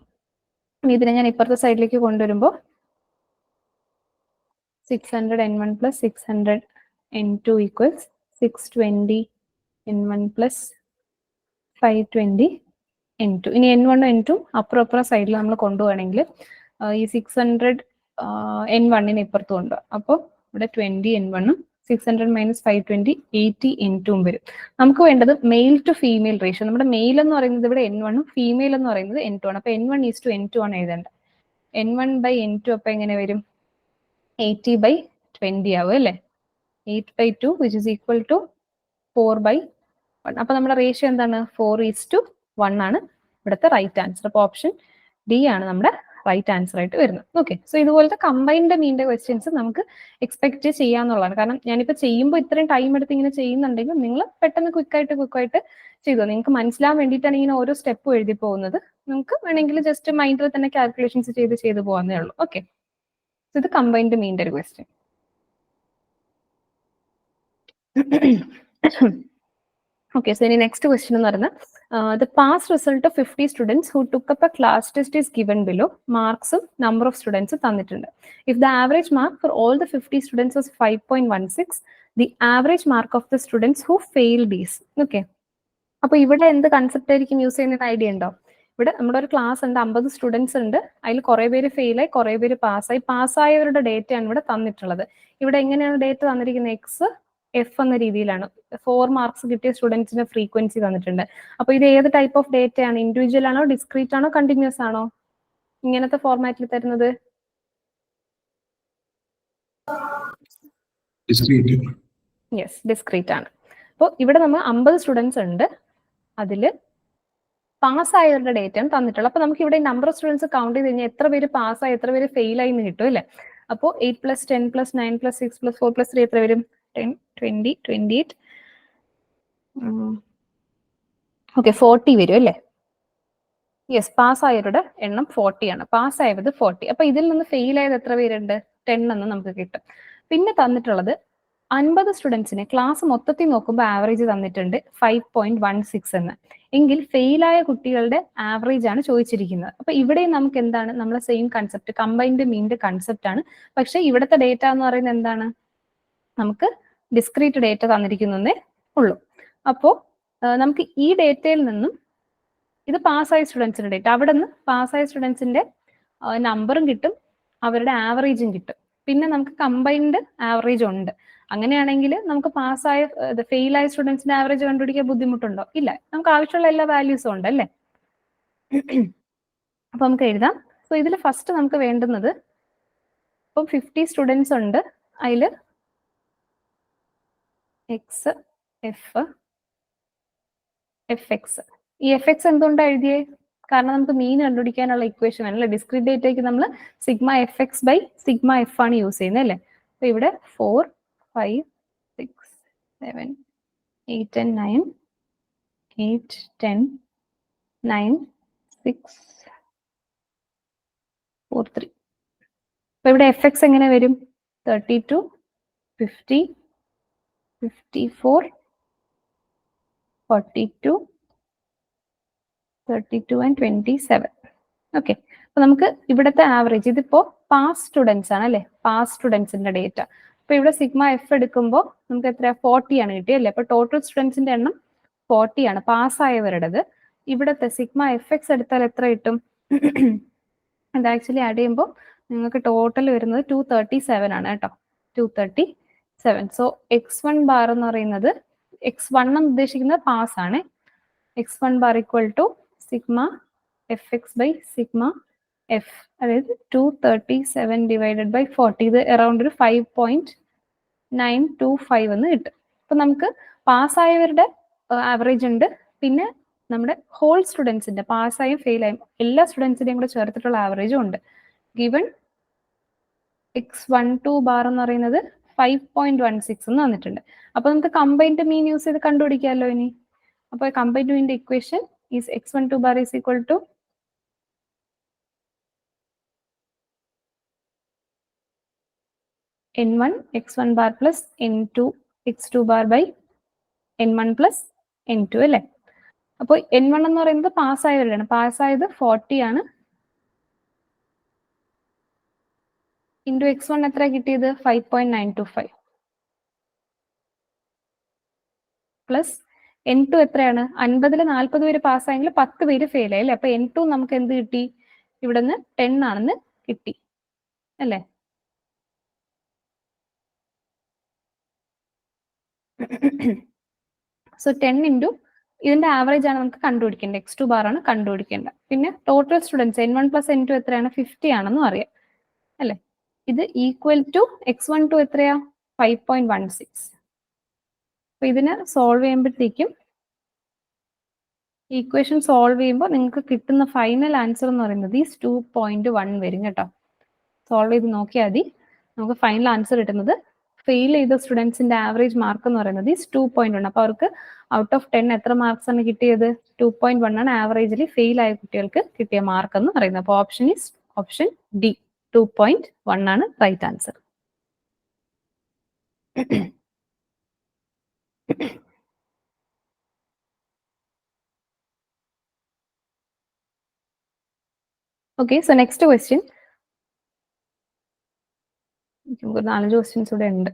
ഇതിനെ ഞാൻ ഇപ്പുറത്തെ സൈഡിലേക്ക് കൊണ്ടുവരുമ്പോൾ 600 N1 plus 600 N2 equals 620 N1 plus 520 N2. ഇനി N1 N2 അപ്പുറം സൈഡിൽ നമ്മൾ കൊണ്ടുപോകണമെങ്കിൽ ഈ 600 N1 ഇപ്പുറത്തും ഉണ്ട്, അപ്പോൾ ഇവിടെ 20 N1 600 മൈനസ് 520 80 N2 വരും. നമുക്ക് വേണ്ടത് മെയിൽ ടു ഫീമെയിൽ റേഷ്യോ. നമ്മുടെ മെയിൽ എന്ന് പറയുന്നത് ഇവിടെ N1 ഫീമെയിൽ എന്ന് പറയുന്നത് N2 ആണ്. അപ്പൊ N1 ഈസ് ടു N2 ആണ് എഴുതേണ്ടത്. N1 ബൈ N2 അപ്പൊ എങ്ങനെ വരും, 80/20 ആവും അല്ലെ, 8/2 വിച്ച് ഇസ് ഈക്വൽ ടു 4/1. അപ്പൊ നമ്മുടെ റേഷ്യോ എന്താണ്, 4:1 ആണ് ഇവിടുത്തെ റൈറ്റ് ആൻസർ. അപ്പൊ ഓപ്ഷൻ ഡി ആണ് നമ്മുടെ റൈറ്റ് ആൻസർ ആയിട്ട് വരുന്നത്. ഓക്കെ, സോ ഇതുപോലത്തെ കമ്പൈൻഡ് മീനിന്റെ ക്വസ്റ്റ്യൻസ് നമുക്ക് എക്സ്പെക്ട് ചെയ്യാന്നുള്ളതാണ്. കാരണം ഞാനിപ്പോൾ ചെയ്യുമ്പോൾ ഇത്രയും ടൈം എടുത്ത് ഇങ്ങനെ ചെയ്യുന്നുണ്ടെങ്കിൽ നിങ്ങൾ പെട്ടെന്ന് ക്വിക്കായിട്ട് ചെയ്തോ. നിങ്ങൾക്ക് മനസ്സിലാൻ വേണ്ടിയിട്ടാണ് ഇങ്ങനെ ഓരോ സ്റ്റെപ്പും എഴുതി പോകുന്നത്. നമുക്ക് വേണമെങ്കിൽ ജസ്റ്റ് മൈൻഡിൽ തന്നെ കാൽക്കുലേഷൻസ് ചെയ്ത് പോകാന്നേ ഉള്ളൂ. ഓക്കെ, സോ ഇത് കമ്പൈൻഡ് മീനിന്റെ ഒരു question. Okay, so the next question is the pass result of 50 students who took up a class test is given below. Marks of number of students തന്നിട്ടുണ്ട്. If the average mark for all the 50 students was 5.16, the average mark of the students who failed is. Okay. അപ്പൊ ഇവിടെ എന്ത് concept ആയിരിക്കും use ചെയ്യുന്ന idea ഉണ്ടോ? ഇവിടെ നമ്മുടെ ഒരു ക്ലാസ് ഉണ്ട്, 50 സ്റ്റുഡൻസ് ഉണ്ട്, അതിൽ കുറെ പേര് ഫെയിലായി, കുറെ പേര് പാസ്സായി. പാസ്സായവരുടെ ഡേറ്റയാണ് ഇവിടെ തന്നിട്ടുള്ളത്. ഇവിടെ എങ്ങനെയാണ് ഡേറ്റ തന്നിരിക്കുന്നത്? എക്സ് എഫ് എന്ന രീതിയിലാണ്. 4 മാർക്സ് കിട്ടിയ സ്റ്റുഡൻസിന്റെ ഫ്രീക്വൻസി തന്നിട്ടുണ്ട്. അപ്പൊ ഇത് ഏത് ടൈപ്പ് ഓഫ് ഡേറ്റ ആണ്? ഇൻഡിവിജ്വൽ ആണോ, ഡിസ്ക്രീറ്റ് ആണോ, കണ്ടിന്യൂസ് ആണോ ഇങ്ങനത്തെ ഫോർമാറ്റിൽ തരുന്നത്? യെസ്, ഡിസ്ക്രീറ്റ് ആണ്. അപ്പോൾ ഇവിടെ നമ്മൾ 50 സ്റ്റുഡൻസ് ഉണ്ട്, അതിൽ പാസ്സായവരുടെ ഡേറ്റയാണ് തന്നിട്ടുള്ളത്. അപ്പൊ നമുക്ക് ഇവിടെ നമ്പർ ഓഫ് സ്റ്റുഡൻസ് കൗണ്ട് ചെയ്ത് കഴിഞ്ഞാൽ എത്ര പേര് പാസ്സായി എത്ര പേര് ഫെയിൽ ആയി എന്ന് കിട്ടും അല്ലേ? അപ്പോൾ 8 + 10 + 9 + 6 + 4 + 3 എത്ര വരും? 10, 20, 28, ഓക്കെ 40 വരും അല്ലേ? യെസ്, പാസ്സായവരുടെ എണ്ണം 40 ആണ്. പാസ്സായത് 40. അപ്പൊ ഇതിൽ നിന്ന് ഫെയിൽ ആയത് എത്ര പേരുണ്ട്? 10 എന്ന് നമുക്ക് കിട്ടും. പിന്നെ തന്നിട്ടുള്ളത് 50 സ്റ്റുഡൻസിനെ ക്ലാസ് മൊത്തത്തിൽ നോക്കുമ്പോൾ ആവറേജ് തന്നിട്ടുണ്ട് 5.16 എന്ന്. എങ്കിൽ ഫെയിലായ കുട്ടികളുടെ ആവറേജ് ആണ് ചോദിച്ചിരിക്കുന്നത്. അപ്പൊ ഇവിടെ നമുക്ക് എന്താണ്? നമ്മളെ സെയിം കൺസെപ്റ്റ്, കമ്പൈൻഡ് മീനിന്റെ കൺസെപ്റ്റ് ആണ്. പക്ഷെ ഇവിടുത്തെ ഡേറ്റ എന്ന് പറയുന്നത് എന്താണ്? നമുക്ക് ഡിസ്ക്രീറ്റ് ഡേറ്റ തന്നിരിക്കുന്നതേ ഉള്ളൂ. അപ്പോൾ നമുക്ക് ഈ ഡേറ്റയിൽ നിന്നും ഇത് പാസ്സായ സ്റ്റുഡൻസിന്റെ ഡേറ്റ, അവിടെ നിന്ന് പാസ്സായ സ്റ്റുഡൻസിന്റെ നമ്പറും കിട്ടും, അവരുടെ ആവറേജും കിട്ടും. പിന്നെ നമുക്ക് കമ്പൈൻഡ് ആവറേജ് ഉണ്ട്. അങ്ങനെയാണെങ്കിൽ നമുക്ക് പാസ്സായ ഫെയിലായ സ്റ്റുഡൻസിന്റെ ആവറേജ് കണ്ടുപിടിക്കാൻ ബുദ്ധിമുട്ടുണ്ടോ? ഇല്ല, നമുക്ക് ആവശ്യമുള്ള എല്ലാ വാല്യൂസും ഉണ്ട് അല്ലേ? അപ്പൊ നമുക്ക് എഴുതാം. സോ ഇതിൽ ഫസ്റ്റ് നമുക്ക് വേണ്ടുന്നത്, ഇപ്പം 50 സ്റ്റുഡൻസ് ഉണ്ട്, അതിൽ എക്സ് എഫ് എഫ് എക്സ്. ഈ എഫ് എക്സ് എന്തുകൊണ്ടാണ് എഴുതിയേ? കാരണം നമുക്ക് മീൻ കണ്ടുപിടിക്കാനുള്ള ഇക്വേഷൻ ആണല്ലേ. ഡിസ്ക്രീറ്റ് ഡേറ്റയ്ക്ക് നമ്മൾ sigma F x by sigma f ആണ് യൂസ് ചെയ്യുന്നത് അല്ലേ? അപ്പൊ ഇവിടെ 4, 5, 6, 7, 8 and 9, 8, 10, 9, 6, 4, 3. അപ്പൊ ഇവിടെ എഫ് എക്സ് എങ്ങനെ വരും? 32, 50, 54, 42, 32 and 27. ഓക്കെ, അപ്പൊ നമുക്ക് ഇവിടുത്തെ ആവറേജ്, ഇതിപ്പോ പാസ് സ്റ്റുഡൻസ് ആണ് അല്ലെ, പാസ് സ്റ്റുഡൻസിന്റെ ഡേറ്റ. അപ്പൊ ഇവിടെ സിഗ്മ എഫ് എടുക്കുമ്പോൾ നമുക്ക് എത്ര? 40 ആണ് കിട്ടിയല്ലേ? അപ്പൊ ടോട്ടൽ സ്റ്റുഡൻസിന്റെ എണ്ണം 40 ആണ് പാസ്സായവരുടേത്. ഇവിടത്തെ സിഗ്മ എഫ് എക്സ് എടുത്താൽ എത്ര കിട്ടും? ഇത് ആക്ച്വലി ആഡ് ചെയ്യുമ്പോൾ നിങ്ങൾക്ക് ടോട്ടൽ വരുന്നത് 237 ആണ് കേട്ടോ, 237. സോ x1 ബാർ എന്ന് പറയുന്നത്, x1 എന്ന് ഉദ്ദേശിക്കുന്നത് പാസ് ആണ്. x1 bar equal to sigma F x by sigma f, അതായത് 237 ഡിവൈഡഡ് ബൈ 40. ഇത് അറൌണ്ട് ഒരു 5.925 എന്ന് കിട്ടും. അപ്പൊ നമുക്ക് പാസ്സായവരുടെ ആവറേജ് ഉണ്ട്, പിന്നെ നമ്മുടെ ഹോൾ സ്റ്റുഡൻസിന്റെ പാസ്സായും ഫെയിലായും എല്ലാ സ്റ്റുഡൻസിന്റെയും കൂടെ ചേർത്തിട്ടുള്ള ആവറേജും ഉണ്ട്. ഗിവൺ x12 ബാർ എന്ന് പറയുന്നത് 5.16 എന്ന് വന്നിട്ടുണ്ട്. അപ്പൊ നമുക്ക് കമ്പൈൻഡ് മീൻ യൂസ് ചെയ്ത് കണ്ടുപിടിക്കാമല്ലോ ഇനി. അപ്പൊ കമ്പൈൻഡ് മീനിന്റെ equation is x12 bar is equal to n1 x1 bar plus n2 x2 bar by n1 plus n2 അല്ലേ? അപ്പോൾ n1 എന്ന് പറയുന്നത് പാസ്സായവരാണ്. പാസ്സായത് 40 ആണ്. ഇൻറ്റു x1 എത്ര കിട്ടിയത്? 5.925 പ്ലസ് n2 എത്രയാണ്? 50-ൽ 40 പേര് പാസ്സായെങ്കിൽ 10 പേര് ഫെയിൽ ആയി അല്ലേ? അപ്പൊ n2 നമുക്ക് എന്ത് കിട്ടി? ഇവിടെ നിന്ന് 10 ആണെന്ന് കിട്ടി അല്ലേ? സോ 10 ഇൻറ്റു ഇതിന്റെ ആവറേജ് ആണ് നമുക്ക് കണ്ടുപിടിക്കേണ്ടത്. x2 ബാർ ആണ് കണ്ടുപിടിക്കേണ്ടത്. പിന്നെ total students n1 plus n2 എത്രയാണ്? 50 ആണെന്നും അറിയാം അല്ലെ? ഇത് ഈക്വൽ ടു x12 എത്രയാ? 5.16. അപ്പൊ ഇതിനെ സോൾവ് ചെയ്യുമ്പോഴത്തേക്കും, ഈക്വേഷൻ സോൾവ് ചെയ്യുമ്പോൾ നിങ്ങൾക്ക് കിട്ടുന്ന ഫൈനൽ ആൻസർ എന്ന് പറയുന്നത് 2.1 വരും കേട്ടോ. സോൾവ് ചെയ്ത് നോക്കിയാൽ മതി, നമുക്ക് ഫൈനൽ ആൻസർ കിട്ടുന്നത്. ഫെയിൽ ചെയ്ത സ്റ്റുഡൻസിന്റെ ആവറേജ് മാർക്ക് എന്ന് പറയുന്നത് 2.1. അപ്പൊ അവർക്ക് ഔട്ട് ഓഫ് 10 എത്ര മാർക്സ് ആണ് കിട്ടിയത്? 2.1 ആണ് ആവറേജിൽ ഫെയിൽ ആയ കുട്ടികൾക്ക് കിട്ടിയ മാർക്ക് എന്ന് പറയുന്നത്. അപ്പൊ ഓപ്ഷൻ ഡി, 2.1 ആണ് right answer. Okay, so next question. നമുക്ക് 4 ക്വസ്റ്റ്യൻസ് കൂടെ ഉണ്ട്.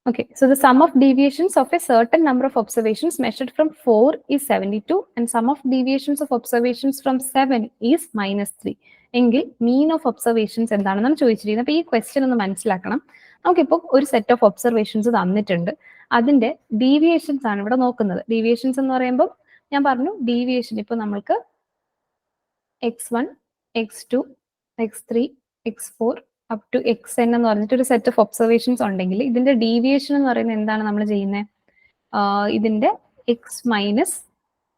Okay, so the sum of deviations of a certain number of observations measured from 4 is 72 and sum of deviations of observations from 7 is -3. എങ്കിൽ mean of observations എന്താണെന്നാണ് ചോദിച്ചിരിക്കുന്നത്. അപ്പോൾ ഈ question ഒന്ന് മനസ്സിലാക്കണം. നമുക്കിപ്പോൾ ഒരു സെറ്റ് ഓഫ് ഒബ്സർവേഷൻസ് തന്നിട്ടുണ്ട്. അതിന്റെ ഡീവിയേഷൻസ് ആണ് ഇവിടെ നോക്കുന്നത്. ഡീവിയേഷൻസ് എന്ന് പറയുമ്പോൾ ഞാൻ പറഞ്ഞു ഡീവിയേഷൻ ഇപ്പോൾ നമ്മൾക്ക് x1, x2, x3, x4 up to X N എന്ന് പറഞ്ഞിട്ട് ഒരു സെറ്റ് ഓഫ് ഒബ്സർവേഷൻസ് ഉണ്ടെങ്കിൽ ഇതിന്റെ ഡീവിയേഷൻ എന്ന് പറയുന്നത് എന്താണ് നമ്മൾ ചെയ്യുന്നത്? ഇതിന്റെ എക്സ് മൈനസ്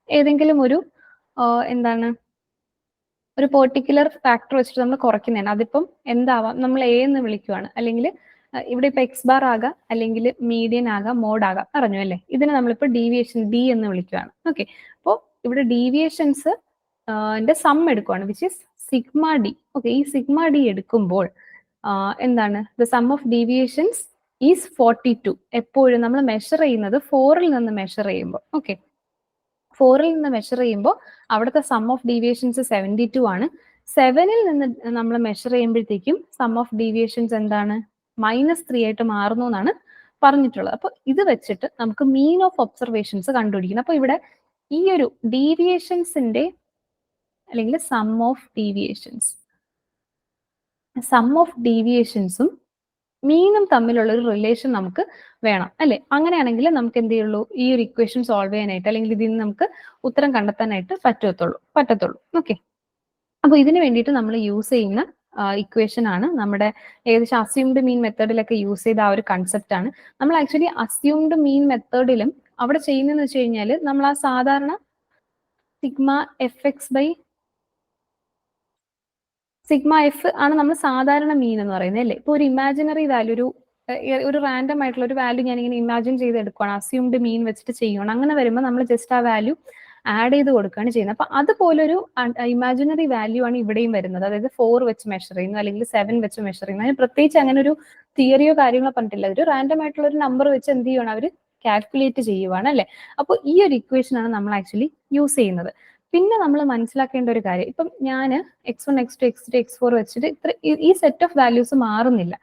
ഏതെങ്കിലും ഒരു എന്താണ് ഒരു പെർട്ടിക്കുലർ ഫാക്ടർ വെച്ചിട്ട് നമ്മൾ കുറയ്ക്കുന്നതാണ്. അതിപ്പം എന്താവാം, നമ്മൾ എ എന്ന് വിളിക്കുവാണ്, അല്ലെങ്കിൽ ഇവിടെ ഇപ്പൊ എക്സ് ബാർ ആകാം, അല്ലെങ്കിൽ മീഡിയൻ ആകാം, മോഡ് ആകാം, പറഞ്ഞു അല്ലേ? ഇതിനെ നമ്മളിപ്പോൾ ഡീവിയേഷൻ ഡി എന്ന് വിളിക്കുവാണ്. ഓക്കെ, അപ്പോൾ ഇവിടെ ഡീവിയേഷൻസ് സം എടുക്കുവാണ്, which is sigma D. Okay, ഈ സിഗ്മ ഡി എടുക്കുമ്പോൾ എന്താണ് the sum of deviations is 42. എപ്പോഴും നമ്മൾ മെഷർ ചെയ്യുന്നത് 4ൽ നിന്ന് മെഷർ ചെയ്യുമ്പോൾ. ഓക്കെ, 4ൽ നിന്ന് മെഷർ ചെയ്യുമ്പോൾ അവിടുത്തെ സം ഓഫ് ഡീവിയേഷൻസ് 72 ആണ്. 7ൽ നിന്ന് നമ്മൾ മെഷർ ചെയ്യുമ്പോഴത്തേക്കും സം ഓഫ് ഡീവിയേഷൻസ് എന്താണ്? -3 ആയിട്ട് മാറുന്നു എന്നാണ് പറഞ്ഞിട്ടുള്ളത്. അപ്പൊ ഇത് വെച്ചിട്ട് നമുക്ക് മീൻ ഓഫ് ഒബ്സർവേഷൻസ് കണ്ടുപിടിക്കണം. അപ്പൊ ഇവിടെ ഈ ഒരു ഡീവിയേഷൻസിന്റെ അല്ലെങ്കിൽ സം ഓഫ് ഡീവിയേഷൻസും മീനും തമ്മിലുള്ള ഒരു റിലേഷൻ നമുക്ക് വേണം അല്ലെ? അങ്ങനെയാണെങ്കിൽ നമുക്ക് എന്ത് ചെയ്യുള്ളൂ, ഈ ഒരു ഇക്വേഷൻ സോൾവ് ചെയ്യാനായിട്ട് അല്ലെങ്കിൽ ഇതിൽ നിന്ന് നമുക്ക് ഉത്തരം കണ്ടെത്താനായിട്ട് പറ്റത്തുള്ളൂ. ഓക്കെ, അപ്പൊ ഇതിന് വേണ്ടിയിട്ട് നമ്മൾ യൂസ് ചെയ്യുന്ന ഇക്വേഷൻ ആണ് നമ്മുടെ ഏകദേശം അസ്യൂംഡ് മീൻ മെത്തേഡിലൊക്കെ യൂസ് ചെയ്ത ആ ഒരു കൺസെപ്റ്റ് ആണ്. നമ്മൾ ആക്ച്വലി അസ്യൂംഡ് മീൻ മെത്തേഡിലും അവിടെ ചെയ്യുന്നതെന്ന് വെച്ച് കഴിഞ്ഞാൽ നമ്മൾ ആ സാധാരണ സിഗ്മ എഫ് ആണ് നമ്മൾ സാധാരണ മീൻ എന്ന് പറയുന്നത് അല്ലേ? ഇപ്പൊ ഒരു ഇമാജിനറി വാല്യൂ, ഒരു റാൻഡം ആയിട്ടുള്ള ഒരു വാല്യൂ ഞാനിങ്ങനെ ഇമാജിൻ ചെയ്തെടുക്കുകയാണ്, അസ്യൂംഡ് മീൻ വെച്ചിട്ട് ചെയ്യുകയാണ്. അങ്ങനെ വരുമ്പോൾ നമ്മൾ ജസ്റ്റ് ആ വാല്യൂ ആഡ് ചെയ്ത് കൊടുക്കുകയാണ് ചെയ്യുന്നത്. അപ്പൊ അതുപോലൊരു ഇമാജിനറി വാല്യൂ ആണ് ഇവിടെയും വരുന്നത്. അതായത് 4 വെച്ച് മെഷർ ചെയ്യുന്നു അല്ലെങ്കിൽ 7 വെച്ച് മെഷർ ചെയ്യുന്നു. അതിന് പ്രത്യേകിച്ച് അങ്ങനെ ഒരു തിയറിയോ കാര്യങ്ങളോ പറഞ്ഞിട്ടില്ല. ഒരു റാൻഡം ആയിട്ടുള്ള ഒരു നമ്പർ വെച്ച് എന്ത് ചെയ്യുവാണ്, അവർ കാൽക്കുലേറ്റ് ചെയ്യുവാണ് അല്ലെ? അപ്പോൾ ഈ ഒരു ഇക്വേഷൻ ആണ് നമ്മൾ ആക്ച്വലി യൂസ് ചെയ്യുന്നത്. പിന്നെ നമ്മൾ മനസ്സിലാക്കേണ്ട ഒരു കാര്യം, ഇപ്പം ഞാൻ x1, x2, x3, x4 വെച്ചിട്ട് ഈ സെറ്റ് ഓഫ് വാല്യൂസ് മാറുന്നില്ല.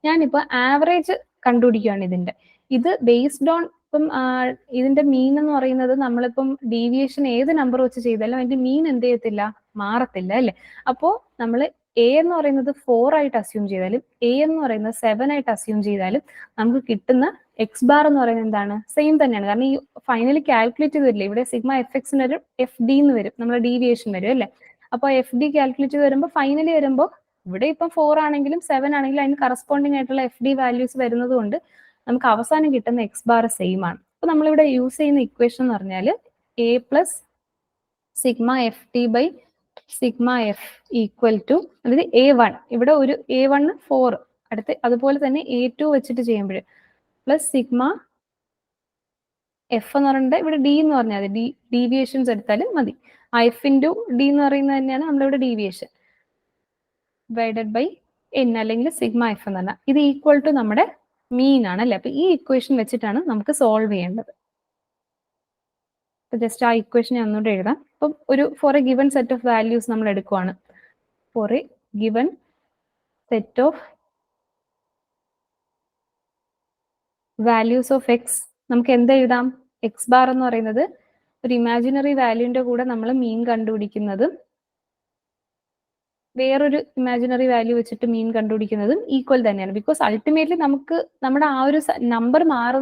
ഞാനിപ്പോൾ ആവറേജ് കണ്ടുപിടിക്കുകയാണ് ഇതിന്റെ. ഇത് ബേസ്ഡ് ഓൺ ഇപ്പം ഇതിന്റെ മീൻ എന്ന് പറയുന്നത് നമ്മളിപ്പം ഡീവിയേഷൻ ഏത് നമ്പർ വെച്ച് ചെയ്താലും അതിന്റെ മീൻ എന്ത് ചെയ്യത്തില്ല, മാറത്തില്ല അല്ലെ? അപ്പോൾ നമ്മൾ എ എന്ന് പറയുന്നത് 4 ആയിട്ട് അസ്യൂം ചെയ്താലും എ എന്ന് പറയുന്നത് 7 ആയിട്ട് അസ്യൂം ചെയ്താലും നമുക്ക് കിട്ടുന്ന എക്സ് ബാർ എന്ന് പറയുന്നത് എന്താണ്, സെയിം തന്നെയാണ്. കാരണം ഈ ഫൈനലി കാൽക്കുലേറ്റ് ചെയ്തില്ലേ, ഇവിടെ സിഗ്മ എഫ് എക്സിന് വരും, എഫ് ഡി എന്ന് വരും, നമ്മുടെ ഡീവിയേഷൻ വരും അല്ലെ? അപ്പൊ എഫ് ഡി കാൽക്കുലേറ്റ് ചെയ്ത് വരുമ്പോൾ ഫൈനലി വരുമ്പോൾ ഇവിടെ ഇപ്പം 4 ആണെങ്കിലും 7 ആണെങ്കിലും അതിന് കറസ്പോണ്ടിങ് ആയിട്ടുള്ള എഫ് ഡി വാല്യൂസ് വരുന്നത് കൊണ്ട് നമുക്ക് അവസാനം കിട്ടുന്ന എക്സ് ബാർ സെയിം ആണ്. അപ്പൊ നമ്മളിവിടെ യൂസ് ചെയ്യുന്ന ഇക്വേഷൻ എന്ന് പറഞ്ഞാൽ a plus sigma f t by sigma f equal to, അതായത് A1, ഇവിടെ ഒരു A1 4, അടുത്ത് അതുപോലെ തന്നെ A2 വെച്ചിട്ട് ചെയ്യുമ്പോൾ പ്ലസ് സിഗ്മ എഫ് എന്ന് പറയുന്നത് ഇവിടെ ഡി എന്ന് പറഞ്ഞാൽ മതി, ഡീവിയേഷൻസ് എടുത്താലും മതി. ആ എഫ് ഇൻറ്റു ഡി എന്ന് പറയുന്നത് തന്നെയാണ് നമ്മളിവിടെ ഡീവിയേഷൻ ഡിവൈഡഡ് ബൈ എൻ അല്ലെങ്കിൽ സിഗ്മ എഫ് എന്ന് പറഞ്ഞാൽ ഇത് ഈക്വൽ ടു നമ്മുടെ മീൻ ആണ് അല്ലെ? അപ്പൊ ഈ ഇക്വേഷൻ വെച്ചിട്ടാണ് നമുക്ക് സോൾവ് ചെയ്യേണ്ടത്. ജസ്റ്റ് ആ ഇക്വേഷൻ ഞാൻ ഒന്നുകൂടെ എഴുതാം. ഇപ്പം for a given set of values നമ്മൾ എടുക്കുവാണ്. For a given set of values of X നമുക്ക് എന്ത് എഴുതാം? എക്സ് ബാർ എന്ന് പറയുന്നത് ഒരു ഇമാജിനറി വാല്യൂന്റെ കൂടെ നമ്മൾ മീൻ കണ്ടുപിടിക്കുന്നതും വേറൊരു ഇമാജിനറി വാല്യൂ വെച്ചിട്ട് മീൻ കണ്ടുപിടിക്കുന്നതും ഈക്വൽ തന്നെയാണ്. ബിക്കോസ് അൾട്ടിമേറ്റ്ലി നമുക്ക് നമ്മുടെ ആ ഒരു നമ്പർ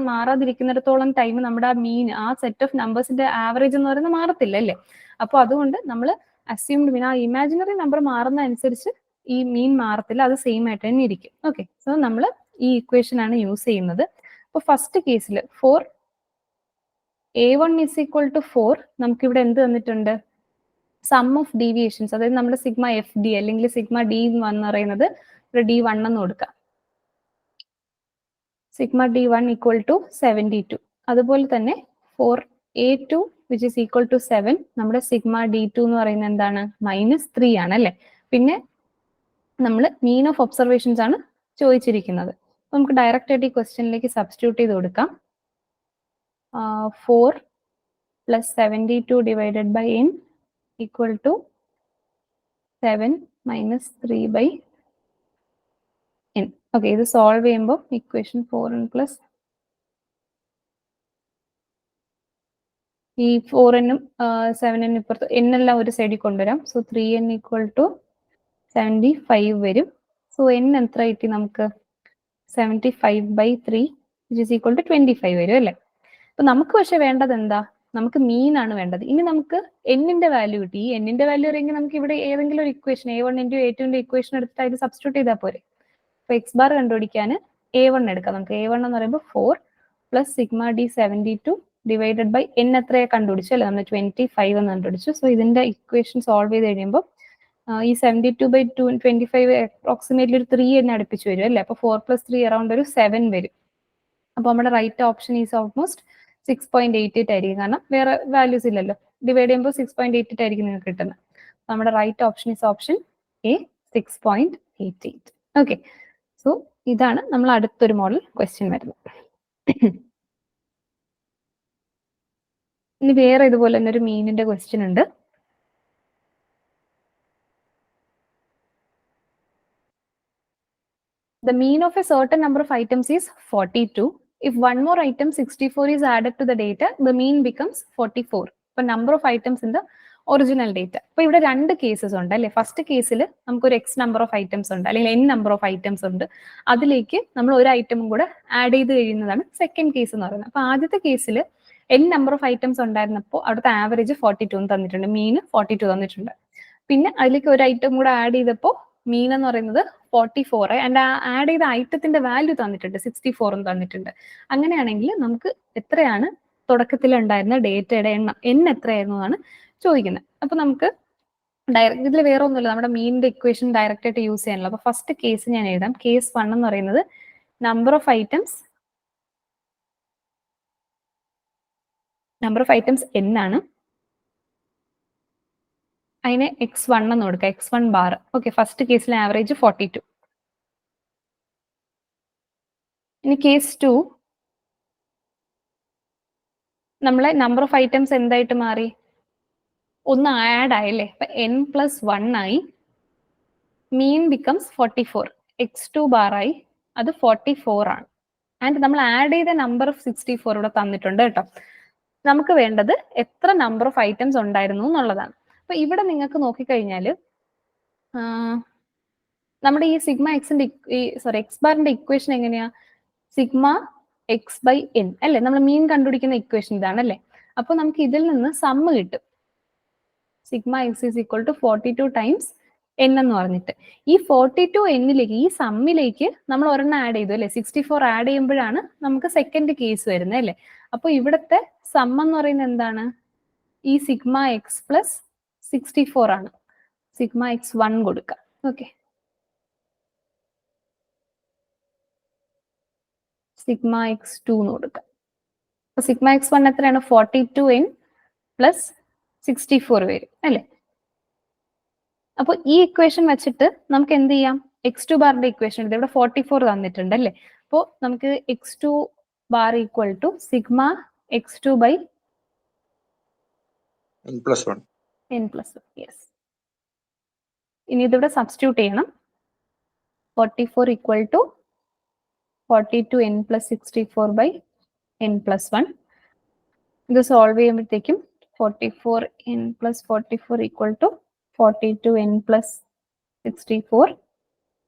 മാറാതിരിക്കുന്നിടത്തോളം ടൈം നമ്മുടെ ആ മീൻ, ആ സെറ്റ് ഓഫ് നമ്പേഴ്സിന്റെ ആവറേജ് എന്ന് പറയുന്നത് മാറത്തില്ല അല്ലേ? അപ്പൊ അതുകൊണ്ട് നമ്മൾ അസ്യൂംഡ് മീൻ, ആ ഇമാജിനറി നമ്പർ മാറുന്ന അനുസരിച്ച് ഈ മീൻ മാറത്തില്ല, അത് സെയിം ആയിട്ട് തന്നെ ഇരിക്കും. ഓക്കെ, സോ നമ്മൾ ഈ ഇക്വേഷൻ ആണ് യൂസ് ചെയ്യുന്നത്. അപ്പൊ ഫസ്റ്റ് കേസിൽ four A1 is equal to 4 നമുക്കിവിടെ എന്ത് തന്നിട്ടുണ്ട്? സം ഓഫ് ഡീവിയേഷൻസ്, അതായത് നമ്മുടെ സിഗ്മ എഫ് ഡി അല്ലെങ്കിൽ സിഗ്മ ഡി എന്ന് പറയുന്നത് ഇവിടെ D1 എന്ന് കൊടുക്കാം. Sigma D1 equal to 72. അതുപോലെ തന്നെ for A2 which is equal to 7 നമ്മുടെ സിഗ്മ D2 എന്ന് പറയുന്നത് എന്താണ്? -3 ആണ് അല്ലെ? പിന്നെ നമ്മൾ മീൻ ഓഫ് ഒബ്സർവേഷൻസ് ആണ് ചോദിച്ചിരിക്കുന്നത്. നമുക്ക് ഡയറക്റ്റ് ആയിട്ട് ഈ ക്വസ്റ്റ്യനിലേക്ക് സബ്സ്റ്റിറ്റ്യൂട്ട് ചെയ്ത് കൊടുക്കാം. 4 plus 72 divided by n equal to 7 minus 3 by n. Okay, ഇത് സോൾവ് ചെയ്യുമ്പോൾ ഇക്വേഷൻ 4n പ്ലസ് ഈ 4n-ഉം 7n ഇപ്പുറത്ത് n എല്ലാം ഒരു സൈഡിൽ കൊണ്ടുവരാം. സോ 3n = 75 വരും. സോ n എത്ര കിട്ടി നമുക്ക്? 75/3 = 25 വരും അല്ലേ? അപ്പൊ നമുക്ക് പക്ഷെ വേണ്ടത് എന്താ? നമുക്ക് മീൻ ആണ് വേണ്ടത്. ഇനി നമുക്ക് n-ന്റെ വാല്യൂ കിട്ടി. ഈ n-ന്റെ വാല്യൂ അറിയെങ്കിൽ നമുക്ക് ഇവിടെ ഏതെങ്കിലും ഒരു ഇക്വേഷൻ a1 × a2-ന്റെ ഇക്വേഷൻ എടുത്തിട്ട് അതിൽ സബ്സ്റ്റിറ്റ്യൂട്ട് ചെയ്താൽ പോരെ. അപ്പൊ x ബാർ കണ്ടുപിടിക്കാൻ a1 എടുക്കാം. നമുക്ക് a1 എന്ന് പറയുമ്പോൾ 4 + σd 72 ഡിവൈഡഡ് ബൈ n എത്രയാ കണ്ടുപിടിച്ചു അല്ലേ? നമ്മൾ 25 എന്ന് കണ്ടുപിടിച്ചു. സോ ഇതിന്റെ ഇക്വേഷൻ സോൾവ് ചെയ്ത് കഴിയുമ്പോൾ ഈ 72/25 അപ്രോക്സിമേറ്റ്ലി ഒരു 3 തന്നെ അടുപ്പിച്ച് വരും അല്ലേ? അപ്പൊ 4 + 3 അറൌണ്ട് ഒരു 7 വരും. അപ്പൊ നമ്മുടെ റൈറ്റ് ഓപ്ഷൻ ഈസ് ഓൾമോസ്റ്റ് 6.88 ആയിരിക്കും. കാരണം വേറെ വാല്യൂസ് ഇല്ലല്ലോ. ഡിവൈഡ് ചെയ്യുമ്പോൾ 6.88 ആയിരിക്കും നിങ്ങൾക്ക് കിട്ടുന്നത്. നമ്മുടെ right option is option A, 6.88. Okay, so ഇതാണ് നമ്മൾ അടുത്തൊരു മോഡൽ ക്വസ്റ്റ്യൻ വരുന്നത്. ഇനി വേറെ ഇതുപോലെ തന്നെ ഒരു മീനിന്റെ ക്വസ്റ്റ്യൻ ഉണ്ട്. The mean of a certain number of items is 42. If one more item 64 is added to the data, the mean becomes 44. So number of items in the original data. അപ്പോൾ ഇവിടെ രണ്ട് കേസസ് ഉണ്ട് അല്ലേ? First കേസിൽ നമുക്കൊരു x number of items ഉണ്ട്, അല്ലെങ്കിൽ n number of items ഉണ്ട്. അതിലേക്ക് നമ്മൾ ഒരു ഐറ്റമും കൂടെ ആഡ് ചെയ്ത് കഴിയുന്നതാണ് സെക്കൻഡ് കേസ് എന്ന് പറയുന്നത്. അപ്പൊ ആദ്യത്തെ കേസിൽ n നമ്പർ ഓഫ് ഐറ്റംസ് ഉണ്ടായിരുന്നപ്പോൾ അവിടുത്തെ ആവറേജ് 42 തന്നിട്ടുണ്ട്, മീൻ 42 തന്നിട്ടുണ്ട്. പിന്നെ അതിലേക്ക് ഒരു ഐറ്റം കൂടെ ആഡ് ചെയ്തപ്പോൾ മീൻ എന്ന് പറയുന്നത് 44 ആൻഡ് ആഡ് ചെയ്ത ഐറ്റത്തിന്റെ വാല്യൂ തന്നിട്ടുണ്ട് 64 തന്നിട്ടുണ്ട്. അങ്ങനെയാണെങ്കിൽ നമുക്ക് എത്രയാണ് തുടക്കത്തിൽ ഉണ്ടായിരുന്ന ഡേറ്റയുടെ എണ്ണം n എത്രയായിരുന്നു എന്നാണ് ചോദിക്കുന്നത്. അപ്പൊ നമുക്ക് ഡയറക്റ്റ് ഇതിൽ വേറെ ഒന്നുമില്ല, നമ്മുടെ മീനിന്റെ ഇക്വേഷൻ ഡയറക്റ്റ് ആയിട്ട് യൂസ് ചെയ്യാനല്ലോ. അപ്പൊ ഫസ്റ്റ് കേസ് ഞാൻ എഴുതാം. കേസ് 1 എന്ന് പറയുന്നത് നമ്പർ ഓഫ് ഐറ്റംസ് n ആണ്. അതിന് x1 എന്ന് കൊടുക്കുക, x1 ബാർ. ഓക്കെ, ഫസ്റ്റ് കേസിലെ ആവറേജ് 42. ഇനി കേസ് 2 നമ്മളെ നമ്പർ ഓഫ് ഐറ്റംസ് എന്തായിട്ട് മാറി? ഒന്ന് ആഡ് ആയല്ലേ? അപ്പൊ n+1 ആയി. മീൻ ബിക്കംസ് 44. x2 ബാർ ആയി, അത് 44 ആണ്. ആൻഡ് നമ്മൾ ആഡ് ചെയ്ത നമ്പർ ഓഫ് 64 ഇവിടെ തന്നിട്ടുണ്ട് കേട്ടോ. നമുക്ക് വേണ്ടത് എത്ര നമ്പർ ഓഫ് ഐറ്റംസ് ഉണ്ടായിരുന്നു എന്നുള്ളതാണ്. അപ്പൊ ഇവിടെ നിങ്ങൾക്ക് നോക്കിക്കഴിഞ്ഞാൽ നമ്മുടെ ഈ സിഗ്മ എക്സിന്റെ എക്സ് ബാറിന്റെ ഇക്വേഷൻ എങ്ങനെയാ? സിഗ്മ x/n അല്ലേ? നമ്മൾ മീൻ കണ്ടുപിടിക്കുന്ന ഇക്വേഷൻ ഇതാണ് അല്ലേ? അപ്പൊ നമുക്ക് ഇതിൽ നിന്ന് സമ്മ് കിട്ടും. സിഗ്മ x = 42 ടൈംസ് n എന്ന് പറഞ്ഞിട്ട് ഈ 42 n-ലേക്ക്, ഈ സമ്മിലേക്ക് നമ്മൾ ഒരെണ്ണം ആഡ് ചെയ്തു അല്ലെ? 64 ആഡ് ചെയ്യുമ്പോഴാണ് നമുക്ക് സെക്കൻഡ് കേസ് വരുന്നത് അല്ലേ? അപ്പൊ ഇവിടുത്തെ സം എന്ന് പറയുന്നത് എന്താണ്? ഈ സിഗ്മ x + 64 ആണ്. സിഗ്മ x1 കൊടുക്കാം. ഓക്കെ, സിഗ്മ x2 എന്ന് കൊടുക്കാം. അപ്പൊ സിഗ്മ x1 എത്രയാണ്? 42n + 64 വരും അല്ലെ? അപ്പൊ ഈ ഇക്വേഷൻ വെച്ചിട്ട് നമുക്ക് എന്ത് ചെയ്യാം? x2 ബാറിന്റെ ഇക്വേഷൻ എടുത്ത് ഇവിടെ 44 തന്നിട്ടുണ്ട് അല്ലേ? അപ്പൊ നമുക്ക് x2 bar = sigma x2/n n+1. n+1. Yes. ഇനി ഇതിവിടെ സബ്സ്റ്റിറ്റ്യൂട്ട് ചെയ്യണം. 44 = 42n + 64/n+1. ഇത് സോൾവ് ചെയ്യുമ്പോഴത്തേക്കും 44n + 44 = 42n + 64.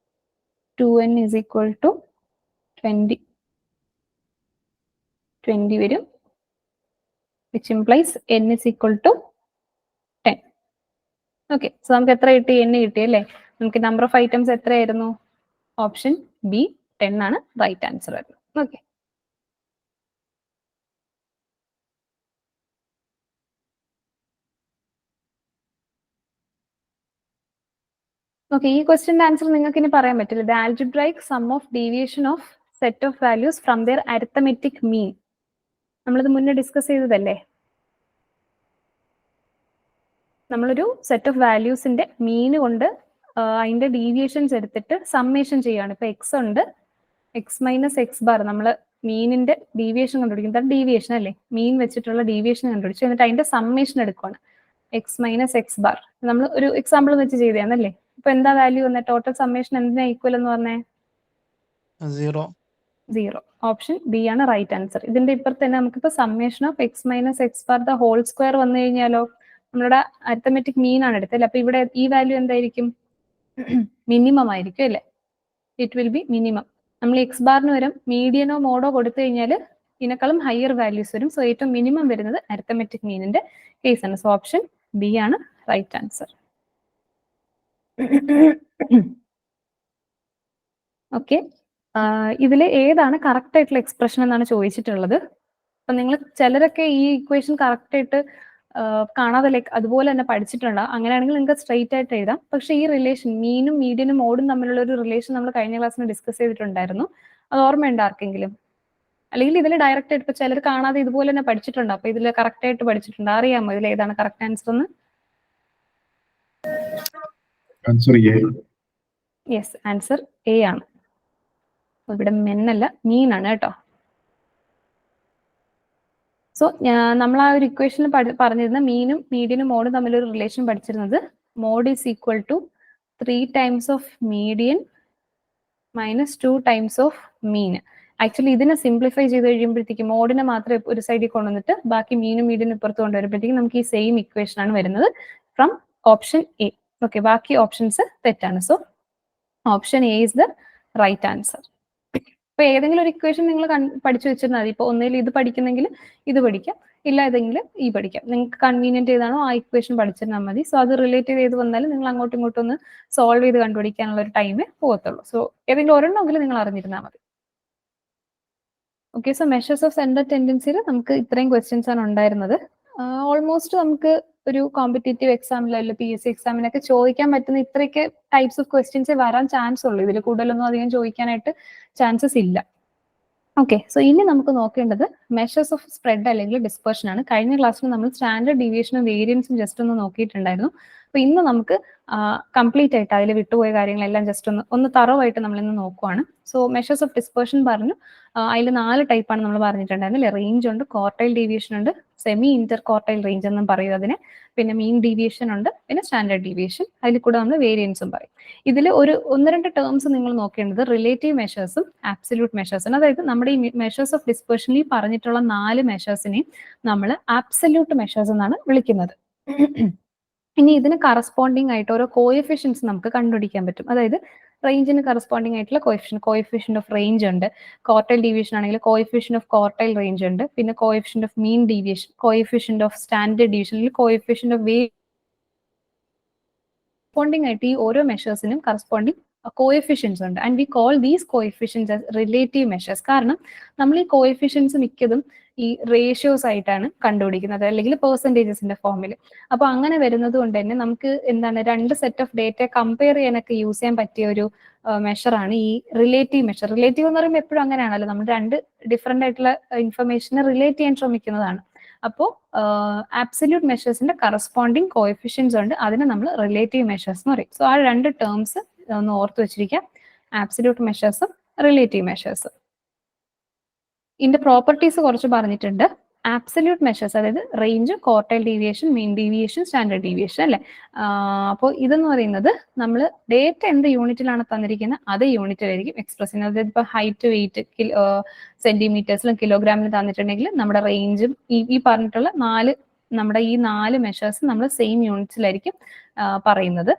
2n = 20 വരും, which implies n = 10. Okay, so നമുക്ക് എത്ര കിട്ടി? n കിട്ടി അല്ലേ? നമുക്ക് നമ്പർ ഓഫ് ഐറ്റംസ് എത്രയായിരുന്നു? ഓപ്ഷൻ ബി 10 ആണ് റൈറ്റ് ആൻസർ വരുന്നത്. ഓക്കെ, ഓക്കെ, ഈ ക്വസ്റ്റ്യന്റെ ആൻസർ നിങ്ങൾക്ക് ഇനി പറയാൻ പറ്റില്ല. The algebraic sum of deviation of set of values from their arithmetic mean. നമ്മളിത് മുന്നേ ഡിസ്കസ് ചെയ്തതല്ലേ? നമ്മളൊരു സെറ്റ് ഓഫ് വാല്യൂസിന്റെ മീൻ കൊണ്ട് അതിന്റെ ഡീവിയേഷൻസ് എടുത്തിട്ട് സമ്മേഷൻ ചെയ്യുകയാണ്. ഇപ്പൊ x ഉണ്ട്, x - x ബാർ. നമ്മൾ മീനിന്റെ ഡീവിയേഷൻ കണ്ടുപിടിക്കുന്നത് ഡീവിയേഷൻ അല്ലേ? മീൻ വെച്ചിട്ടുള്ള ഡീവിയേഷൻ കണ്ടുപിടിച്ചു, എന്നിട്ട് അതിന്റെ സമ്മേഷൻ എടുക്കുകയാണ്. x - x ബാർ നമ്മൾ ഒരു എക്സാമ്പിൾ വെച്ച് ചെയ്തതാണല്ലേ? ഇപ്പൊ എന്താ വാല്യൂ വന്നത്? ടോട്ടൽ സമ്മേഷൻ എന്തിനാ ഈക്വൽ എന്ന് പറഞ്ഞേ? 0. 0. ഓപ്ഷൻ ബി ആണ് റൈറ്റ് ആൻസർ. ഇതിന്റെ ഇപ്പുറത്ത് തന്നെ നമുക്കിപ്പോൾ summation of x minus x bar the whole square വന്നു കഴിഞ്ഞാലോ നമ്മുടെ അരിത്തമെറ്റിക് മീൻ ആണ് എടുത്തത്. അപ്പൊ ഇവിടെ ഈ വാല്യൂ എന്തായിരിക്കും? മിനിമം ആയിരിക്കും അല്ലേ? It will B minimum. നമ്മൾ എക്സ് ബാറിന് വരും മീഡിയനോ മോഡോ കൊടുത്തു കഴിഞ്ഞാൽ ഇതിനേക്കാളും ഹയർ വാല്യൂസ് വരും. സോ ഏറ്റവും മിനിമം വരുന്നത് അരിത്തമെറ്റിക് മീനിന്റെ കേസാണ്. സോ ഓപ്ഷൻ ബി ആണ് റൈറ്റ് ആൻസർ. ഓക്കെ, ഇതിൽ ഏതാണ് കറക്റ്റ് ആയിട്ടുള്ള എക്സ്പ്രഷൻ എന്നാണ് ചോദിച്ചിട്ടുള്ളത്. അപ്പൊ നിങ്ങൾ ചിലരൊക്കെ ഈ ഇക്വേഷൻ കറക്റ്റ് ആയിട്ട് കാണാതെ ലൈക്ക് അതുപോലെ തന്നെ പഠിച്ചിട്ടുണ്ടാവും. അങ്ങനെയാണെങ്കിൽ നിങ്ങൾക്ക് സ്ട്രെയിറ്റ് ആയിട്ട് എഴുതാം. പക്ഷേ ഈ റിലേഷൻ മീനും മീഡിയനും മോഡും തമ്മിലുള്ള ഒരു റിലേഷൻ നമ്മൾ കഴിഞ്ഞ ക്ലാസ്സിൽ ഡിസ്കസ് ചെയ്തിട്ടുണ്ടായിരുന്നു. അത് ഓർമ്മയുണ്ട് ആർക്കെങ്കിലും? അല്ലെങ്കിൽ ഇതിൽ ഡയറക്റ്റ് ആയിട്ട് ഇപ്പൊ ചിലർ കാണാതെ ഇതുപോലെ തന്നെ പഠിച്ചിട്ടുണ്ട്. അപ്പൊ ഇതിൽ കറക്റ്റ് ആയിട്ട് പഠിച്ചിട്ടുണ്ട്. അറിയാമോ ഇതിൽ ഏതാണ് കറക്റ്റ് ആൻസർ എന്ന്? യെസ്, ആൻസർ എ ആണ്. ഇവിടെ മെന്നല്ല മീനാണ് കേട്ടോ. സോ നമ്മൾ ആ ഒരു ഇക്വേഷനിൽ പറഞ്ഞിരുന്ന മീനും മീഡിയനും മോഡും തമ്മിലൊരു റിലേഷൻ പഠിച്ചിരുന്നത് mode is equal to 3 times of median minus 2 times of mean. Actually ഇതിനെ സിംപ്ലിഫൈ ചെയ്ത് കഴിയുമ്പോഴത്തേക്ക് മോഡിനെ മാത്രം ഒരു സൈഡിൽ കൊണ്ടുവന്നിട്ട് ബാക്കി മീനും മീഡിയനും ഇപ്പുറത്ത് കൊണ്ടുവരുമ്പോഴത്തേക്കും നമുക്ക് ഈ സെയിം ഇക്വേഷൻ ആണ് വരുന്നത് ഫ്രം ഓപ്ഷൻ എ. ഓക്കെ, ബാക്കി ഓപ്ഷൻസ് തെറ്റാണ്. So option A is the right answer. ഇപ്പൊ ഏതെങ്കിലും ഒരു ഇക്വേഷൻ നിങ്ങൾ പഠിച്ചു വെച്ചിരുന്നാൽ മതി. ഇപ്പൊ ഒന്നിൽ ഇത് പഠിക്കുന്നെങ്കിൽ ഇത് പഠിക്കാം, ഇല്ല ഏതെങ്കിലും ഈ പഠിക്കാം. നിങ്ങൾക്ക് കൺവീനിയന്റ് ഏതാണോ ആ ഇക്വേഷൻ പഠിച്ചിരുന്നാൽ മതി. സോ അത് റിലേറ്റ് ചെയ്ത് വന്നാലും നിങ്ങൾ അങ്ങോട്ടും ഇങ്ങോട്ടും ഒന്ന് സോൾവ് ചെയ്ത് കണ്ടുപിടിക്കാനുള്ള ഒരു ടൈമേ പോകത്തുള്ളൂ. സോ ഏതെങ്കിലും ഒരെണ്ണമെങ്കിലും നിങ്ങൾ അറിഞ്ഞിരുന്നാൽ മതി. Okay, so measures of centre ടെൻഡൻസിയിൽ നമുക്ക് ഇത്രയും ക്വസ്റ്റ്യൻസ് ആണ് ഉണ്ടായിരുന്നത്. ഓൾമോസ്റ്റ് നമുക്ക് ഒരു കോമ്പറ്റേറ്റീവ് എക്സാമിലല്ല PSC എക്സാമിനൊക്കെ ചോദിക്കാൻ പറ്റുന്ന ഇത്രയൊക്കെ ടൈപ്സ് ഓഫ് ക്വസ്റ്റ്യൻസേ വരാൻ ചാൻസ് ഉള്ളൂ. ഇതിൽ കൂടുതലൊന്നും അധികം ചോദിക്കാനായിട്ട് ചാൻസസ് ഇല്ല. ഓക്കെ, സോ ഇനി നമുക്ക് നോക്കേണ്ടത് മെഷേഴ്സ് ഓഫ് സ്പ്രെഡ് അല്ലെങ്കിൽ ഡിസ്പെർഷൻ ആണ്. കഴിഞ്ഞ ക്ലാസ്സിൽ നമ്മൾ സ്റ്റാൻഡേർഡ് ഡീവിയേഷനും വേരിയൻസും ജസ്റ്റ് ഒന്ന് നോക്കിയിട്ടുണ്ടായിരുന്നു. അപ്പൊ ഇന്ന് നമുക്ക് കംപ്ലീറ്റ് ആയിട്ട് അതിൽ വിട്ടുപോയ കാര്യങ്ങളെല്ലാം ജസ്റ്റ് ഒന്ന് തറവായിട്ട് നമ്മൾ ഇന്ന് നോക്കുവാണ്. സോ മെഷേഴ്സ് ഓഫ് ഡിസ്പെർഷൻ പറഞ്ഞു. അതിൽ 4 ടൈപ്പാണ് നമ്മൾ പറഞ്ഞിട്ടുണ്ടായിരുന്നില്ല. റേഞ്ച് ഉണ്ട്, ക്വാർട്ടൈൽ ഡീവിയേഷൻ ഉണ്ട്, സെമി ഇന്റർ ക്വാർട്ടൈൽ റേഞ്ച് എന്നും പറയും അതിനെ, പിന്നെ മീൻ ഡീവിയേഷൻ ഉണ്ട്, പിന്നെ സ്റ്റാൻഡേർഡ് ഡീവിയേഷൻ. അതിൽ കൂടെ നമ്മൾ വേരിയൻസും പറയും. ഇതിൽ ഒരു 1-2 ടേംസ് നിങ്ങൾ നോക്കേണ്ടത് റിലേറ്റീവ് മെഷേഴ്സും ആബ്സല്യൂട്ട് മെഷേഴ്സും. അതായത് നമ്മുടെ ഈ മെഷേഴ്സ് ഓഫ് ഡിസ്പെർഷനിൽ പറഞ്ഞിട്ടുള്ള 4 മെഷേഴ്സിനെയും നമ്മൾ ആബ്സല്യൂട്ട് മെഷേഴ്സ് എന്നാണ് വിളിക്കുന്നത്. ഇനി ഇതിന് കറസ്പോണ്ടിങ് ആയിട്ട് ഓരോ കോഎഫിഷ്യൻസ് നമുക്ക് കണ്ടുപിടിക്കാൻ പറ്റും. അതായത് റേഞ്ചിന് കറസ്പോണ്ടിങ് ആയിട്ടുള്ള കോഎഫിഷ്യന്റ് ഓഫ് റേഞ്ച് ഉണ്ട്. ക്വാർട്ടൈൽ ഡീവിയേഷൻ ആണെങ്കിൽ കോഎഫിഷ്യന്റ് ഓഫ് ക്വാർട്ടൈൽ റേഞ്ച് ഉണ്ട്. പിന്നെ coefficient of mean deviation, coefficient of standard deviation അല്ലെങ്കിൽ കോഎഫിഷ്യന്റ് ഓഫ് കറസ്പോണ്ടിങ് ആയിട്ട് ഈ ഓരോ മെഷേഴ്സിനും കറസ്പോണ്ടിങ് കോഎഫിഷ്യൻസ് ഉണ്ട്. And we call these coefficients as relative measures. കാരണം നമ്മൾ ഈ കോഎഫിഷ്യൻസ് മിക്കതും ഈ റേഷ്യോസ് ആയിട്ടാണ് കണ്ടുപിടിക്കുന്നത്, അല്ലെങ്കിൽ പെർസെൻറ്റേജസിന്റെ ഫോമിൽ. അപ്പൊ അങ്ങനെ വരുന്നത് കൊണ്ട് തന്നെ നമുക്ക് എന്താണ് 2 സെറ്റ് ഓഫ് ഡേറ്റ കമ്പയർ ചെയ്യാനൊക്കെ യൂസ് ചെയ്യാൻ പറ്റിയ ഒരു മെഷറാണ് ഈ റിലേറ്റീവ് മെഷർ. റിലേറ്റീവ് എന്ന് പറയുമ്പോൾ എപ്പോഴും അങ്ങനെയാണല്ലോ, നമ്മൾ 2 ഡിഫറെന്റ് ആയിട്ടുള്ള ഇൻഫർമേഷനെ റിലേറ്റ് ചെയ്യാൻ ശ്രമിക്കുന്നതാണ്. അപ്പോൾ ആബ്സല്യൂട്ട് മെഷേഴ്സിന്റെ കറസ്പോണ്ടിങ് കോഎഫിഷ്യൻസ് ഉണ്ട്, അതിനെ നമ്മൾ റിലേറ്റീവ് മെഷേഴ്സ് എന്ന് പറയും. സോ ആ 2 ടേംസ് ഒന്ന് ഓർത്ത് വെച്ചിരിക്കാം, ആബ്സല്യൂട്ട് മെഷേഴ്സും റിലേറ്റീവ് മെഷേഴ്സും. ഇതിന്റെ പ്രോപ്പർട്ടീസ് കുറച്ച് പറഞ്ഞിട്ടുണ്ട്. ആബ്സല്യൂട്ട് മെഷേഴ്സ് അതായത് range, quartile deviation, mean deviation, standard deviation അല്ലെ. അപ്പോൾ ഇതെന്ന് പറയുന്നത് നമ്മൾ ഡേറ്റ എന്ത് യൂണിറ്റിലാണ് തന്നിരിക്കുന്നത് അത് യൂണിറ്റിലായിരിക്കും എക്സ്പ്രസ് ചെയ്യുന്നത്. അതായത് ഇപ്പൊ ഹൈറ്റ്, വെയിറ്റ് സെന്റിമീറ്റേഴ്സിലും കിലോഗ്രാമിലും തന്നിട്ടുണ്ടെങ്കിൽ നമ്മുടെ റേഞ്ചും ഈ പറഞ്ഞിട്ടുള്ള നമ്മുടെ ഈ 4 മെഷേഴ്സ് നമ്മൾ സെയിം യൂണിറ്റ്സിലായിരിക്കും പറയുന്നത്.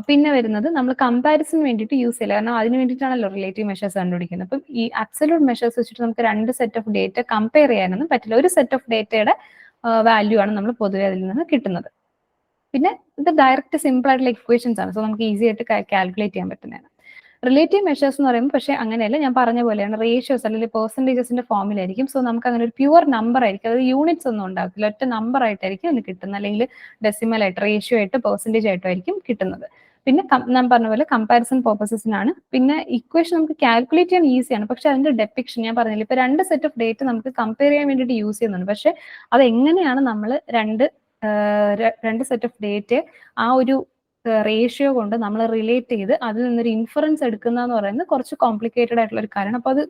പിന്നെ വരുന്നത് നമ്മൾ കമ്പാരിസൺ വേണ്ടിയിട്ട് യൂസ് ചെയ്യില്ല, കാരണം അതിന് വേണ്ടിയിട്ടാണല്ലോ റിലേറ്റീവ് മെഷേഴ്സ് കണ്ടുപിടിക്കുന്നത്. അപ്പം ഈ അബ്സല്യൂട്ട് മെഷേഴ്സ് വെച്ചിട്ട് നമുക്ക് 2 സെറ്റ് ഓഫ് ഡേറ്റ കമ്പയർ ചെയ്യാനൊന്നും പറ്റില്ല. ഒരു സെറ്റ് ഓഫ് ഡേറ്റയുടെ വാല്യൂ ആണ് നമ്മൾ പൊതുവെ അതിൽ നിന്ന് കിട്ടുന്നത്. പിന്നെ ഇത് ഡയറക്റ്റ് സിമ്പിൾ ആയിട്ടുള്ള ഇക്വേഷൻസ് ആണ്, സോ നമുക്ക് ഈസി ആയിട്ട് കാൽക്കുലേറ്റ് ചെയ്യാൻ പറ്റുന്നതാണ്. റിലേറ്റീവ് മെഷേഴ്സ് എന്ന് പറയുമ്പോൾ പക്ഷേ അങ്ങനെയല്ല, ഞാൻ പറഞ്ഞ പോലെയാണ് റേഷ്യോസ് അല്ലെങ്കിൽ പെർസെൻറ്റേജസിന്റെ ഫോമിലായിരിക്കും. സോ നമുക്ക് അങ്ങനെ ഒരു പ്യുവർ നമ്പർ ആയിരിക്കും, അത് യൂണിറ്റ്സ് ഒന്നും ഉണ്ടാകത്തില്ല, ഒറ്റ നമ്പർ ആയിട്ടായിരിക്കും അത് കിട്ടുന്നത്, അല്ലെങ്കിൽ ഡെസിമൽ ആയിട്ട്, റേഷ്യോ ആയിട്ട്, പെർസെൻറ്റേജ് ആയിട്ടായിരിക്കും കിട്ടുന്നത്. പിന്നെ ഞാൻ പറഞ്ഞ പോലെ കമ്പാരിസൺ പർപ്പസസിനാണ്. പിന്നെ ഇക്വേഷൻ നമുക്ക് കാൽക്കുലേറ്റ് ചെയ്യാൻ ഈസിയാണ്, പക്ഷെ അതിന്റെ ഡെപ്പിക്ഷൻ ഞാൻ പറഞ്ഞില്ല, ഇപ്പൊ 2 സെറ്റ് ഓഫ് ഡേറ്റ നമുക്ക് കമ്പയർ ചെയ്യാൻ വേണ്ടിയിട്ട് യൂസ് ചെയ്യുന്നുണ്ട്. പക്ഷെ അത് എങ്ങനെയാണ് നമ്മൾ രണ്ട് സെറ്റ് ഓഫ് ഡേറ്റ ആ ഒരു റേഷ്യോ കൊണ്ട് നമ്മൾ റിലേറ്റ് ചെയ്ത് അതിൽ നിന്നൊരു ഇൻഫറൻസ് എടുക്കുന്നതെന്ന് പറയുന്നത് കുറച്ച് കോംപ്ലിക്കേറ്റഡ് ആയിട്ടുള്ള ഒരു കാര്യമാണ്. അപ്പൊ അത്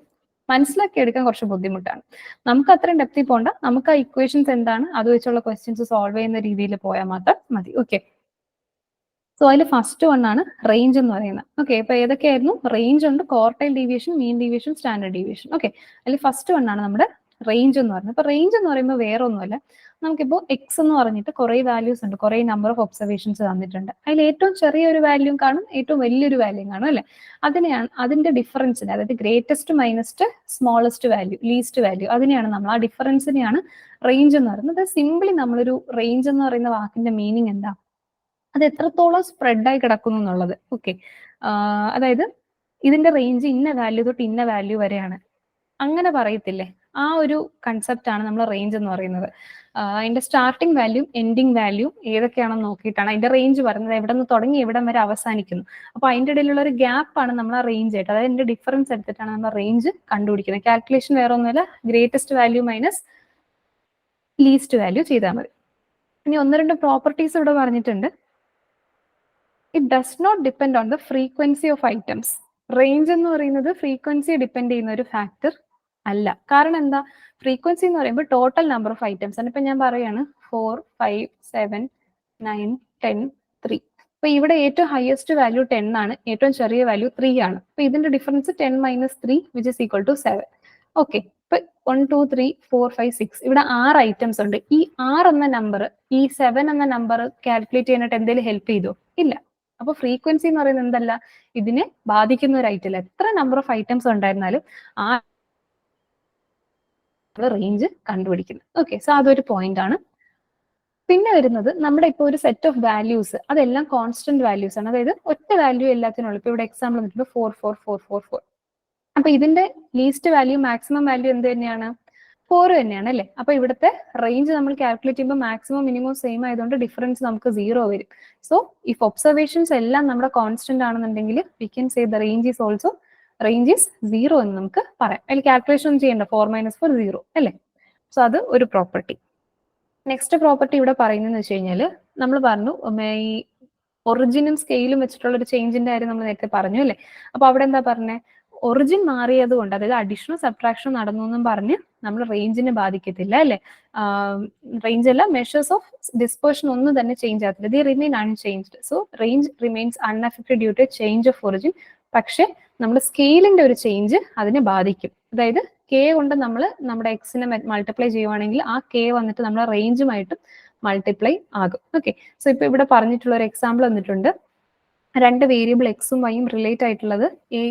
മനസ്സിലാക്കി എടുക്കാൻ കുറച്ച് ബുദ്ധിമുട്ടാണ്. നമുക്ക് അത്രയും ഡെപ്തിൽ പോകണ്ട, നമുക്ക് ആ ഇക്വേഷൻസ് എന്താണ് അത് വെച്ചുള്ള ക്വസ്റ്റ്യൻസ് സോൾവ് ചെയ്യുന്ന രീതിയിൽ പോയാൽ മാത്രം മതി. ഓക്കെ, സോ അതിൽ ഫസ്റ്റ് വൺ ആണ് റേഞ്ച് എന്ന് പറയുന്നത്. ഓക്കെ, അപ്പൊ ഏതൊക്കെയായിരുന്നു? റേഞ്ച് ഉണ്ട്, quartile deviation, mean deviation, standard deviation. Okay, അതിൽ ഫസ്റ്റ് വൺ ആണ് നമ്മുടെ റേഞ്ച് എന്ന് പറയുന്നത്. അപ്പൊ റേഞ്ച് എന്ന് പറയുമ്പോൾ വേറെ ഒന്നുമല്ല, നമുക്കിപ്പോൾ എക്സ് എന്ന് പറഞ്ഞിട്ട് കുറേ വാല്യൂസ് ഉണ്ട്, കുറേ നമ്പർ ഓഫ് ഒബ്സർവേഷൻസ് തന്നിട്ടുണ്ട്. അതിൽ ഏറ്റവും ചെറിയൊരു വാല്യൂ കാണും, ഏറ്റവും വലിയൊരു വാല്യൂ കാണും അല്ലെ. അതിനെയാണ് അതിന്റെ ഡിഫറൻസിന്, അതായത് greatest minus smallest value, least value, അതിനെയാണ് നമ്മൾ, ആ ഡിഫറൻസിനെയാണ് റേഞ്ച് എന്ന് പറയുന്നത്. സിംപ്ലി നമ്മളൊരു റേഞ്ച് എന്ന് പറയുന്ന വാക്കിന്റെ മീനിങ് എന്താ? അത് എത്രത്തോളം സ്പ്രെഡായി കിടക്കുന്നു എന്നുള്ളത്. ഓക്കെ, അതായത് ഇതിന്റെ റേഞ്ച് ഇന്ന വാല്യൂ തൊട്ട് ഇന്ന വാല്യൂ വരെയാണ്, അങ്ങനെ പറയത്തില്ലേ, ആ ഒരു കൺസെപ്റ്റ് ആണ് നമ്മൾ റേഞ്ച് എന്ന് പറയുന്നത്. അതിന്റെ സ്റ്റാർട്ടിംഗ് വാല്യൂ എൻഡിങ് വാല്യൂ ഏതൊക്കെയാണെന്ന് നോക്കിയിട്ടാണ് അതിന്റെ റേഞ്ച് പറയുന്നത്, എവിടെ നിന്ന് തുടങ്ങി എവിടം വരെ അവസാനിക്കുന്നു. അപ്പൊ അതിന്റെ ഇടയിലുള്ള ഒരു ഗ്യാപ്പ് ആണ് നമ്മൾ ആ റേഞ്ച് ആയിട്ട്, അതായത് അതിന്റെ ഡിഫറൻസ് എടുത്തിട്ടാണ് നമ്മൾ റേഞ്ച് കണ്ടുപിടിക്കുന്നത്. കാൽക്കുലേഷൻ വേറെ ഒന്നുമല്ല, greatest value minus least value ചെയ്താൽ മതി. ഇനി ഒന്ന് രണ്ട് പ്രോപ്പർട്ടീസ് ഇവിടെ പറഞ്ഞിട്ടുണ്ട്. It does not depend on the frequency of items. Range എന്ന് പറയുന്നത് ഫ്രീക്വൻസി ഡിപ്പെൻഡ് ചെയ്യുന്ന ഒരു ഫാക്ടർ അല്ല. കാരണം എന്താ? ഫ്രീക്വൻസി എന്ന് പറയുമ്പോൾ ടോട്ടൽ നമ്പർ ഓഫ് ഐറ്റംസ് ആണ്. ഇപ്പൊ ഞാൻ പറയാണ് 4, 5, 7, 9, 10, 3. അപ്പൊ ഇവിടെ ഏറ്റവും ഹയസ്റ്റ് വാല്യൂ 10 ആണ്, ഏറ്റവും ചെറിയ വാല്യൂ 3 ആണ്. അപ്പൊ ഇതിന്റെ difference 10 - 3 which is equal to 7. Okay, ഇപ്പൊ 1, 2, 3, 4, 5, 6 ഇവിടെ 6 ഐറ്റംസ് ഉണ്ട്. ഈ 6 എന്ന നമ്പർ ഈ 7 എന്ന നമ്പർ കാൽക്കുലേറ്റ് ചെയ്യാനായിട്ട് എന്തെങ്കിലും ഹെൽപ്പ് ചെയ്തോ? ഇല്ല. അപ്പൊ ഫ്രീക്വൻസി എന്ന് പറയുന്നത് എന്തല്ല, ഇതിനെ ബാധിക്കുന്ന ഒരു ഐറ്റം. എത്ര നമ്പർ ഓഫ് ഐറ്റംസ് ഉണ്ടായിരുന്നാലും ആ റേഞ്ച് കണ്ടുപിടിക്കുന്നത്. ഓക്കെ, സോ അതൊരു പോയിന്റ് ആണ്. പിന്നെ വരുന്നത് നമ്മുടെ ഇപ്പോൾ ഒരു സെറ്റ് ഓഫ് വാല്യൂസ്, അതെല്ലാം കോൺസ്റ്റന്റ് വാല്യൂസ് ആണ്, അതായത് ഒറ്റ വാല്യൂ എല്ലാത്തിനുള്ള. ഇപ്പൊ ഇവിടെ എക്സാമ്പിൾ വന്നിട്ട് 4, 4, 4, 4, 4. അപ്പൊ ഇതിന്റെ ലീസ്റ്റ് വാല്യൂ മാക്സിമം വാല്യൂ എന്ത് തന്നെയാണ്? 4 തന്നെയാണ് അല്ലെ. അപ്പൊ ഇവിടുത്തെ റേഞ്ച് നമ്മൾ കാൽക്കുലേറ്റ് ചെയ്യുമ്പോൾ മാക്സിമം മിനിമം സെയിം ആയതുകൊണ്ട് ഡിഫറൻസ് നമുക്ക് 0 വരും. സോ ഇഫ് ഒബ്സർവേഷൻസ് എല്ലാം നമ്മുടെ കോൺസ്റ്റന്റ് ആണെന്നുണ്ടെങ്കിൽ we can say the range is also range is 0 എന്ന് നമുക്ക് പറയാം. അതിൽ കാൽക്കുലേഷൻ ഒന്നും ചെയ്യേണ്ട, 4 - 4 0 അല്ലെ. സോ അത് ഒരു പ്രോപ്പർട്ടി. നെക്സ്റ്റ് പ്രോപ്പർട്ടി ഇവിടെ പറയുന്നതെന്ന് വെച്ച് കഴിഞ്ഞാൽ, നമ്മൾ പറഞ്ഞു ഈ ഒറിജിനും സ്കെയിലും വെച്ചിട്ടുള്ള ഒരു ചേഞ്ചിന്റെ കാര്യം നമ്മൾ നേരത്തെ പറഞ്ഞു അല്ലെ. അപ്പൊ അവിടെ എന്താ പറഞ്ഞേ? ഒറിജിൻ മാറിയത് കൊണ്ട്, അതായത് അഡീഷണൽ സബ്ട്രാക്ഷൻ നടന്നു എന്നും പറഞ്ഞ് നമ്മൾ റേഞ്ചിനെ ബാധിക്കത്തില്ല അല്ലെ. റേഞ്ച് അല്ല, മെഷേഴ്സ് ഓഫ് ഡിസ്പേർഷൻ ഒന്നും തന്നെ ചേഞ്ച് ആകത്തില്ല, they remain unchanged. So range remains unaffected due to change of origin. പക്ഷെ നമ്മുടെ സ്കെയിലിന്റെ ഒരു ചേഞ്ച് അതിനെ ബാധിക്കും. അതായത് കെ കൊണ്ട് നമ്മൾ നമ്മുടെ എക്സിനെ മൾട്ടിപ്ലൈ ചെയ്യുവാണെങ്കിൽ ആ കെ വന്നിട്ട് നമ്മുടെ റേഞ്ചുമായിട്ട് മൾട്ടിപ്ലൈ ആകും. ഓക്കെ, സോ ഇപ്പൊ ഇവിടെ പറഞ്ഞിട്ടുള്ള ഒരു എക്സാമ്പിൾ വന്നിട്ടുണ്ട്. രണ്ട് വേരിയബിൾ എക്സും വൈയും റിലേറ്റ് ആയിട്ടുള്ളത്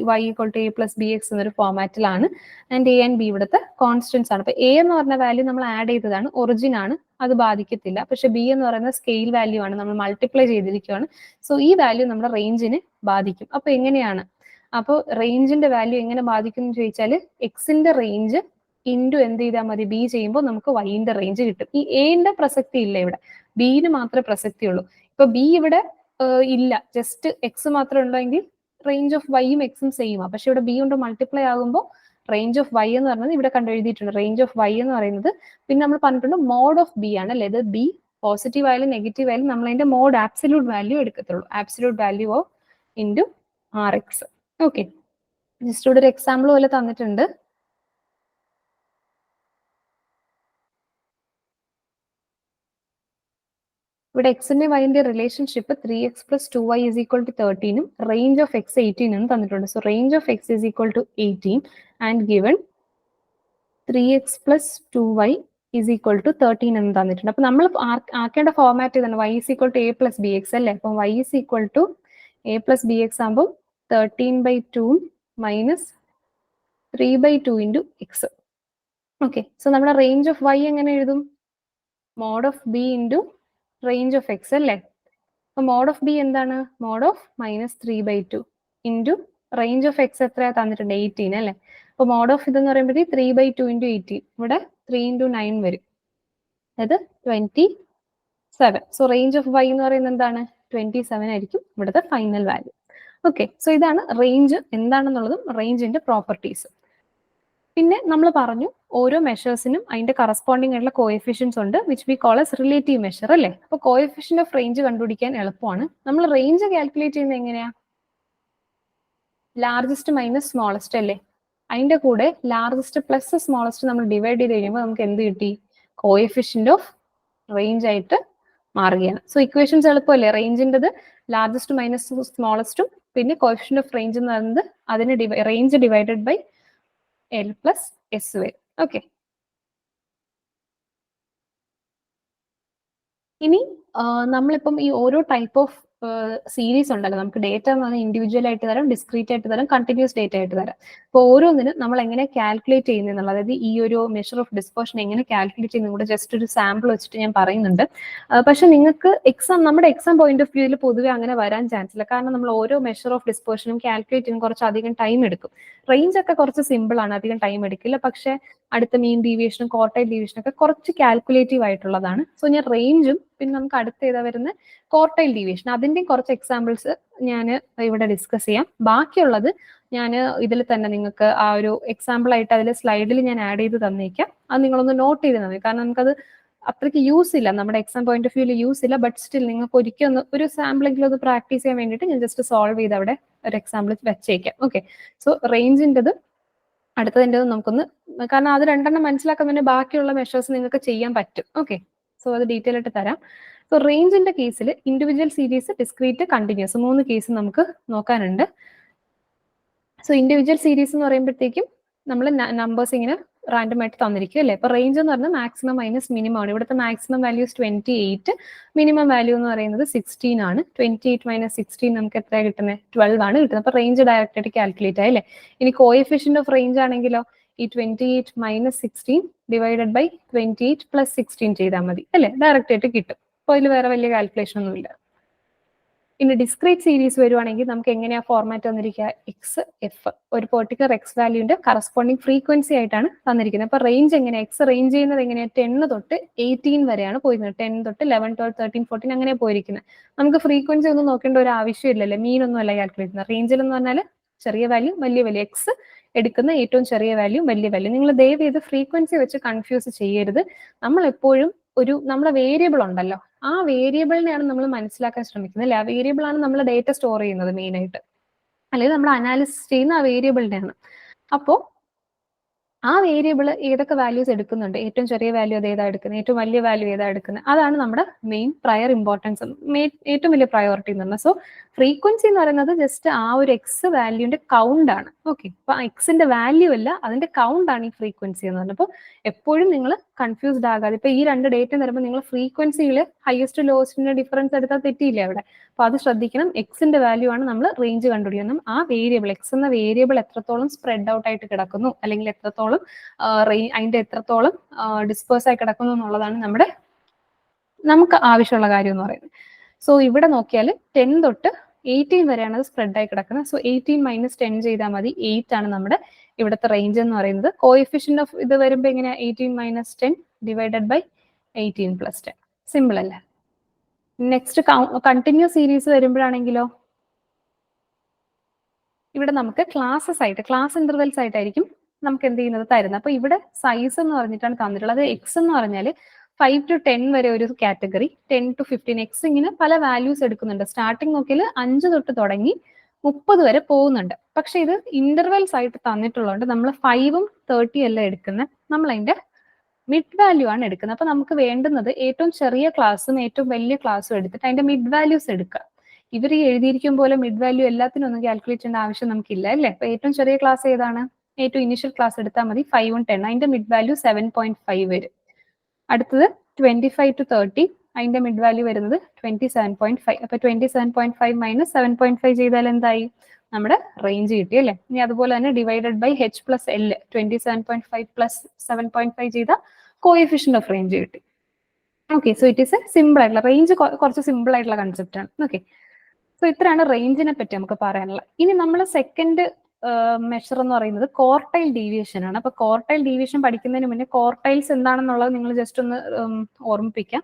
y = a + bx എന്നൊരു ഫോമാറ്റിലാണ്. ആൻഡ് a ആൻഡ് b ഇവിടുത്തെ കോൺസ്റ്റൻസ് ആണ്. അപ്പൊ a എന്ന് പറഞ്ഞ വാല്യൂ നമ്മൾ ആഡ് ചെയ്തതാണ്, ഒറിജിൻ ആണ്, അത് ബാധിക്കത്തില്ല. പക്ഷെ b എന്ന് പറയുന്ന സ്കെയിൽ വാല്യൂ ആണ്, നമ്മൾ മൾട്ടിപ്ലൈ ചെയ്തിരിക്കുകയാണ്. സോ ഈ വാല്യൂ നമ്മുടെ റേഞ്ചിനെ ബാധിക്കും. അപ്പൊ എങ്ങനെയാണ്? അപ്പോൾ റേഞ്ചിന്റെ വാല്യൂ എങ്ങനെ ബാധിക്കും എന്ന് ചോദിച്ചാൽ, എക്സിന്റെ റേഞ്ച് ഇൻറ്റു എന്ത് ചെയ്താൽ മതി? ബി ചെയ്യുമ്പോൾ നമുക്ക് വൈന്റെ റേഞ്ച് കിട്ടും. ഈ എന്റെ പ്രസക്തി ഇല്ല ഇവിടെ, ബിന് മാത്രമേ പ്രസക്തി ഉള്ളൂ. ഇപ്പൊ ബി ഇവിടെ ഇല്ല, ജസ്റ്റ് എക്സ് മാത്രം ഉണ്ടെങ്കിൽ റേഞ്ച് ഓഫ് വൈയും എക്സും സെയിം ആ. പക്ഷെ ഇവിടെ ബി കൊണ്ട് മൾട്ടിപ്ലൈ ആകുമ്പോൾ റേഞ്ച് ഓഫ് വൈ എന്ന് പറയുന്നത് ഇവിടെ കണ്ടെഴുതിയിട്ടുണ്ട്. റേഞ്ച് ഓഫ് വൈ എന്ന് പറയുന്നത്, പിന്നെ നമ്മൾ പറഞ്ഞിട്ടുണ്ട് മോഡ് ഓഫ് ബി ആണ് അല്ലെ. ഇത് ബി പോസിറ്റീവ് ആയാലും നെഗറ്റീവ് ആയാലും നമ്മൾ അതിന്റെ മോഡ് ആബ്സല്യൂട്ട് വാല്യൂ എടുക്കത്തുള്ളൂ, absolute value of into R X. Okay, just ഇവിടെ ഒരു എക്സാമ്പിൾ പോലെ തന്നിട്ടുണ്ട്. ഇവിടെ എക്സിന്റെ വൈന്റെ റിലേഷൻഷിപ്പ് 3x + 2y = 13 ഉം റേഞ്ച് ഓഫ് എക്സ് 18 എന്ന് തന്നിട്ടുണ്ട്. So range of X = 18 and given 3x + 2y = 13 എന്ന് തന്നിട്ടുണ്ട്. അപ്പൊ നമ്മൾ ആക്കേണ്ട ഫോർമാറ്റ് ഇതാണ്, y = a + bx അല്ലേ. അപ്പൊ y = a + bx ആകുമ്പോൾ 13/2 minus 3/2 into x. Okay, so നമ്മുടെ റേഞ്ച് ഓഫ് y എങ്ങനെ എഴുതും? Mod of b into range of x അല്ലേ. അപ്പൊ മോഡ് ഓഫ് ബി എന്താണ്? Mod of -3/2 into range of x എത്രയാ തന്നിട്ടുണ്ട്? 18 അല്ലേ. അപ്പൊ മോഡ് ഓഫ് ഇതെന്ന് പറയുമ്പോഴത്തേക്ക് 3/2 ഇൻറ്റു 18, ഇവിടെ 3 × 9 വരും, അതായത് 27. സോ റേഞ്ച് ഓഫ് y എന്ന് പറയുന്നത് എന്താണ്? 27 ആയിരിക്കും ഇവിടുത്തെ ഫൈനൽ വാല്യൂ. ഓക്കെ, സോ ഇതാണ് റേഞ്ച് എന്താണെന്നുള്ളതും റേഞ്ചിന്റെ പ്രോപ്പർട്ടീസ്. പിന്നെ നമ്മൾ പറഞ്ഞു ഓരോ മെഷേഴ്സിനും അതിന്റെ കറസ്പോണ്ടിങ് ആയിട്ടുള്ള കോഎഫിഷ്യൻസ് ഉണ്ട്, which we call S relative measure അല്ലേ. അപ്പൊ കോഎഫിഷ്യന്റ് ഓഫ് റേഞ്ച് കണ്ടുപിടിക്കാൻ എളുപ്പമാണ്. നമ്മൾ റേഞ്ച് കാൽക്കുലേറ്റ് ചെയ്യുന്നത് എങ്ങനെയാ? ലാർജസ്റ്റ് മൈനസ് സ്മോളസ്റ്റ് അല്ലേ. അതിന്റെ കൂടെ ലാർജസ്റ്റ് പ്ലസ് സ്മോളസ്റ്റ് നമ്മൾ ഡിവൈഡ് ചെയ്ത് കഴിയുമ്പോൾ നമുക്ക് എന്ത് കിട്ടി? കോഎഫിഷ്യന്റ് ഓഫ് റേഞ്ച് ആയിട്ട് മാറുകയാണ്. സോ ഇക്വേഷൻസ് എളുപ്പമല്ലേ? റേഞ്ചിൻ്റെത് ലാർജസ്റ്റ് മൈനസ് സ്മോളസ്റ്റും പിന്നെ കോഎഫിഷ്യന്റ് ഓഫ് റേഞ്ച് എന്ന് പറയുന്നത് അതിന് range divided by l plus s വരും. ഓക്കെ, ഇനി നമ്മളിപ്പം ഈ ഓരോ ടൈപ്പ് ഓഫ് സീരീസ് ഉണ്ടല്ലോ, നമുക്ക് ഡേറ്റ എന്ന് പറഞ്ഞാൽ ഇൻഡിവിജ്വൽ ആയിട്ട് തരാം, ഡിസ്ക്രീറ്റ് ആയിട്ട് തരാം, കണ്ടിന്യൂസ് ഡേറ്റ ആയിട്ട് തരാം. അപ്പോൾ ഓരോന്നിനും നമ്മൾ എങ്ങനെ കാൽക്കുലേറ്റ് ചെയ്യുന്നത്, അതായത് ഈ ഒരു മെഷർ ഓഫ് ഡിസ്പേർഷൻ എങ്ങനെ കാൽക്കുലേറ്റ് ചെയ്യുന്നത് കൂടെ ജസ്റ്റ് ഒരു സാമ്പിൾ വെച്ചിട്ട് ഞാൻ പറയുന്നുണ്ട്. പക്ഷെ നിങ്ങൾക്ക് നമ്മുടെ എക്സാം പോയിന്റ് ഓഫ് വ്യൂവിൽ പൊതുവെ അങ്ങനെ വരാൻ ചാൻസ് ഇല്ല. കാരണം നമ്മൾ ഓരോ മെഷർ ഓഫ് ഡിസ്പേർഷനും കാൽക്കുലേറ്റ് ചെയ്യാൻ കുറച്ച് അധികം ടൈം എടുക്കും. റേഞ്ച് ഒക്കെ കുറച്ച് സിമ്പിൾ ആണ്, അധികം ടൈം എടുക്കില്ല. പക്ഷെ അടുത്ത മീൻ ഡീവിയേഷനും ക്വാർട്ടൈൽ ഡീവിയേഷനും ഒക്കെ കുറച്ച് കാൽക്കുലേറ്റീവ് ആയിട്ടുള്ളതാണ്. സോ ഞാൻ റേഞ്ചും പിന്നെ നമുക്ക് അടുത്ത ഏതാ വരുന്ന ക്വാർട്ടൈൽ ഡീവിയേഷൻ, അതിന്റെയും കുറച്ച് എക്സാമ്പിൾസ് ഞാൻ ഇവിടെ ഡിസ്കസ് ചെയ്യാം. ബാക്കിയുള്ളത് ഞാൻ ഇതിൽ തന്നെ നിങ്ങൾക്ക് ആ ഒരു എക്സാമ്പിൾ ആയിട്ട് അതിൽ സ്ലൈഡിൽ ഞാൻ ആഡ് ചെയ്ത് തന്നേക്കാം. അത് നിങ്ങളൊന്ന് നോട്ട് ചെയ്ത് തന്നേ. കാരണം നമുക്കത് അത്രയ്ക്ക് യൂസ് ഇല്ല, നമ്മുടെ എക്സാം പോയിന്റ് ഓഫ് വ്യൂവിൽ യൂസ് ഇല്ല. ബട്ട് സ്റ്റിൽ നിങ്ങൾക്ക് ഒരിക്കൽ ഒരു സാമ്പിളെങ്കിലും അത് പ്രാക്ടീസ് ചെയ്യാൻ വേണ്ടിയിട്ട് ഞാൻ ജസ്റ്റ് സോൾവ് ചെയ്ത് അവിടെ ഒരു എക്സാമ്പിൾ വെച്ചേക്കാം. ഓക്കെ, സോ റേഞ്ചിൻ്റെത് അടുത്തതിൻ്റെ നമുക്കൊന്ന്, കാരണം അത് രണ്ടെണ്ണം മനസ്സിലാക്കാൻ വേണ്ടി ബാക്കിയുള്ള മെഷേഴ്സ് നിങ്ങൾക്ക് ചെയ്യാൻ പറ്റും. ഓക്കെ, സോ അത് ഡീറ്റെയിൽ ആയിട്ട് തരാം. സോ റേഞ്ചിന്റെ കേസിൽ individual series, discrete, continuous 3 case നമുക്ക് നോക്കാനുണ്ട്. സോ ഇൻഡിവിജ്വൽ സീരീസ് എന്ന് പറയുമ്പോഴത്തേക്കും നമ്മൾ നമ്പേഴ്സ് ഇങ്ങനെ റാൻഡം ആയിട്ട് തന്നിരിക്കും അല്ലേ. ഇപ്പൊ റേഞ്ച് എന്ന് പറഞ്ഞാൽ മാക്സിമം മൈനസ് മിനിമം ആണ്. ഇവിടുത്തെ മാക്സിമം വാല്യൂസ് 28, മിനിമം വാല്യൂ എന്ന് പറയുന്നത് 16 ആണ്. 28 മൈനസ് 16 നമുക്ക് എത്രയാണ് കിട്ടുന്നത്? 12 ആണ് കിട്ടുന്നത്. അപ്പൊ റേഞ്ച് ഡയറക്റ്റ് ആയിട്ട് കാൽക്കുലേറ്റ് ആയി അല്ലേ. ഇനി കോഎഫിഷ്യന്റ് ഓഫ് റേഞ്ച് ആണെങ്കിലോ ഈ 28 മൈനസ് 16 ഡിവൈഡഡ് ബൈ 28 പ്ലസ് 16 ചെയ്താൽ മതി അല്ലേ, ഡയറക്റ്റ് ആയിട്ട് കിട്ടും. അപ്പോൾ അതിൽ വേറെ വലിയ കാൽക്കുലേഷൻ ഒന്നുമില്ല. ഇനി ഡിസ്ക്രീറ്റ് സീരീസ് വരുവാണെങ്കിൽ നമുക്ക് എങ്ങനെയാ ഫോർമാറ്റ് തന്നിരിക്കുക? എക്സ് എഫ്, ഒരു പെർട്ടിക്കുലർ എക്സ് വാല്യൂന്റെ കറസ്പോണ്ടിങ് ഫ്രീക്വൻസി ആയിട്ടാണ് തന്നിരിക്കുന്നത്. അപ്പൊ റേഞ്ച് എങ്ങനെയാ? എക്സ് റേഞ്ച് ചെയ്യുന്നത് എങ്ങനെയാണ്? 10 തൊട്ട് 18 വരെയാണ് പോയിരുന്നത്. 10 തൊട്ട് 11, 12, 13, 14 അങ്ങനെ പോയിരിക്കുന്നത്. നമുക്ക് ഫ്രീക്വൻസി ഒന്നും നോക്കേണ്ട ഒരു ആവശ്യമില്ലല്ലേ, മീൻ ഒന്നും അല്ല കാൽക്കുലേറ്റ് ചെയ്യുന്നത്. റേഞ്ചിൽ എന്ന് പറഞ്ഞാൽ ചെറിയ വാല്യൂ വലിയ വാല്യൂ, എക്സ് എടുക്കുന്ന ഏറ്റവും ചെറിയ വാല്യൂ വലിയ വാല്യൂ. നിങ്ങൾ ദയവ് ചെയ്ത് ഫ്രീക്വൻസി വെച്ച് കൺഫ്യൂസ് ചെയ്യരുത്. നമ്മൾ എപ്പോഴും നമ്മളെ വേരിയബിൾ ഉണ്ടല്ലോ, ആ വേരിയബിളിനെയാണ് നമ്മൾ മനസ്സിലാക്കാൻ ശ്രമിക്കുന്നത് അല്ലെ. ആ വേരിയബിൾ ആണ് നമ്മൾ ഡേറ്റ സ്റ്റോർ ചെയ്യുന്നത് മെയിൻ ആയിട്ട്, അല്ലെങ്കിൽ നമ്മൾ അനാലിസിസ് ചെയ്യുന്ന ആ വേരിയബിളിനെയാണ്. അപ്പോൾ ആ വേരിയബിൾ ഏതൊക്കെ വാല്യൂസ് എടുക്കുന്നുണ്ട്, ഏറ്റവും ചെറിയ വാല്യൂ അത് ഏതാ എടുക്കുന്നത്, ഏറ്റവും വലിയ വാല്യൂ ഏതാ എടുക്കുന്നത്, അതാണ് നമ്മുടെ മെയിൻ പ്രയർ ഇമ്പോർട്ടൻസ്, ഏറ്റവും വലിയ പ്രയോറിറ്റി എന്ന് പറഞ്ഞാൽ. സോ ഫ്രീക്വൻസി എന്ന് പറയുന്നത് ജസ്റ്റ് ആ ഒരു എക്സ് വാല്യൂന്റെ കൗണ്ട് ആണ്. ഓക്കെ, അപ്പൊ എക്സിന്റെ വാല്യൂ അല്ല, അതിന്റെ കൗണ്ട് ആണ് ഈ ഫ്രീക്വൻസി എന്ന് പറഞ്ഞത്. അപ്പോൾ എപ്പോഴും നിങ്ങൾ കൺഫ്യൂസ്ഡ് ആകാതെ, ഇപ്പൊ ഈ രണ്ട് ഡേറ്റ തരുമ്പോൾ നിങ്ങൾ ഫ്രീക്വൻസിയിൽ ഹയസ്റ്റ് ലോവസ്റ്റിന്റെ ഡിഫറൻസ് എടുത്താൽ തെറ്റിയില്ലേ അവിടെ. അപ്പൊ അത് ശ്രദ്ധിക്കണം. എക്സിന്റെ വാല്യൂ ആണ് നമ്മൾ റേഞ്ച് കണ്ടുപിടിക്കുന്നത്. ആ വേരിയബിൾ എക്സ് എന്ന വേരിയബിൾ എത്രത്തോളം സ്പ്രെഡ് ഔട്ട് ആയിട്ട് കിടക്കുന്നു, അല്ലെങ്കിൽ എത്രത്തോളം അതിന്റെ എത്രത്തോളം ഡിസ്പേഴ്സ് ആയി കിടക്കുന്നു എന്നുള്ളതാണ് നമുക്ക് ആവശ്യമുള്ള കാര്യം എന്ന് പറയുന്നത്. സോ ഇവിടെ നോക്കിയാൽ 10 തൊട്ട് 18 വരെയാണ് അത് സ്പ്രെഡ് ആയി കിടക്കുന്നത്. സോ 18 മൈനസ് 10 ചെയ്താൽ മതി. 8 ആണ് നമ്മുടെ ഇവിടുത്തെ റേഞ്ച് എന്ന് പറയുന്നത്. കോഎഫിഷ്യന്റ് ഓഫ് ഇത് വരുമ്പോൾ എങ്ങനെയാ? 18 minus 10 divided by 18 plus 10. Simple അല്ലേ. നെക്സ്റ്റ് കണ്ടിന്യൂസ് സീരീസ് വരുമ്പോഴാണെങ്കിലോ ഇവിടെ നമുക്ക് ക്ലാസ് ഇന്റർവെൽസ് ആയിട്ടായിരിക്കും നമുക്ക് എന്ത് ചെയ്യുന്നത് തരുന്നത്. അപ്പൊ ഇവിടെ സൈസ് എന്ന് പറഞ്ഞിട്ടാണ് തന്നിട്ടുള്ളത്. എക്സ് എന്ന് പറഞ്ഞാൽ 5 to 10 വരെ ഒരു കാറ്റഗറി, 10 to 15 എക്സ് ഇങ്ങനെ പല വാല്യൂസ് എടുക്കുന്നുണ്ട്. സ്റ്റാർട്ടിങ് നോക്കിയാൽ 5 തൊട്ട് തുടങ്ങി 30 വരെ പോകുന്നുണ്ട്. പക്ഷെ ഇത് ഇന്റർവെൽസ് ആയിട്ട് തന്നിട്ടുള്ളതുകൊണ്ട് നമ്മൾ 5ഉം 30 അല്ല എടുക്കുന്നത്, നമ്മൾ അതിന്റെ മിഡ് വാല്യൂ ആണ് എടുക്കുന്നത്. അപ്പൊ നമുക്ക് വേണ്ടുന്നത് ഏറ്റവും ചെറിയ ക്ലാസ്സും ഏറ്റവും വലിയ ക്ലാസ്സും എടുത്തിട്ട് അതിന്റെ മിഡ് വാല്യൂസ് എടുക്കുക. ഇവർ ഈ എഴുതിയിരിക്കും പോലെ മിഡ് വാല്യൂ എല്ലാത്തിനും ഒന്നും കാൽക്കുലേറ്റ് ചെയ്യേണ്ട ആവശ്യം നമുക്കില്ല അല്ലേ. അപ്പൊ ഏറ്റവും ചെറിയ ക്ലാസ് ഏതാണ്? ഏറ്റവും ഇനിഷ്യൽ ക്ലാസ് എടുത്താൽ മതി. 5ഉം 10, അതിന്റെ മിഡ് വാല്യൂ 7.5 വരും. അടുത്തത് 25 to 30, അതിന്റെ മിഡ് വാല്യൂ വരുന്നത് 27.5. അപ്പൊ 27.5 മൈനസ് 7.5 ചെയ്താൽ എന്തായി? നമ്മുടെ റേഞ്ച് കിട്ടി അല്ലേ. ഇനി അതുപോലെ തന്നെ divided by h plus l, 27.5 plus 7.5 ചെയ്താൽ കോഎഫിഷ്യന്റ് ഓഫ് റേഞ്ച് കിട്ടി. Okay, so it is a simple ആയിട്ടുള്ള റേഞ്ച്, കുറച്ച് സിമ്പിൾ ആയിട്ടുള്ള കൺസെപ്റ്റ് ആണ്. ഓക്കെ, സോ ഇത്രയാണ് റേഞ്ചിനെ പറ്റി നമുക്ക് പറയാനുള്ളത്. ഇനി നമ്മൾ സെക്കൻഡ് മെഷർ എന്ന് പറയുന്നത് ക്വാർട്ടൈൽ ഡീവിയേഷൻ ആണ്. അപ്പൊ ക്വാർട്ടൈൽ ഡീവിയേഷൻ പഠിക്കുന്നതിന് മുന്നേ ക്വാർട്ടൈൽസ് എന്താണെന്നുള്ളത് നിങ്ങൾ ജസ്റ്റ് ഒന്ന് ഓർമ്മിപ്പിക്കാം.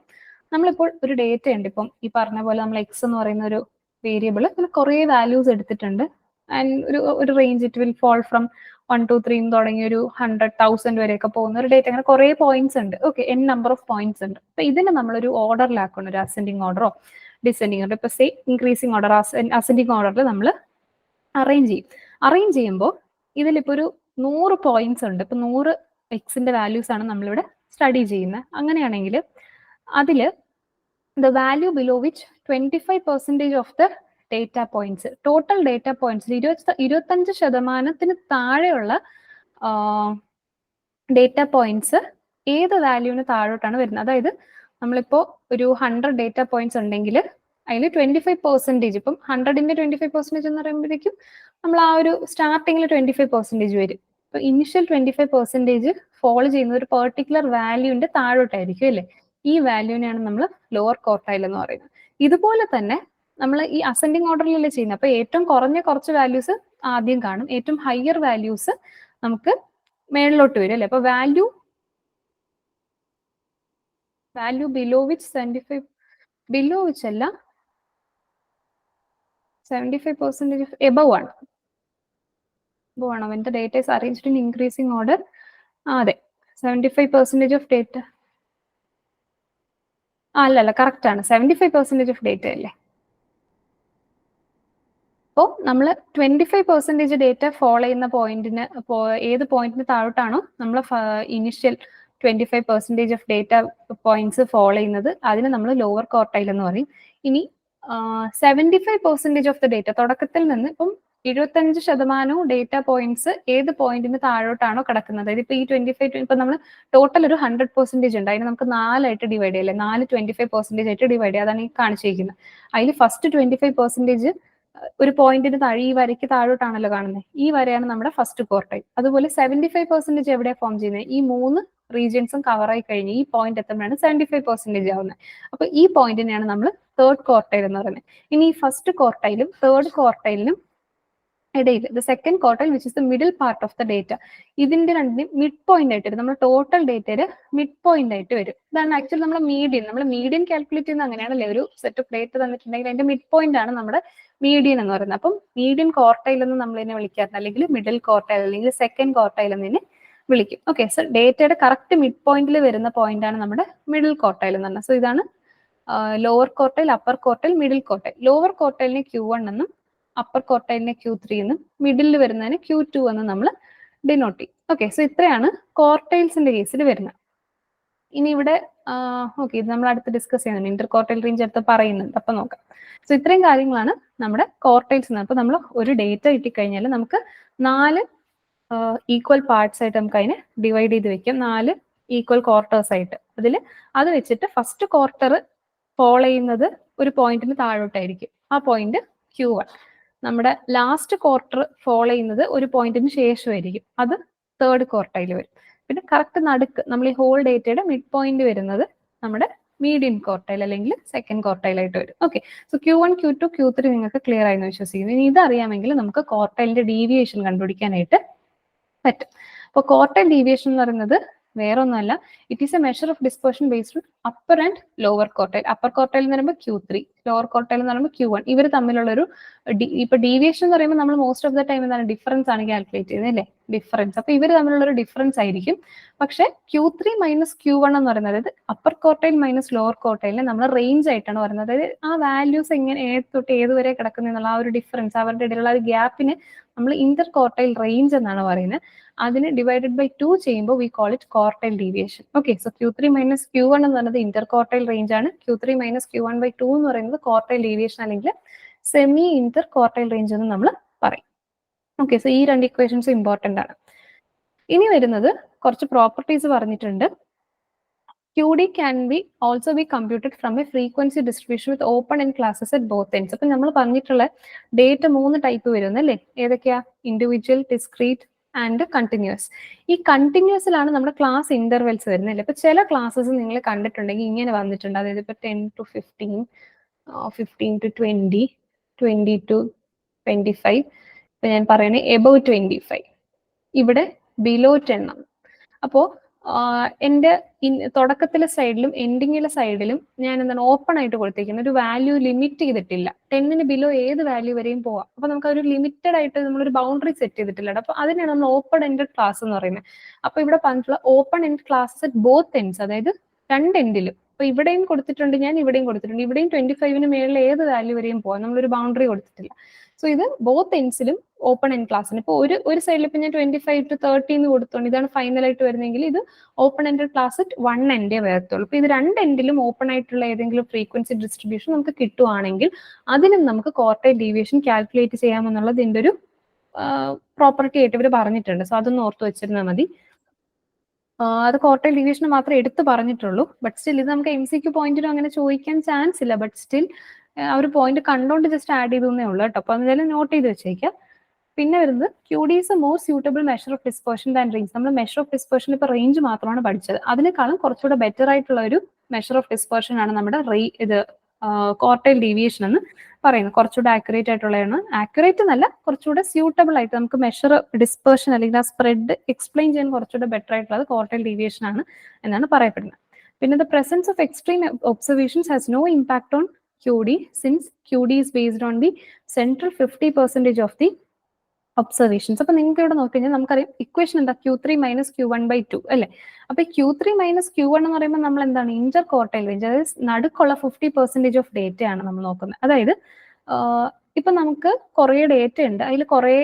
നമ്മളിപ്പോൾ ഒരു ഡേറ്റ ഉണ്ട്, ഇപ്പം ഈ പറഞ്ഞ പോലെ നമ്മൾ എക്സ് എന്ന് പറയുന്ന ഒരു വേരിയബിൾ അങ്ങനെ കുറേ വാല്യൂസ് എടുത്തിട്ടുണ്ട്. ആൻഡ് ഒരു range it will fall from 1 to 3 തുടങ്ങി ഒരു 100,000 വരെയൊക്കെ പോകുന്ന ഒരു ഡേറ്റ, അങ്ങനെ കുറേ പോയിന്റ്സ് ഉണ്ട്. Okay, n number of points ഉണ്ട്. അപ്പൊ ഇതിനെ നമ്മളൊരു ഓർഡറിലാക്കണം, ഒരു അസെൻഡിങ് ഓർഡറോ ഡിസെൻഡിങ് ഓർഡർ. ഇപ്പൊ സേ ഇൻക്രീസിങ് ഓർഡർ, അസെൻഡിങ് ഓർഡറിൽ നമ്മൾ അറേഞ്ച് ചെയ്യും. അറേഞ്ച് ചെയ്യുമ്പോൾ ഇതിലിപ്പോൾ ഒരു 100 പോയിന്റ്സ് ഉണ്ട്. ഇപ്പൊ 100 എക്സിന്റെ വാല്യൂസ് ആണ് നമ്മളിവിടെ സ്റ്റഡി ചെയ്യുന്നത്. അങ്ങനെയാണെങ്കിൽ അതിൽ the value below which 25% of the data points, total data points 25% താഴെയുള്ള ഡേറ്റ പോയിന്റ്സ് ഏത് വാല്യൂവിന് താഴോട്ടാണ് വരുന്നത്. അതായത് നമ്മളിപ്പോൾ ഒരു 100 ഡേറ്റ പോയിന്റ്സ് ഉണ്ടെങ്കിൽ അതിൽ 25%, ഇപ്പം 100ന്റെ 25% എന്ന് പറയുമ്പോഴേക്കും നമ്മൾ ആ ഒരു സ്റ്റാർട്ടിങ്ങിൽ 25% വരും. ഇപ്പൊ ഇനിഷ്യൽ 25% ഫോളോ ചെയ്യുന്ന ഒരു പെർട്ടിക്കുലർ വാല്യൂവിന്റെ താഴോട്ടായിരിക്കും അല്ലേ. ഈ വാല്യൂവിനെയാണ് നമ്മൾ ലോവർ ക്വാർട്ടൈൽ എന്ന് പറയുന്നത്. ഇതുപോലെ തന്നെ നമ്മൾ ഈ അസെൻഡിങ് ഓർഡറിലല്ലേ ചെയ്യുന്നത്. അപ്പൊ ഏറ്റവും കുറഞ്ഞ കുറച്ച് വാല്യൂസ് ആദ്യം കാണും, ഏറ്റവും ഹയർ വാല്യൂസ് നമുക്ക് മേളിലോട്ട് വരും അല്ലേ. അപ്പൊ value below which 75 below which അല്ല 75% എബവ് ആണ്. when the data is arranged in increasing order. അതെ, 75% ഓഫ് ഡേറ്റ അല്ലല്ല, കറക്റ്റ് ആണ്. 75% ഓഫ് ഡേറ്റ അല്ലേ. അപ്പോൾ നമ്മൾ 25% ഡേറ്റ ഫോളോ ചെയ്യുന്ന പോയിന്റിന് ഏത് പോയിന്റിന് താഴോട്ടാണോ നമ്മൾ initial 25% of data points follow ചെയ്യുന്നത് അതിന് നമ്മൾ ലോവർ ക്വാർട്ടൈൽ എന്ന് പറയും. ഇനി 75% ഓഫ് ദ ഡേറ്റ, തുടക്കത്തിൽ നിന്ന് ഇപ്പം 75% ഡേറ്റ പോയിന്റ്സ് ഏത് പോയിന്റിന് താഴോട്ടാണോ കിടക്കുന്നത്, അതായത് ഇപ്പൊ ഈ 25 ഇപ്പൊ നമ്മൾ ടോട്ടൽ ഒരു 100% ഉണ്ട്, അതിന് നമുക്ക് 4 ആയിട്ട് ഡിവൈഡ് ചെയ്യല്ലേ, 4 25% ആയിട്ട് ഡിവൈഡ് ചെയ്യുക. അതാണ് ഈ കാണിച്ചിരിക്കുന്നത്. അതിൽ ഫസ്റ്റ് 25% ഒരു പോയിന്റിന് താഴെ, ഈ വരയ്ക്ക് താഴോട്ടാണല്ലോ കാണുന്നത്, ഈ വരയാണ് നമ്മുടെ ഫസ്റ്റ് ക്വാർട്ടൈൽ. അതുപോലെ 75% എവിടെയാണ് ഫോം ചെയ്യുന്നത്, ഈ 3 റീജിയൻസും കവർ ആയി കഴിഞ്ഞ് ഈ പോയിന്റ് എത്തുമ്പോഴാണ് 75% ആവുന്നത്. അപ്പൊ ഈ പോയിന്റിനെയാണ് നമ്മൾ തേർഡ് ക്വാർട്ടൈൽ എന്ന് പറയുന്നത്. ഇനി ഈ ഫസ്റ്റ് ക്വാർട്ടൈലും തേർഡ് ക്വാർട്ടൈലിനും ഇടയിൽ the second quartile which is the middle part of the data, ഇതിന്റെ രണ്ടിനും മിഡ് പോയിന്റ് ആയിട്ട് വരും. നമ്മൾ ടോട്ടൽ ഡേറ്റയുടെ മിഡ് പോയിന്റ് ആയിട്ട് വരും. ഇതാണ് ആക്ച്വലി നമ്മൾ മീഡിയൻ കാൽക്കുലേറ്റ് ചെയ്യുന്നത് അങ്ങനെയാണല്ലേ. ഒരു സെറ്റ് ഓഫ് ഡേറ്റ തന്നിട്ടുണ്ടെങ്കിൽ അതിന്റെ മിഡ് പോയിന്റ് ആണ് നമ്മുടെ മീഡിയൻ എന്ന് പറയുന്നത്. അപ്പം മീഡിയൻ ക്വാർട്ടൈൽ എന്ന് നമ്മൾ ഇതിനെ വിളിക്കാറുണ്ട്, അല്ലെങ്കിൽ മിഡിൽ ക്വാർട്ടൈൽ അല്ലെങ്കിൽ സെക്കൻഡ് ക്വാർട്ടൈൽ എന്നതിനെ വിളിക്കും. ഓക്കെ, സോ ഡേറ്റയുടെ കറക്റ്റ് മിഡ് പോയിന്റിൽ വരുന്ന പോയിന്റ് ആണ് നമ്മുടെ മിഡിൽ ക്വാർട്ടൈൽ എന്ന് പറഞ്ഞത്. സോ ഇതാണ് lower quartile, upper quartile, middle quartile. Lower ക്വാർട്ടൈലിനെ Q1 എന്നും അപ്പർ ക്വാർട്ടൈലിനെ Q3 എന്നും മിഡിലിൽ വരുന്നതിന് Q2 എന്ന് നമ്മൾ ഡിനോട്ട് ചെയ്യും. ഓക്കെ, സോ ഇത്രയാണ് ക്വാർട്ടൈൽസിന്റെ കേസിൽ വരുന്നത്. ഇനി ഇവിടെ ഓക്കെ, ഇത് നമ്മൾ അടുത്ത് ഡിസ്കസ് ചെയ്യുന്നുണ്ട്, ഇന്റർ ക്വാർട്ടൈൽ റേഞ്ച് അടുത്ത് പറയുന്നുണ്ട്, അപ്പൊ നോക്കാം. സോ ഇത്രയും കാര്യങ്ങളാണ് നമ്മുടെ ക്വാർട്ടൈൽസ് എന്ന്. അപ്പൊ നമ്മൾ ഒരു ഡേറ്റ കിട്ടിക്കഴിഞ്ഞാൽ നമുക്ക് 4 ഈക്വൽ പാർട്സ് ആയിട്ട് നമുക്ക് അതിനെ ഡിവൈഡ് ചെയ്ത് വെക്കാം, 4 ഈക്വൽ ക്വാർട്ടേഴ്സ് ആയിട്ട്. അത് വെച്ചിട്ട് ഫസ്റ്റ് ക്വാർട്ടർ ഫോളോ ചെയ്യുന്നത് ഒരു പോയിന്റിന് താഴോട്ടായിരിക്കും, ആ പോയിന്റ് Q1. നമ്മുടെ ലാസ്റ്റ് ക്വാർട്ടർ ഫോളോ ചെയ്യുന്നത് ഒരു പോയിന്റിന് ശേഷമായിരിക്കും, അത് തേർഡ് ക്വാർട്ടൈൽ വരും. പിന്നെ കറക്റ്റ് നടുക്ക് നമ്മൾ ഈ ഹോൾ ഡേറ്റയുടെ മിഡ് പോയിന്റ് വരുന്നത് നമ്മുടെ മീഡിയൻ ക്വാർട്ടൈൽ അല്ലെങ്കിൽ സെക്കൻഡ് ക്വാർട്ടൈൽ ആയിട്ട് വരും. Okay, so Q1, Q2, Q3 നിങ്ങൾക്ക് ക്ലിയർ ആയെന്ന് വിശ്വസിക്കുന്നു. ഇനി ഇതറിയാമെങ്കിൽ നമുക്ക് ക്വാർട്ടൈലിന്റെ ഡീവിയേഷൻ കണ്ടുപിടിക്കാനായിട്ട് പറ്റും. അപ്പോൾ ക്വാർട്ടൈൽ ഡീവിയേഷൻ എന്ന് പറയുന്നത് വേറെ ഒന്നുമല്ല, it is A measure of dispersion based upper and lower quartile. Upper quartile എന്ന് പറയുമ്പോൾ Q3, ലോവർ ക്വാർട്ടൈൽ എന്ന് പറയുമ്പോൾ Q1. ഇവർ തമ്മിലുള്ള ഒരു ഇപ്പൊ ഡീവിയേഷൻ എന്ന് പറയുമ്പോൾ നമ്മൾ മോസ്റ്റ് ഓഫ് ദ ടൈം എന്താണ് ഡിഫറൻസ് ആണ് കാൽക്കുലേറ്റ് ചെയ്യുന്നത് അല്ലേ, ഡിഫറൻസ്. അപ്പൊ ഇവർ തമ്മിലുള്ള ഒരു ഡിഫറൻസ് ആയിരിക്കും. പക്ഷെ Q3 മൈനസ് Q1 എന്ന് പറയുന്നത്, അതായത് അപ്പർ ക്വാർട്ടൈൽ മൈനസ് ലോവർ ക്വാർട്ടൈലിനെ നമ്മൾ റേഞ്ച് ആയിട്ടാണ് പറയുന്നത്. അതായത് ആ വാല്യൂസ് എങ്ങനെ ഏത് തൊട്ട് ഏതുവരെ കിടക്കുന്നു എന്നുള്ള ആ ഒരു ഡിഫറൻസ്, അവരുടെ ഇടയിലുള്ള ഒരു ഗ്യാപ്പിന് നമ്മൾ ഇന്റർ ക്വാർട്ടൈൽ റേഞ്ച് എന്നാണ് പറയുന്നത്. അതിന് ഡിവൈഡഡ് ബൈ 2 ചെയ്യുമ്പോൾ we call it quartile deviation. Okay, so Q3 minus Q1 എന്ന് പറയുന്നത് ഇന്റർ ക്വാർട്ടൈൽ റേഞ്ച് ആണ്. Q3 മൈനസ് Q1/2 എന്ന് പറയുന്നത് ക്വാർട്ടൈൽ ഡീവിയേഷൻ അല്ലെങ്കിൽ സെമി ഇന്റർ ക്വാർട്ടൈൽ റേഞ്ച് എന്ന് നമ്മൾ പറയും. ഓക്കെ, സോ ഈ 2 ഇക്വേഷൻസ് ഇമ്പോർട്ടന്റ് ആണ്. ഇനി വരുന്നത് കുറച്ച് പ്രോപ്പർട്ടീസ് പറഞ്ഞിട്ടുണ്ട്. QD can be also be computed from a frequency distribution with open end classes at both ends. അപ്പൊ നമ്മൾ പറഞ്ഞിട്ടുള്ള ഡേറ്റ 3 ടൈപ്പ് വരുന്നല്ലേ, ഏതൊക്കെയാ? Individual, discrete and continuous. ഈ കണ്ടിന്യൂസിലാണ് നമ്മുടെ ക്ലാസ് ഇന്റർവെൽസ് വരുന്നത്. ഇപ്പൊ ചില ക്ലാസ്സസ് നിങ്ങൾ കണ്ടിട്ടുണ്ടെങ്കിൽ ഇങ്ങനെ വന്നിട്ടുണ്ട്, അതായത് ഇപ്പൊ 10 to 15, 15 to 20, 20 to 25. ഇപ്പൊ ഞാൻ പറയണേ എബവ് 25, ഇവിടെ ബിലോ 10 ആണ്. അപ്പോ എൻ്റെ തുടക്കത്തിലെ സൈഡിലും എൻഡിങ്ങിലെ സൈഡിലും ഞാൻ എന്താണ് ഓപ്പൺ ആയിട്ട് കൊടുത്തേക്കുന്നത്, ഒരു വാല്യൂ ലിമിറ്റ് ചെയ്തിട്ടില്ല. 10ന് ബിലോ ഏത് വാല്യൂ വരെയും പോവാം. അപ്പൊ നമുക്ക് ഒരു ലിമിറ്റഡ് ആയിട്ട് നമ്മളൊരു ബൗണ്ടറി സെറ്റ് ചെയ്തിട്ടില്ല. അപ്പൊ അതിനാണ് നമ്മൾ ഓപ്പൺ എൻഡഡ് ക്ലാസ് എന്ന് പറയുന്നത്. അപ്പൊ ഇവിടെ പറഞ്ഞിട്ടുള്ള open end classes at both ends, അതായത് 2 എൻഡിലും അപ്പൊ ഇവിടെയും കൊടുത്തിട്ടുണ്ട്, ഞാൻ ഇവിടെയും കൊടുത്തിട്ടുണ്ട്. ഇവിടെയും 25-ന് മേളിൽ ഏത് വാല്യൂ വരെയും പോകാം, നമ്മളൊരു ബൗണ്ടറി കൊടുത്തിട്ടില്ല. സോ ഇത് ബോത്ത് എൻഡ്സിലും ഓപ്പൺ എൻഡ് ക്ലാസ് ആണ്. ഇപ്പൊ ഒരു സൈഡിൽ ഇപ്പൊ ഞാൻ 25 to 30 എന്ന് കൊടുത്തോണ്ട് ഇതാണ് ഫൈനൽ ആയിട്ട് വരുന്നതെങ്കിൽ ഇത് ഓപ്പൺ എൻഡ് ക്ലാസ് 1 എൻഡേ വരത്തുള്ളൂ. ഇപ്പൊ ഇത് രണ്ട് എൻഡിലും ഓപ്പൺ ആയിട്ടുള്ള ഏതെങ്കിലും ഫ്രീക്വൻസി ഡിസ്ട്രിബ്യൂഷൻ നമുക്ക് കിട്ടുവാണെങ്കിൽ അതിനും നമുക്ക് ക്വാർട്ടൈൽ ഡീവിയേഷൻ കാൽക്കുലേറ്റ് ചെയ്യാമെന്നുള്ളത് ഇതിന്റെ ഒരു പ്രോപ്പർട്ടി ആയിട്ട് ഇവർ പറഞ്ഞിട്ടുണ്ട്. സോ അതൊന്ന് ഓർത്ത് വെച്ചിരുന്നാൽ മതി. അത് ക്വാർട്ടൈൽ ഡീവിയേഷൻ മാത്രമേ എടുത്ത് പറഞ്ഞിട്ടുള്ളൂ. ബട്ട് സ്റ്റിൽ ഇത് നമുക്ക് MCQ പോയിന്റിനും അങ്ങനെ ചോദിക്കാൻ ചാൻസ് ഇല്ല. ബട്ട് സ്റ്റിൽ ആ ഒരു പോയിന്റ് കണ്ടോണ്ട് ജസ്റ്റ് ആഡ് ചെയ്തേ ഉള്ളൂ കേട്ടോ. അപ്പൊ എന്തായാലും നോട്ട് ചെയ്ത് വെച്ചേക്കാം. പിന്നെ വരുന്നത് QD is a more suitable measure of dispersion than range. നമ്മൾ മെഷർ ഓഫ് ഡിസ്പെർഷൻ ഇപ്പൊ റേഞ്ച് മാത്രമാണ് പഠിച്ചത്. അതിനേക്കാളും കുറച്ചുകൂടെ ബെറ്റർ ആയിട്ടുള്ള ഒരു മെഷർ ഓഫ് ഡിസ്പെർഷൻ ആണ് നമ്മുടെ ഇത് ക്വാർട്ടൈൽ ഡീവിയേഷൻ എന്ന് പറയുന്നത്. കുറച്ചുകൂടെ ആക്യുറേറ്റ് ആയിട്ടുള്ളതാണ്. ആക്യുറേറ്റ് എന്നല്ല, കുറച്ചുകൂടെ സ്യൂട്ടബിൾ ആയിട്ട് നമുക്ക് മെഷർ ഡിസ്പെർഷൻ അല്ലെങ്കിൽ ആ സ്പ്രെഡ് എക്സ്പ്ലെയിൻ ചെയ്യാൻ കുറച്ചുകൂടെ ബെറ്റർ ആയിട്ടുള്ളത് ക്വാർട്ടൈൽ ഡീവിയേഷൻ ആണ് എന്നാണ് പറയപ്പെടുന്നത്. പിന്നെ the presence of extreme observations has no impact on QD since QD is based on the central 50% of the observations. അപ്പൊ നിങ്ങൾക്ക് ഇവിടെ നോക്കിക്കഴിഞ്ഞാൽ നമുക്കറിയാം ഇക്വേഷൻ എന്താ, Q3 - Q1/2 അല്ലെ. അപ്പൊ Q3 - Q1 എന്ന് പറയുമ്പോൾ നമ്മൾ എന്താണ്, ഇന്റർ ക്വാർട്ടൈൽ റേഞ്ച്, അതായത് നടുക്കുള്ള 50% ഓഫ് ഡേറ്റ ആണ് നമ്മൾ നോക്കുന്നത്. അതായത് ഇപ്പൊ നമുക്ക് കുറെ ഡേറ്റ ഉണ്ട്, അതിൽ കുറെ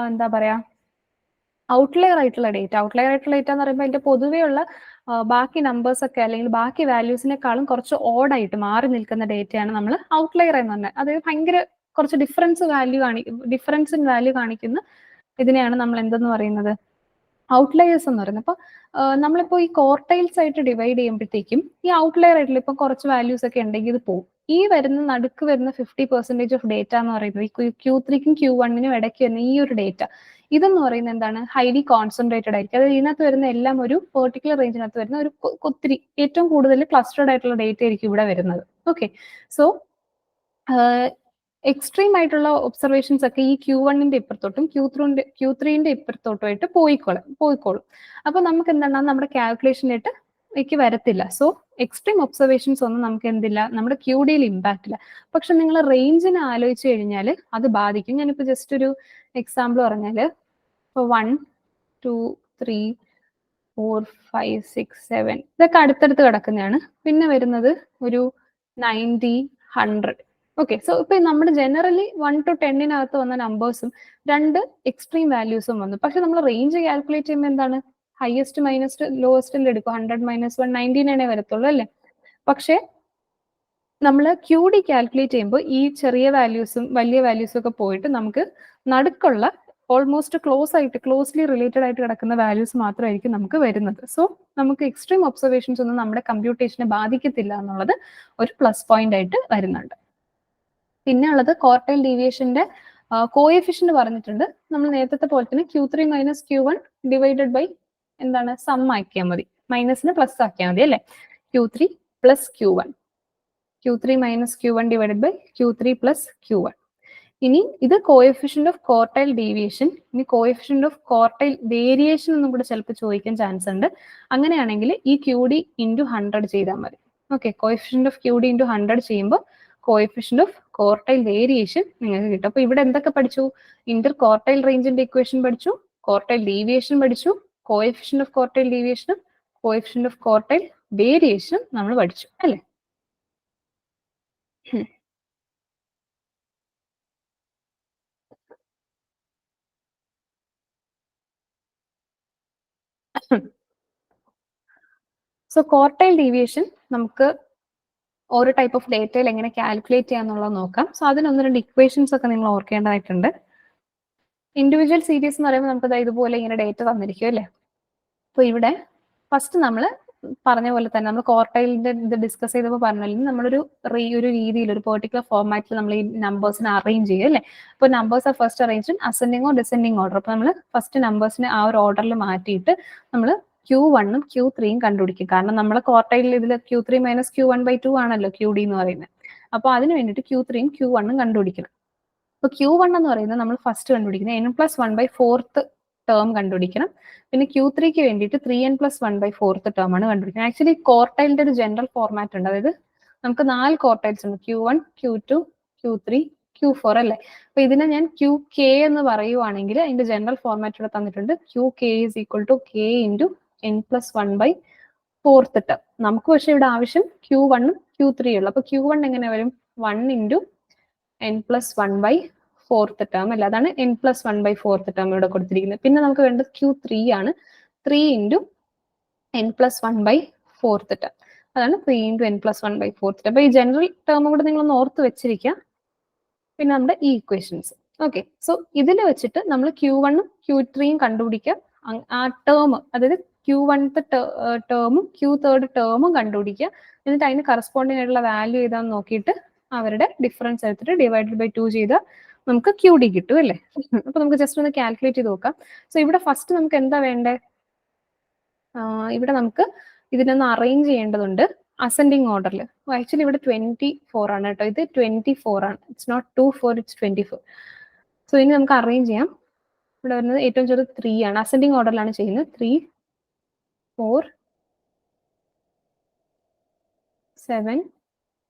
എന്താ പറയാ ഔട്ട്ലെയർ ആയിട്ടുള്ള ഡേറ്റ എന്ന് പറയുമ്പോൾ അതിന്റെ പൊതുവെയുള്ള ബാക്കി നമ്പേഴ്സ് ഒക്കെ അല്ലെങ്കിൽ ബാക്കി വാല്യൂസിനെക്കാളും കുറച്ച് ഓഡായിട്ട് മാറി നിൽക്കുന്ന ഡേറ്റയാണ് നമ്മൾ ഔട്ട്ലെയർ എന്ന് പറഞ്ഞത്. അതായത് ഭയങ്കര കുറച്ച് ഡിഫറൻസ് ഇൻ വാല്യൂ കാണിക്കുന്ന ഇതിനെയാണ് നമ്മൾ എന്തെന്ന് പറയുന്നത്, ഔട്ട്ലയേഴ്സ് എന്ന് പറയുന്നത്. അപ്പൊ നമ്മളിപ്പോ ഈ ക്വാർട്ടൈൽസ് ആയിട്ട് ഡിവൈഡ് ചെയ്യുമ്പോഴത്തേക്കും ഈ ഔട്ട്ലെയർ ആയിട്ടുള്ള ഇപ്പൊ കുറച്ച് വാല്യൂസ് ഒക്കെ ഉണ്ടെങ്കിൽ ഇത് പോകും. ഈ നടുക്ക് വരുന്ന 50% ഓഫ് ഡേറ്റ എന്ന് പറയുന്നത് ഈ Q3-ക്കും Q1-നും ഇടയ്ക്ക് വരുന്ന ഈ ഒരു ഡേറ്റ, ഇതെന്ന് പറയുന്നത് എന്താണ്, ഹൈലി കോൺസെൻട്രേറ്റഡ് ആയിരിക്കും. അതായത് ഇതിനകത്ത് വരുന്ന എല്ലാം ഒരു പെർട്ടിക്കുലർ റേഞ്ചിനകത്ത് വരുന്ന ഒരു ഒത്തിരി ഏറ്റവും കൂടുതൽ ക്ലസ്റ്റേർഡ് ആയിട്ടുള്ള ഡേറ്റ ആയിരിക്കും ഇവിടെ വരുന്നത്. ഓക്കെ, സോ എക്സ്ട്രീം ആയിട്ടുള്ള ഒബ്സർവേഷൻസ് ഒക്കെ ഈ Q1-ന്റെ ഇപ്പുറത്തോട്ടും Q3-ന്റെ ഇപ്പുറത്തോട്ടുമായിട്ട് പോയിക്കോളും. അപ്പൊ നമുക്ക് എന്താണ്, നമ്മുടെ കാൽക്കുലേഷനായിട്ട് വരത്തില്ല. സോ എക്സ്ട്രീം ഒബ്സർവേഷൻസ് ഒന്നും നമുക്ക് എന്തില്ല, നമ്മുടെ QD-യിൽ ഇമ്പാക്ട് ഇല്ല. പക്ഷെ നിങ്ങൾ റേഞ്ചിനെ ആലോചിച്ച് കഴിഞ്ഞാൽ അത് ബാധിക്കും. ഞാനിപ്പോ ജസ്റ്റ് ഒരു എക്സാമ്പിൾ പറഞ്ഞാല് ഇപ്പൊ 1, 2, 3, 4, 5, 6, 7 ഇതൊക്കെ അടുത്തടുത്ത് കിടക്കുന്നതാണ്. പിന്നെ വരുന്നത് ഒരു 90, 100. ഓക്കെ, സോ ഇപ്പൊ നമ്മുടെ ജനറലി 1 to 10-നകത്ത് വന്ന നമ്പേഴ്സും 2 എക്സ്ട്രീം വാല്യൂസും വന്നു. പക്ഷെ നമ്മൾ റേഞ്ച് കാൽക്കുലേറ്റ് ചെയ്യുമ്പോൾ എന്താണ്, ഹയസ്റ്റ് മൈനസ് ലോവസ്റ്റിൽ എടുക്കും. 100 - 1 99 വരത്തുള്ളൂ അല്ലെ. പക്ഷെ നമ്മൾ QD കാൽക്കുലേറ്റ് ചെയ്യുമ്പോൾ ഈ ചെറിയ വാല്യൂസും വലിയ വാല്യൂസും ഒക്കെ പോയിട്ട് നമുക്ക് നടുക്കുള്ള ഓൾമോസ്റ്റ് ക്ലോസ്ലി റിലേറ്റഡ് ആയിട്ട് കിടക്കുന്ന വാല്യൂസ് മാത്രമായിരിക്കും നമുക്ക് വരുന്നത്. സോ നമുക്ക് എക്സ്ട്രീം ഒബ്സർവേഷൻസ് ഒന്നും നമ്മുടെ കമ്പ്യൂട്ടേഷനെ ബാധിക്കത്തില്ല എന്നുള്ളത് ഒരു പ്ലസ് പോയിന്റ് ആയിട്ട് വരുന്നുണ്ട്. പിന്നെ ഉള്ളത് ക്വാർട്ടൈൽ ഡീവിയേഷന്റെ കോഎഫിഷ്യന്റ് പറഞ്ഞിട്ടുണ്ട്. നമ്മൾ നേരത്തെ പോലെ തന്നെ Q3 - Q1 ഡിവൈഡഡ് ബൈ എന്താണ്, സം ആക്കിയാൽ മതി, മൈനസിന് പ്ലസ് ആക്കിയാൽ മതി അല്ലെ. Q3 + Q1, Q3 - Q1 divided by Q3 + Q1. ഇനി ഇത് കോഎഫിഷ്യന്റ് ഓഫ് ക്വാർട്ടൈൽ ഡീവിയേഷൻ. ഇനി കോഎഫിഷ്യന്റ് ഓഫ് ക്വാർട്ടൈൽ വേരിയേഷൻ എന്നും കൂടെ ചിലപ്പോൾ ചോദിക്കാൻ ചാൻസ് ഉണ്ട്. അങ്ങനെയാണെങ്കിൽ ഈ QD × 100 ചെയ്താൽ മതി. ഓക്കെ, കോഎഫിഷ്യന്റ് ഓഫ് QD × 100 ചെയ്യുമ്പോൾ കോഎഫിഷ്യന്റ് ഓഫ് ക്വാർട്ടൈൽ വേരിയേഷൻ നിങ്ങൾക്ക് കിട്ടും. അപ്പൊ ഇവിടെ എന്തൊക്കെ പഠിച്ചു, ഇന്റർ ക്വാർട്ടൈൽ റേഞ്ചിന്റെ ഇക്വേഷൻ പഠിച്ചു, ക്വാർട്ടൈൽ ഡീവിയേഷൻ പഠിച്ചു, കോഎഫിഷ്യന്റ് ഓഫ് ക്വാർട്ടൈൽ ഡീവിയേഷനും കോഎഫിഷ്യന്റ് ഓഫ് ക്വാർട്ടൈൽ വേരിയേഷനും നമ്മൾ പഠിച്ചു അല്ലെ. സോ ക്വാർട്ടൈൽ ഡീവിയേഷൻ നമുക്ക് ഓരോ ടൈപ്പ് ഓഫ് ഡേറ്റയിൽ എങ്ങനെ കാൽക്കുലേറ്റ് ചെയ്യാന്നുള്ളത് നോക്കാം. സോ അതിന് 1-2 ഇക്വേഷൻസ് ഒക്കെ നിങ്ങൾ ഓർക്കേണ്ടതായിട്ടുണ്ട്. ഇൻഡിവിജ്വൽ സീരീസ് എന്ന് പറയുമ്പോൾ നമുക്ക് ഇതുപോലെ ഇങ്ങനെ ഡേറ്റ തന്നിരിക്കും അല്ലേ. അപ്പൊ ഇവിടെ ഫസ്റ്റ് നമ്മൾ പറഞ്ഞ പോലെ തന്നെ നമ്മൾ ക്വാർട്ടൈലിന്റെ ഇത് ഡിസ്കസ് ചെയ്തപ്പോൾ പറഞ്ഞാലും നമ്മളൊരു രീതിയിൽ ഒരു പെർട്ടിക്കുലർ ഫോർമാറ്റിൽ നമ്മൾ ഈ നമ്പേഴ്സിനെ അറേഞ്ച് ചെയ്യും അല്ലേ. അപ്പോൾ numbers are first arrange in ascending or descending order. അപ്പൊ നമ്മൾ ഫസ്റ്റ് നമ്പേഴ്സിനെ ആ ഒരു ഓർഡറിൽ മാറ്റിയിട്ട് നമ്മൾ Q1-ഉം Q3-യും കണ്ടുപിടിക്കും. കാരണം നമ്മളെ ക്വാർട്ടൈലിൽ ഇതിൽ Q3 - Q1/2 ആണല്ലോ QD എന്ന് പറയുന്നത്. അപ്പൊ അതിന് വേണ്ടിയിട്ട് Q3-യും Q1-ഉം കണ്ടുപിടിക്കണം. അപ്പൊ Q1 എന്ന് പറയുന്നത് നമ്മൾ ഫസ്റ്റ് കണ്ടുപിടിക്കുന്നത് n+1/4 ടേം കണ്ടുപിടിക്കണം. പിന്നെ Q3-ക്ക് വേണ്ടിയിട്ട് 3n + 1/4 ടേം ആണ് കണ്ടുപിടിക്കുന്നത്. ആക്ച്വലി ക്വാർട്ടൈലിന്റെ ഒരു ജനറൽ ഫോർമാറ്റ് ഉണ്ട്. അതായത് നമുക്ക് 4 ക്വാർട്ടൈൽസ് ഉണ്ട്, Q1, Q2, Q3, Q4 അല്ലേ. അപ്പൊ ഇതിനെ ഞാൻ QK എന്ന് പറയുവാണെങ്കിൽ അതിന്റെ ജനറൽ ഫോർമാറ്റ് ഇവിടെ തന്നിട്ടുണ്ട്. QK = K × n + 1/4 term. നമുക്ക് പക്ഷെ ഇവിടെ ആവശ്യം Q1 ഉം Q3 ഉള്ളു. അപ്പൊ Q1 എങ്ങനെ വരും? 1 into n+1/4 ടേം അല്ല, അതാണ് n+1/4 ടേം ഇവിടെ കൊടുത്തിരിക്കുന്നത്. പിന്നെ നമുക്ക് വേണ്ടത് Q3 ആണ്. 3 into n+1/4 ടേം, അതാണ് 3 into n+1/4 ടേം. അപ്പൊ ഈ ജനറൽ ടേം കൂടെ നിങ്ങളൊന്ന് ഓർത്ത് വെച്ചിരിക്കുക. പിന്നെ നമ്മുടെ ഈ ഇക്വേഷൻസ്. ഓക്കെ, സോ ഇതിൽ വെച്ചിട്ട് നമ്മൾ Q1 ഉം Q3 ഉം കണ്ടുപിടിക്കുക. ആ ടേം, അതായത് Q1ത്തെ ടേമും Q3 ടേമും കണ്ടുപിടിക്കുക. എന്നിട്ട് അതിന് കറസ്പോണ്ടിങ് ആയിട്ടുള്ള വാല്യൂ ഏതാന്ന് നോക്കിയിട്ട് അവരുടെ ഡിഫറൻസ് എടുത്തിട്ട് ഡിവൈഡഡ് ബൈ 2 ചെയ്താൽ നമുക്ക് QD കിട്ടും അല്ലേ? അപ്പൊ നമുക്ക് ജസ്റ്റ് ഒന്ന് കാൽക്കുലേറ്റ് ചെയ്ത് നോക്കാം. സോ ഇവിടെ ഫസ്റ്റ് നമുക്ക് എന്താ വേണ്ടേ? ഇവിടെ നമുക്ക് ഇതിനൊന്ന് അറേഞ്ച് ചെയ്യേണ്ടതുണ്ട് അസെൻഡിങ് ഓർഡറിൽ. ആക്ച്വലി ഇവിടെ 24 ആണ് കേട്ടോ, ഇത് 24 ആണ്. It's not 24, it's 24. സോ ഇനി നമുക്ക് അറേഞ്ച് ചെയ്യാം. ഇവിടെ വരുന്നത് ഏറ്റവും ചെറുത് 3 ആണ്. അസെൻഡിങ് ഓർഡറിലാണ് ചെയ്യുന്നത്. 3, 4, 7,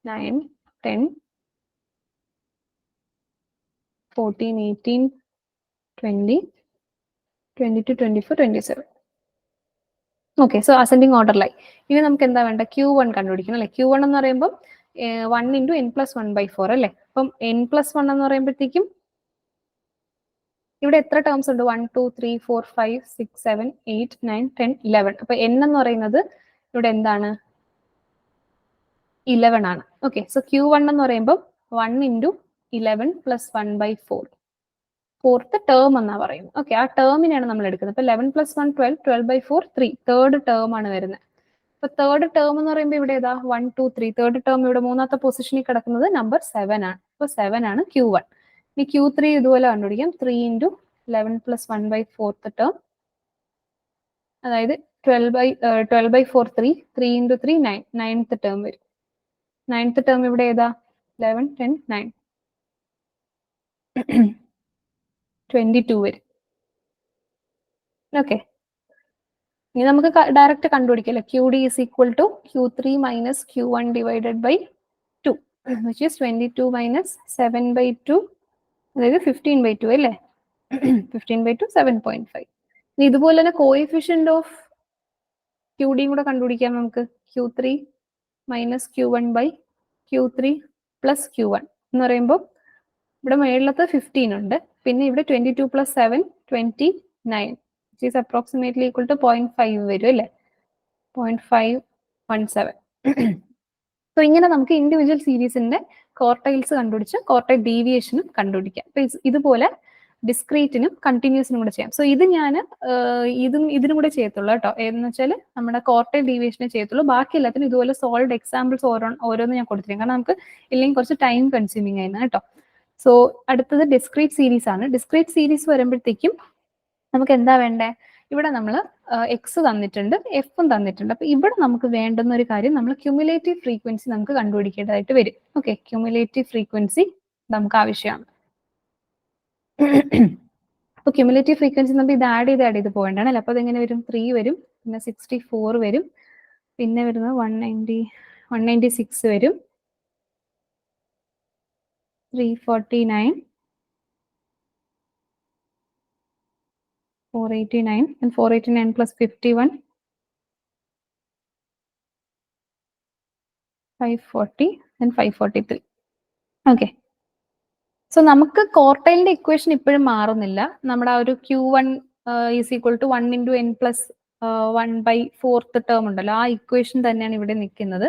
9, 10, 14, 18, 20, 22, 24, 27. ഓക്കെ, സോ അസെൻഡിങ് ഓർഡറിലായി. ഇനി നമുക്ക് എന്താ വേണ്ട? Q1 കണ്ടുപിടിക്കണം അല്ലെ? Q1 എന്ന് പറയുമ്പോൾ 1 into n+1/4 അല്ലേ? അപ്പം n+1 എന്ന് പറയുമ്പോഴത്തേക്കും ഇവിടെ എത്ര ടേംസ് ഉണ്ട്? 1, 2, 3, 4, 5, 6, 7, 8, 9, 10, 11. അപ്പൊ n എന്ന് പറയുന്നത് ഇവിടെ എന്താണ്? 11 ആണ്. ഓക്കെ, സോ Q1 എന്ന് പറയുമ്പോൾ 1 into 11 plus 1/4. ഫോർത്ത് ടേം എന്നാ പറയുന്നത്. ഓക്കെ, ആ ടേമിനാണ് നമ്മൾ എടുക്കുന്നത്. അപ്പൊ 11 plus 1, 12, 12/4, 3. തേർഡ് ടേം ആണ് വരുന്നത്. അപ്പൊ തേർഡ് ടേം എന്ന് പറയുമ്പോൾ ഇവിടെ ഏതാ? 1, 2, 3. തേർഡ് ടേം ഇവിടെ മൂന്നാമത്തെ പൊസിഷനിൽ കിടക്കുന്നത് നമ്പർ 7 ആണ്. അപ്പൊ 7 ആണ് Q1. ഇനി Q3 ഇതുപോലെ കണ്ടുപിടിക്കാം. 3 into 11 plus 1/4 ടേം, അതായത് 12/4, 3. 3 into 3, 9. 9th ടേം വരും. 9th ടേം ഇവിടെ ഏതാ? 11, 10, 9. 22 വരും. ഓക്കെ, ഇനി നമുക്ക് direct കണ്ടുപിടിക്കല്ലേ. QD is equal to Q3 minus Q1 divided by 2, which is 22 minus 7/2, അതായത് 15/2 അല്ലേ? 15/2, 7.5. ഇനി ഇതുപോലെ തന്നെ കോഎഫിഷ്യന്റ് ഓഫ് QD കൂടെ കണ്ടുപിടിക്കാം നമുക്ക്. Q3 minus Q1 by Q3 plus Q1 എന്ന് പറയുമ്പോൾ ഇവിടെ മേളിലത്തെ 15 ഉണ്ട്. പിന്നെ ഇവിടെ 22 plus 7, 29, which is approximately equal to 0.5 വരും അല്ലേ? 0.517. സോ ഇങ്ങനെ നമുക്ക് ഇൻഡിവിജ്വൽ സീരീസിന്റെ ക്വാർട്ടൈൽസ് കണ്ടുപിടിച്ച് ക്വാർട്ടൈൽ ഡീവിയേഷനും കണ്ടുപിടിക്കാം. അപ്പൊ ഇതുപോലെ ഡിസ്ക്രീറ്റിനും കണ്ടിന്യൂസിനും കൂടെ ചെയ്യാം. സോ ഇത് ഞാൻ ഇതിനും കൂടെ ചെയ്യത്തുള്ളൂ കേട്ടോ. എന്ന് വെച്ചാൽ നമ്മുടെ ക്വാർട്ടൈൽ ഡീവിയേഷനെ ചെയ്യത്തുള്ളൂ. ബാക്കി എല്ലാത്തിനും ഇതുപോലെ സോൾഡ് എക്സാമ്പിൾസ് ഓരോന്ന് ഞാൻ കൊടുത്തിരിക്കും. കാരണം നമുക്ക് ഇല്ലെങ്കിൽ കുറച്ച് ടൈം കൺസ്യൂമിങ് ആയിരുന്നു കേട്ടോ. സോ അടുത്തത് ഡിസ്ക്രീറ്റ് സീരീസ് ആണ്. ഡിസ്ക്രീറ്റ് സീരീസ് വരുമ്പോഴത്തേക്കും നമുക്ക് എന്താ വേണ്ടേ? ഇവിടെ നമ്മൾ എക്സ് തന്നിട്ടുണ്ട്, എഫും തന്നിട്ടുണ്ട്. അപ്പൊ ഇവിടെ നമുക്ക് വേണ്ടുന്ന ഒരു കാര്യം, നമ്മൾ ക്യുമുലേറ്റീവ് ഫ്രീക്വൻസി നമുക്ക് കണ്ടുപിടിക്കേണ്ടതായിട്ട് വരും. ഓക്കെ, ക്യുമുലേറ്റീവ് ഫ്രീക്വൻസി നമുക്ക് ആവശ്യമാണ്. അപ്പൊ ക്യുമുലേറ്റീവ് ഫ്രീക്വൻസി നമ്മൾ ഇത് ആഡ് ചെയ്ത് പോകേണ്ടതാണ് അല്ലേ? അപ്പൊ അതെങ്ങനെ വരും? 3 വരും, പിന്നെ 64 വരും, പിന്നെ വരുന്നത് 196 വരും, 349, 489, and 489 plus 51, 540, and 543. Okay, so നമുക്ക് ക്വാർട്ടൈലിന്റെ ഇക്വേഷൻ ഇപ്പോഴും മാറുന്നില്ല. നമ്മുടെ ആ ഒരു Q1 is equal to 1 into n+1/4 term ഉണ്ടല്ലോ, ആ ഇക്വേഷൻ തന്നെയാണ് ഇവിടെ നിൽക്കുന്നത്.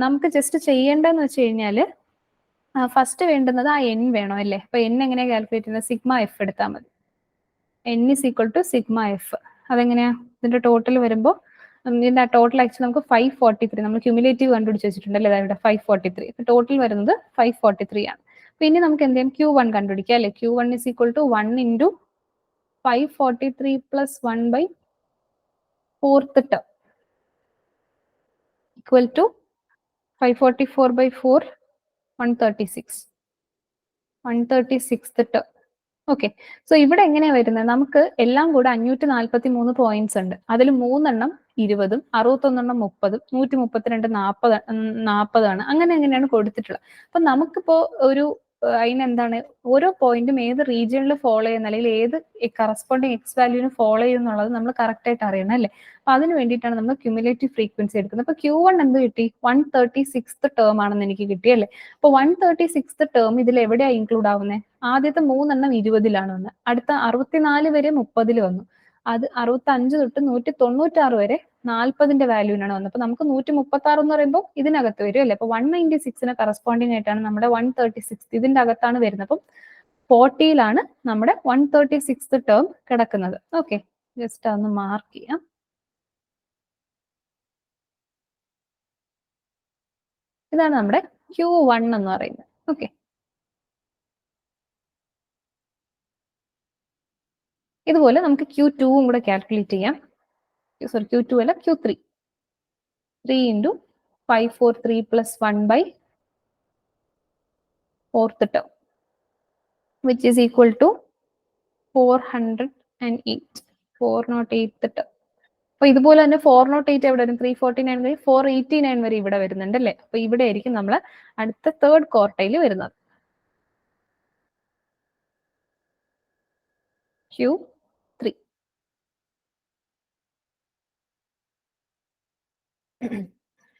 നമുക്ക് ജസ്റ്റ് ചെയ്യേണ്ടതെന്ന് വെച്ച് കഴിഞ്ഞാൽ ഫസ്റ്റ് വേണ്ടുന്നത് ആ n വേണം അല്ലേ? അപ്പൊ n എങ്ങനെയാണ് കാൽക്കുലേറ്റ് ചെയ്യുന്നത്? സിഗ്മ എഫ് എടുത്താൽ മതി. n is equal to sigma F. അതെങ്ങനെയാ? ഇതിന്റെ ടോട്ടൽ വരുമ്പോൾ ഇതിന്റെ ടോട്ടൽ ആക്ച്വലി നമുക്ക് 543, നമ്മൾ ക്യുമുലേറ്റീവ് കണ്ടുപിടിച്ച് വെച്ചിട്ടുണ്ടല്ലേ, ഇവിടെ 543. ടോട്ടൽ വരുന്നത് 543 ആണ്. പിന്നെ നമുക്ക് എന്ത് ചെയ്യാം? Q1 കണ്ടുപിടിക്കാം അല്ലെ? Q1 is equal to 1 into 543 plus 1/4 term equal to 544/4, 136. 136th term. Okay, so ഇവിടെ എങ്ങനെയാ വരുന്നത്? നമുക്ക് എല്ലാം കൂടെ 543 പോയിന്റ്സ് ഉണ്ട്. അതിൽ 3 എണ്ണം 20, 61 30, 132 40 ആണ്. അങ്ങനെ എങ്ങനെയാണ് കൊടുത്തിട്ടുള്ളത്. അപ്പൊ നമുക്കിപ്പോ ഒരു അതിനെന്താണ് ഓരോ പോയിന്റും ഏത് റീജിയണിൽ ഫോളോ ചെയ്യുന്ന അല്ലെങ്കിൽ ഏത് കറസ്പോണ്ടിങ് എക്സ് വാല്യൂവിന് ഫോളോ ചെയ്യും എന്നുള്ളത് നമ്മൾ കറക്റ്റ് ആയിട്ട് അറിയണം അല്ലേ. അപ്പൊ അതിന് വേണ്ടിയിട്ടാണ് നമ്മൾ ക്യുമുലേറ്റീവ് ഫ്രീക്വൻസി എടുക്കുന്നത്. അപ്പൊ Q1 എന്ത് കിട്ടി? 136th ടേം ആണെന്ന് എനിക്ക് കിട്ടിയല്ലേ. അപ്പൊ 136th ടേം ഇതിൽ എവിടെയാണ് ഇൻക്ലൂഡ് ആവുന്നത്? ആദ്യത്തെ 3 20ലാണ് വന്നത്, അടുത്ത 64 വരെ 30 വന്നു, അത് 65 തൊട്ട് 196 വരെ 40ന്റെ വാല്യൂവിനാണ് വന്നത്. അപ്പൊ നമുക്ക് 136 എന്ന് പറയുമ്പോൾ ഇതിനകത്ത് വരും അല്ലേ. അപ്പൊ 196ന് കറസ്പോണ്ടിങ് ആയിട്ടാണ് നമ്മുടെ 136 ഇതിന്റെ അകത്താണ് വരുന്നത്. അപ്പം 40യിലാണ് നമ്മുടെ 136th ടേം കിടക്കുന്നത്. ഓക്കെ, ജസ്റ്റ് അതൊന്ന് മാർക്ക് ചെയ്യാം. ഇതാണ് നമ്മുടെ Q1 എന്ന് പറയുന്നത്. ഓക്കെ, ഇതുപോലെ നമുക്ക് Q2 കൂടെ കാൽക്കുലേറ്റ് ചെയ്യാം. സോറി, Q2 അല്ല, Q3. 3 into 543 plus 1 by 4th term, which is equal to 408. 408th term. അപ്പൊ ഇതുപോലെ തന്നെ 408 എവിടെ വരും? 349 വരെ 489 വരെ ഇവിടെ വരുന്നുണ്ട് അല്ലേ. അപ്പൊ ഇവിടെ ആയിരിക്കും നമ്മൾ അടുത്ത തേർഡ് ക്വാർട്ടൈൽ വരുന്നത്. Q3.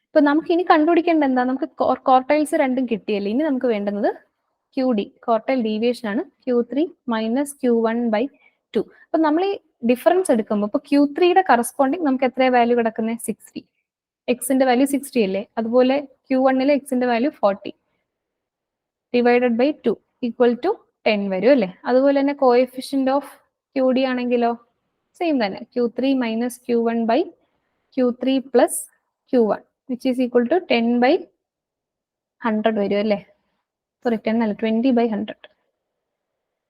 ഇപ്പൊ നമുക്ക് ഇനി കണ്ടുപിടിക്കേണ്ട എന്താ? നമുക്ക് ക്വാർട്ടൈൽസ് രണ്ടും കിട്ടിയല്ലേ. ഇനി നമുക്ക് വേണ്ടുന്നത് QD, ക്വാർട്ടൈൽ ഡീവിയേഷൻ ആണ്. Q3 minus Q1/2. അപ്പൊ നമ്മൾ ഈ ഡിഫറൻസ് എടുക്കുമ്പോൾ ഇപ്പൊ Q3യുടെ കറസ്പോണ്ടിങ് നമുക്ക് എത്ര വാല്യൂ കിടക്കുന്നത്? 60. എക്സിന്റെ വാല്യൂ 60 അല്ലേ. അതുപോലെ Q1ലെ എക്സിന്റെ value 40 divided by 2 equal to 10 വരും അല്ലേ. അതുപോലെ തന്നെ കോഎഫിഷ്യന്റ് ഓഫ് QD ആണെങ്കിലോ സെയിം തന്നെ, Q3 minus Q1/Q3 plus Q1 which is equal to 10/100 വരും അല്ലേ. സോറി 10 അല്ല, 20/100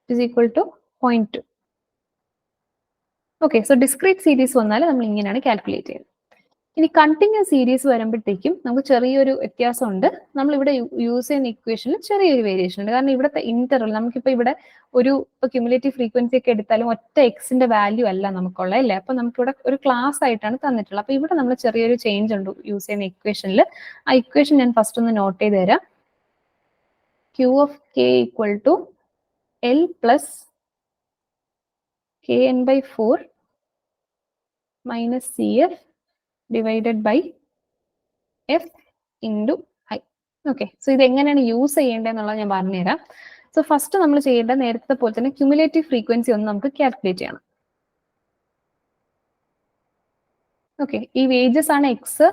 is equal to 0.2. Okay, so discrete series വന്നാൽ നമ്മൾ ഇങ്ങനെയാണ് കാൽക്കുലേറ്റ് ചെയ്യുന്നത്. ഇനി കണ്ടിന്യൂസ് സീരീസ് വരുമ്പോഴത്തേക്കും നമുക്ക് ചെറിയൊരു വ്യത്യാസമുണ്ട്. നമ്മൾ ഇവിടെ യൂസ് ചെയ്യുന്ന ഇക്വേഷനിൽ ചെറിയൊരു വേരിയേഷൻ ഉണ്ട്. കാരണം ഇവിടുത്തെ ഇന്റർവൽ നമുക്കിപ്പോൾ ഇവിടെ ഒരു ക്യുമുലേറ്റീവ് ഫ്രീക്വൻസി ഒക്കെ എടുത്താലും ഒറ്റ എക്സിന്റെ വാല്യൂ അല്ല നമുക്കുള്ളത് അല്ലേ. അപ്പൊ നമുക്കിവിടെ ഒരു ക്ലാസ് ആയിട്ടാണ് തന്നിട്ടുള്ളത്. അപ്പൊ ഇവിടെ നമ്മൾ ചെറിയൊരു ചേഞ്ച് ഉണ്ട് യൂസ് ചെയ്യുന്ന ഇക്വേഷനിൽ. ആ ഇക്വേഷൻ ഞാൻ ഫസ്റ്റ് ഒന്ന് നോട്ട് ചെയ്ത് തരാം. Q of k equal to L plus kn/4 minus CF divided by F into I. Okay, so ഇത് എങ്ങനെയാണ് യൂസ് ചെയ്യേണ്ടതെന്നുള്ളത് ഞാൻ പറഞ്ഞുതരാം. സോ ഫസ്റ്റ് നമ്മൾ ചെയ്യേണ്ട നേരത്തെ പോലെ തന്നെ ക്യുമുലേറ്റീവ് ഫ്രീക്വൻസി ഒന്ന് നമുക്ക് കാൽക്കുലേറ്റ് ചെയ്യണം. ഓക്കെ, ഈ വേജസ് ആണ് എക്സ്,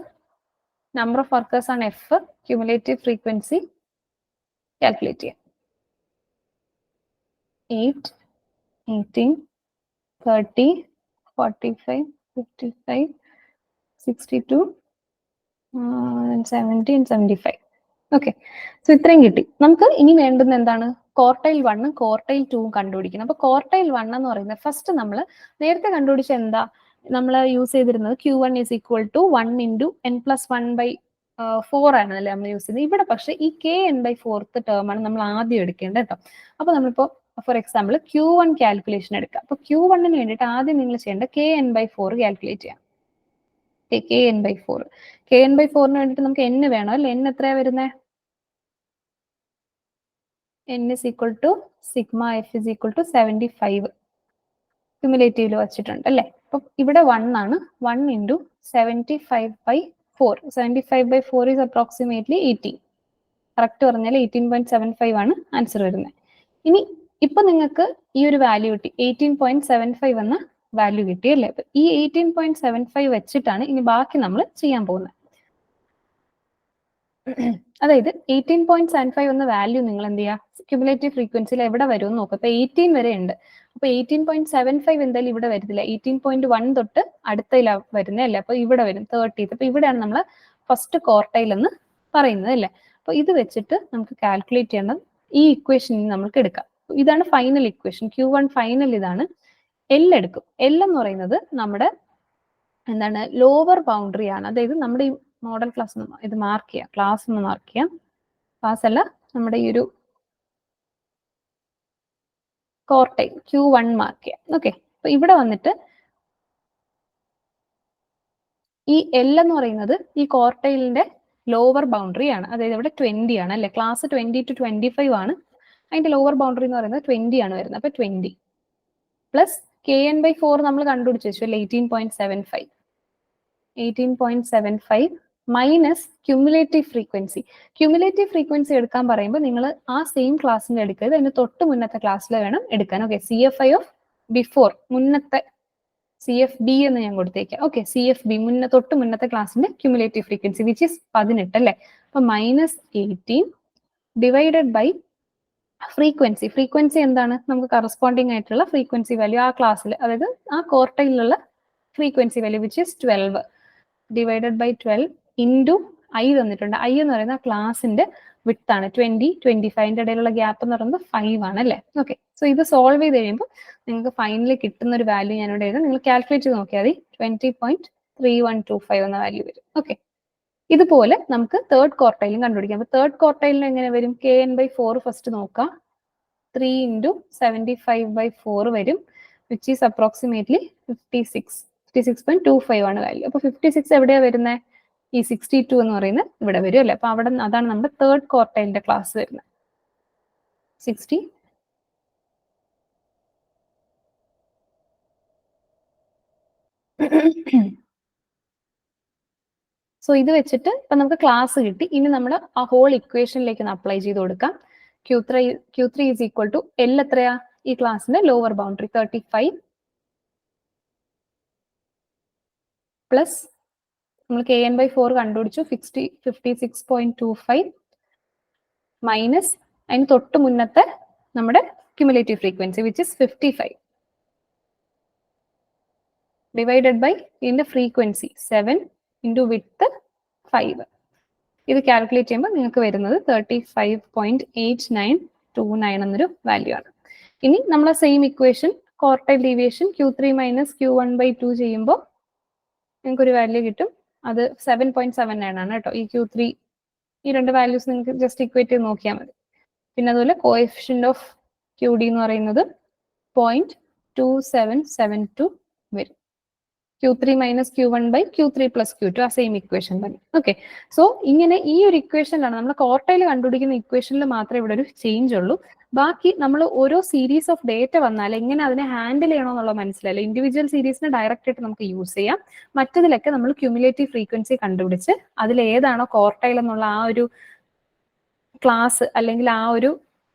നമ്പർ ഓഫ് വർക്കേഴ്സ് ആണ് എഫ്, ക്യുമുലേറ്റീവ് ഫ്രീക്വൻസി കാൽക്കുലേറ്റ് ചെയ്യാം. 8, 18, 30, 45, 55, 62, 70 and 75. ഓക്കെ, സോ ഇത്രയും കിട്ടി. നമുക്ക് ഇനി വേണ്ടുന്ന എന്താണ്? ക്വാർട്ടൈൽ 1 ക്വാർട്ടൈൽ 2 കണ്ടുപിടിക്കണം. അപ്പൊ ക്വാർട്ടൈൽ 1 എന്ന് പറയുന്നത് ഫസ്റ്റ് നമ്മൾ നേരത്തെ കണ്ടുപിടിച്ച എന്താ നമ്മൾ യൂസ് ചെയ്തിരുന്നത്? Q1 is equal to 1 into n+1/4 ആണ് അല്ലേ നമ്മൾ യൂസ് ചെയ്യുന്നത്. ഇവിടെ പക്ഷെ ഈ kn/4th ടേം ആണ് നമ്മൾ ആദ്യം എടുക്കേണ്ടത് കേട്ടോ. അപ്പൊ നമ്മളിപ്പോ ഫോർ എക്സാമ്പിൾ Q1 കാൽക്കുലേഷൻ എടുക്കാം. അപ്പൊ Q1ന് വേണ്ടിയിട്ട് ആദ്യം നിങ്ങൾ ചെയ്യേണ്ട kn/4 കാൽക്കുലേറ്റ് ചെയ്യാം. kn/4 kn/4ന് വേണ്ടിയിട്ട് നമുക്ക് n വേണം അല്ലെ. n എത്രയാ വരുന്നത്? n is equal to sigma f is equal to 75 ക്യുമുലേറ്റീവിൽ വെച്ചിട്ടുണ്ട് അല്ലെ. അപ്പൊ ഇവിടെ 1 ആണ്. 1 into 75/4. 75/4 is approximately 18. കറക്റ്റ് പറഞ്ഞാൽ 18.75 ആണ് ആൻസർ വരുന്നത്. ഇനി ഇപ്പൊ നിങ്ങൾക്ക് ഈ ഒരു വാല്യൂ കിട്ടി, 18.75 എന്ന വാല്യൂ കിട്ടി അല്ലേ. അപ്പൊ ഈ 18.75 വെച്ചിട്ടാണ് ഇനി ബാക്കി നമ്മൾ ചെയ്യാൻ പോകുന്നത്. അതായത് 18.75 എന്ന വാല്യൂ നിങ്ങൾ എന്ത് ചെയ്യുക? ക്യുമുലേറ്റീവ് ഫ്രീക്വൻസിയിൽ എവിടെ വരും എന്ന് നോക്കുക. അപ്പൊ 18 വരെ ഉണ്ട്. അപ്പൊ 18.75 എന്തായാലും ഇവിടെ വരുന്നില്ല. 18.1 തൊട്ട് അടുത്തയില വരുന്നത് അല്ലേ. അപ്പൊ ഇവിടെ വരും 30th. അപ്പൊ ഇവിടെയാണ് നമ്മൾ ഫസ്റ്റ് ക്വാർട്ടൈൽ എന്ന് പറയുന്നത് അല്ലേ. അപ്പൊ ഇത് വെച്ചിട്ട് നമുക്ക് കാൽക്കുലേറ്റ് ചെയ്യേണ്ടത് ഈ ഇക്വേഷൻ നമുക്ക് എടുക്കാം. ഇതാണ് ഫൈനൽ ഇക്വേഷൻ. Q1 ഫൈനൽ ഇതാണ്. L എടുക്കും. L എന്ന് പറയുന്നത് നമ്മുടെ എന്താണ്? ലോവർ ബൗണ്ടറി ആണ്. അതായത് നമ്മുടെ ഈ മോഡൽ ക്ലാസ് ഇത് മാർക്ക് ചെയ്യാം. ക്ലാസ് ഒന്ന് മാർക്ക് ചെയ്യാം. ക്ലാസ് അല്ല, നമ്മുടെ ഈ ഒരു ക്വാർട്ടൈൽ Q1 മാർക്ക് ചെയ്യാം. ഓക്കെ, അപ്പൊ ഇവിടെ വന്നിട്ട് ഈ L എന്ന് പറയുന്നത് ഈ ക്വാർട്ടൈലിന്റെ ലോവർ ബൗണ്ടറി ആണ്. അതായത് ഇവിടെ 20 ആണ് അല്ലെ. ക്ലാസ് 20 to 25 ആണ്. അതിന്റെ ലോവർ ബൗണ്ടറി എന്ന് പറയുന്നത് 20 ആണ് വരുന്നത്. അപ്പൊ 20 പ്ലസ് KN/4 നമ്മൾ കണ്ടുപിടിച്ചു വെച്ചു 18.75 minus cumulative frequency. Cumulative frequency എടുക്കാൻ പറയുമ്പോൾ നിങ്ങൾ ആ സെയിം ക്ലാസ്സിന്റെ എടുക്കരുത്, അതിന് തൊട്ട് മുന്നത്തെ ക്ലാസ്സിൽ വേണം എടുക്കാൻ. ഓക്കെ, CFI ഓഫ് ബിഫോർ, മുന്നത്തെ CFB എന്ന് ഞാൻ കൊടുത്തേക്കാം. ഓക്കെ, CFB തൊട്ട് മുന്നത്തെ ക്ലാസ്സിന്റെ ക്യുമുലേറ്റീവ് ഫ്രീക്വൻസി വിച്ച് ഇസ് 18 അല്ലേ. അപ്പൊ -18 ഡിവൈഡഡ് ബൈ ഫ്രീക്വൻസി. ഫ്രീക്വൻസി എന്താണ്? നമുക്ക് കറസ്പോണ്ടിങ് ആയിട്ടുള്ള ഫ്രീക്വൻസി വാല്യൂ ആ ക്ലാസ്സിൽ, അതായത് ആ ക്വാർട്ടൈലിലുള്ള frequency value which is 12 divided by 12 into I തന്നിട്ടുണ്ട്. I എന്ന് പറയുന്ന ക്ലാസിന്റെ വിഡ്ത്ത് ആണ്. 20-25 ഇടയിലുള്ള ഗ്യാപ്പ് എന്ന് പറയുന്നത് 5 ആണ് അല്ലേ. ഓക്കെ, സോ ഇത് സോൾവ് ചെയ്ത് കഴിയുമ്പോൾ നിങ്ങൾക്ക് ഫൈനലി കിട്ടുന്ന ഒരു വാല്യൂ ഞാനിവിടെ എഴുതാം. നിങ്ങൾ കാൽക്കുലേറ്റ് ചെയ്ത് നോക്കിയാൽ മതി. 20.3125 എന്ന വാല്യൂ വരും. ഓക്കെ, ഇതുപോലെ നമുക്ക് തേർഡ് ക്വാർട്ടൈലും കണ്ടുപിടിക്കാം. അപ്പൊ തേർഡ് ക്വാർട്ടൈലിന് എങ്ങനെ വരും? KN/4 ഫസ്റ്റ് നോക്കാം. 3 × 75/4 വരും, വിച്ച് ഈസ് അപ്രോക്സിമേറ്റ്ലി 56.25 ആണ് വാല്യൂ. അപ്പൊ 56 എവിടെയാ വരുന്നത്? ഈ 62 എന്ന് പറയുന്നത് ഇവിടെ വരും അല്ലേ. അപ്പൊ അവിടെ അതാണ് നമ്മുടെ തേർഡ് ക്വാർട്ടൈലിന്റെ ക്ലാസ് വരുന്നത്. 60. സോ ഇത് വെച്ചിട്ട് ഇപ്പൊ നമുക്ക് ക്ലാസ് കിട്ടി. ഇനി നമ്മൾ ആ ഹോൾ ഇക്വേഷനിലേക്ക് ഒന്ന് അപ്ലൈ ചെയ്ത് കൊടുക്കാം. Q3 is equal to L എത്രയാ? ഈ ക്ലാസ്സിന്റെ ലോവർ ബൗണ്ടറി 35 പ്ലസ് നമ്മൾ KN/4 കണ്ടുപിടിച്ചു 56.25 മൈനസ് അതിന് തൊട്ട് മുന്നത്തെ നമ്മുടെ cumulative frequency which is 55 divided by ഇതിന്റെ ഫ്രീക്വൻസി 7 ഇൻറ്റു വിഡ്ത്ത് 5. ഇത് കാൽക്കുലേറ്റ് ചെയ്യുമ്പോൾ നിങ്ങൾക്ക് വരുന്നത് 35.8929 എന്നൊരു വാല്യൂ ആണ്. ഇനി നമ്മൾ same equation quartile deviation Q3 minus Q1/2 ചെയ്യുമ്പോൾ നിങ്ങൾക്കൊരു വാല്യൂ കിട്ടും. അത് 7.79 ആണ് കേട്ടോ. ഈ Q3 ഈ രണ്ട് വാല്യൂസ് നിങ്ങൾക്ക് ജസ്റ്റ് ഇക്വേറ്റ് ചെയ്ത് നോക്കിയാൽ മതി. പിന്നെ അതുപോലെ കോഎഫിഷ്യന്റ് ഓഫ് QD എന്ന് പറയുന്നത് 0.2772 വരും. Q3 minus Q1/Q3 plus Q2 ആ സെയിം ഇക്വേഷൻ തന്നെ. ഓക്കെ, സോ ഇങ്ങനെ ഈ ഒരു ഇക്വേഷനിലാണ് നമ്മൾ ക്വാർട്ടൈൽ കണ്ടുപിടിക്കുന്ന ഇക്വേഷനിൽ മാത്രമേ ഇവിടെ ഒരു ചേഞ്ച് ഉള്ളൂ. ബാക്കി നമ്മൾ ഓരോ സീരീസ് ഓഫ് ഡേറ്റ വന്നാൽ എങ്ങനെ അതിനെ ഹാൻഡിൽ ചെയ്യണോ എന്നുള്ളത് മനസ്സിലായില്ല. ഇൻഡിവിജ്വൽ സീരീസിനെ ഡയറക്റ്റ് ആയിട്ട് നമുക്ക് യൂസ് ചെയ്യാം. മറ്റതിലൊക്കെ നമ്മൾ ക്യുമുലേറ്റീവ് ഫ്രീക്വൻസി കണ്ടുപിടിച്ച് അതിൽ ഏതാണോ ക്വാർട്ടൈൽ എന്നുള്ള ആ ഒരു ക്ലാസ് അല്ലെങ്കിൽ ആ ഒരു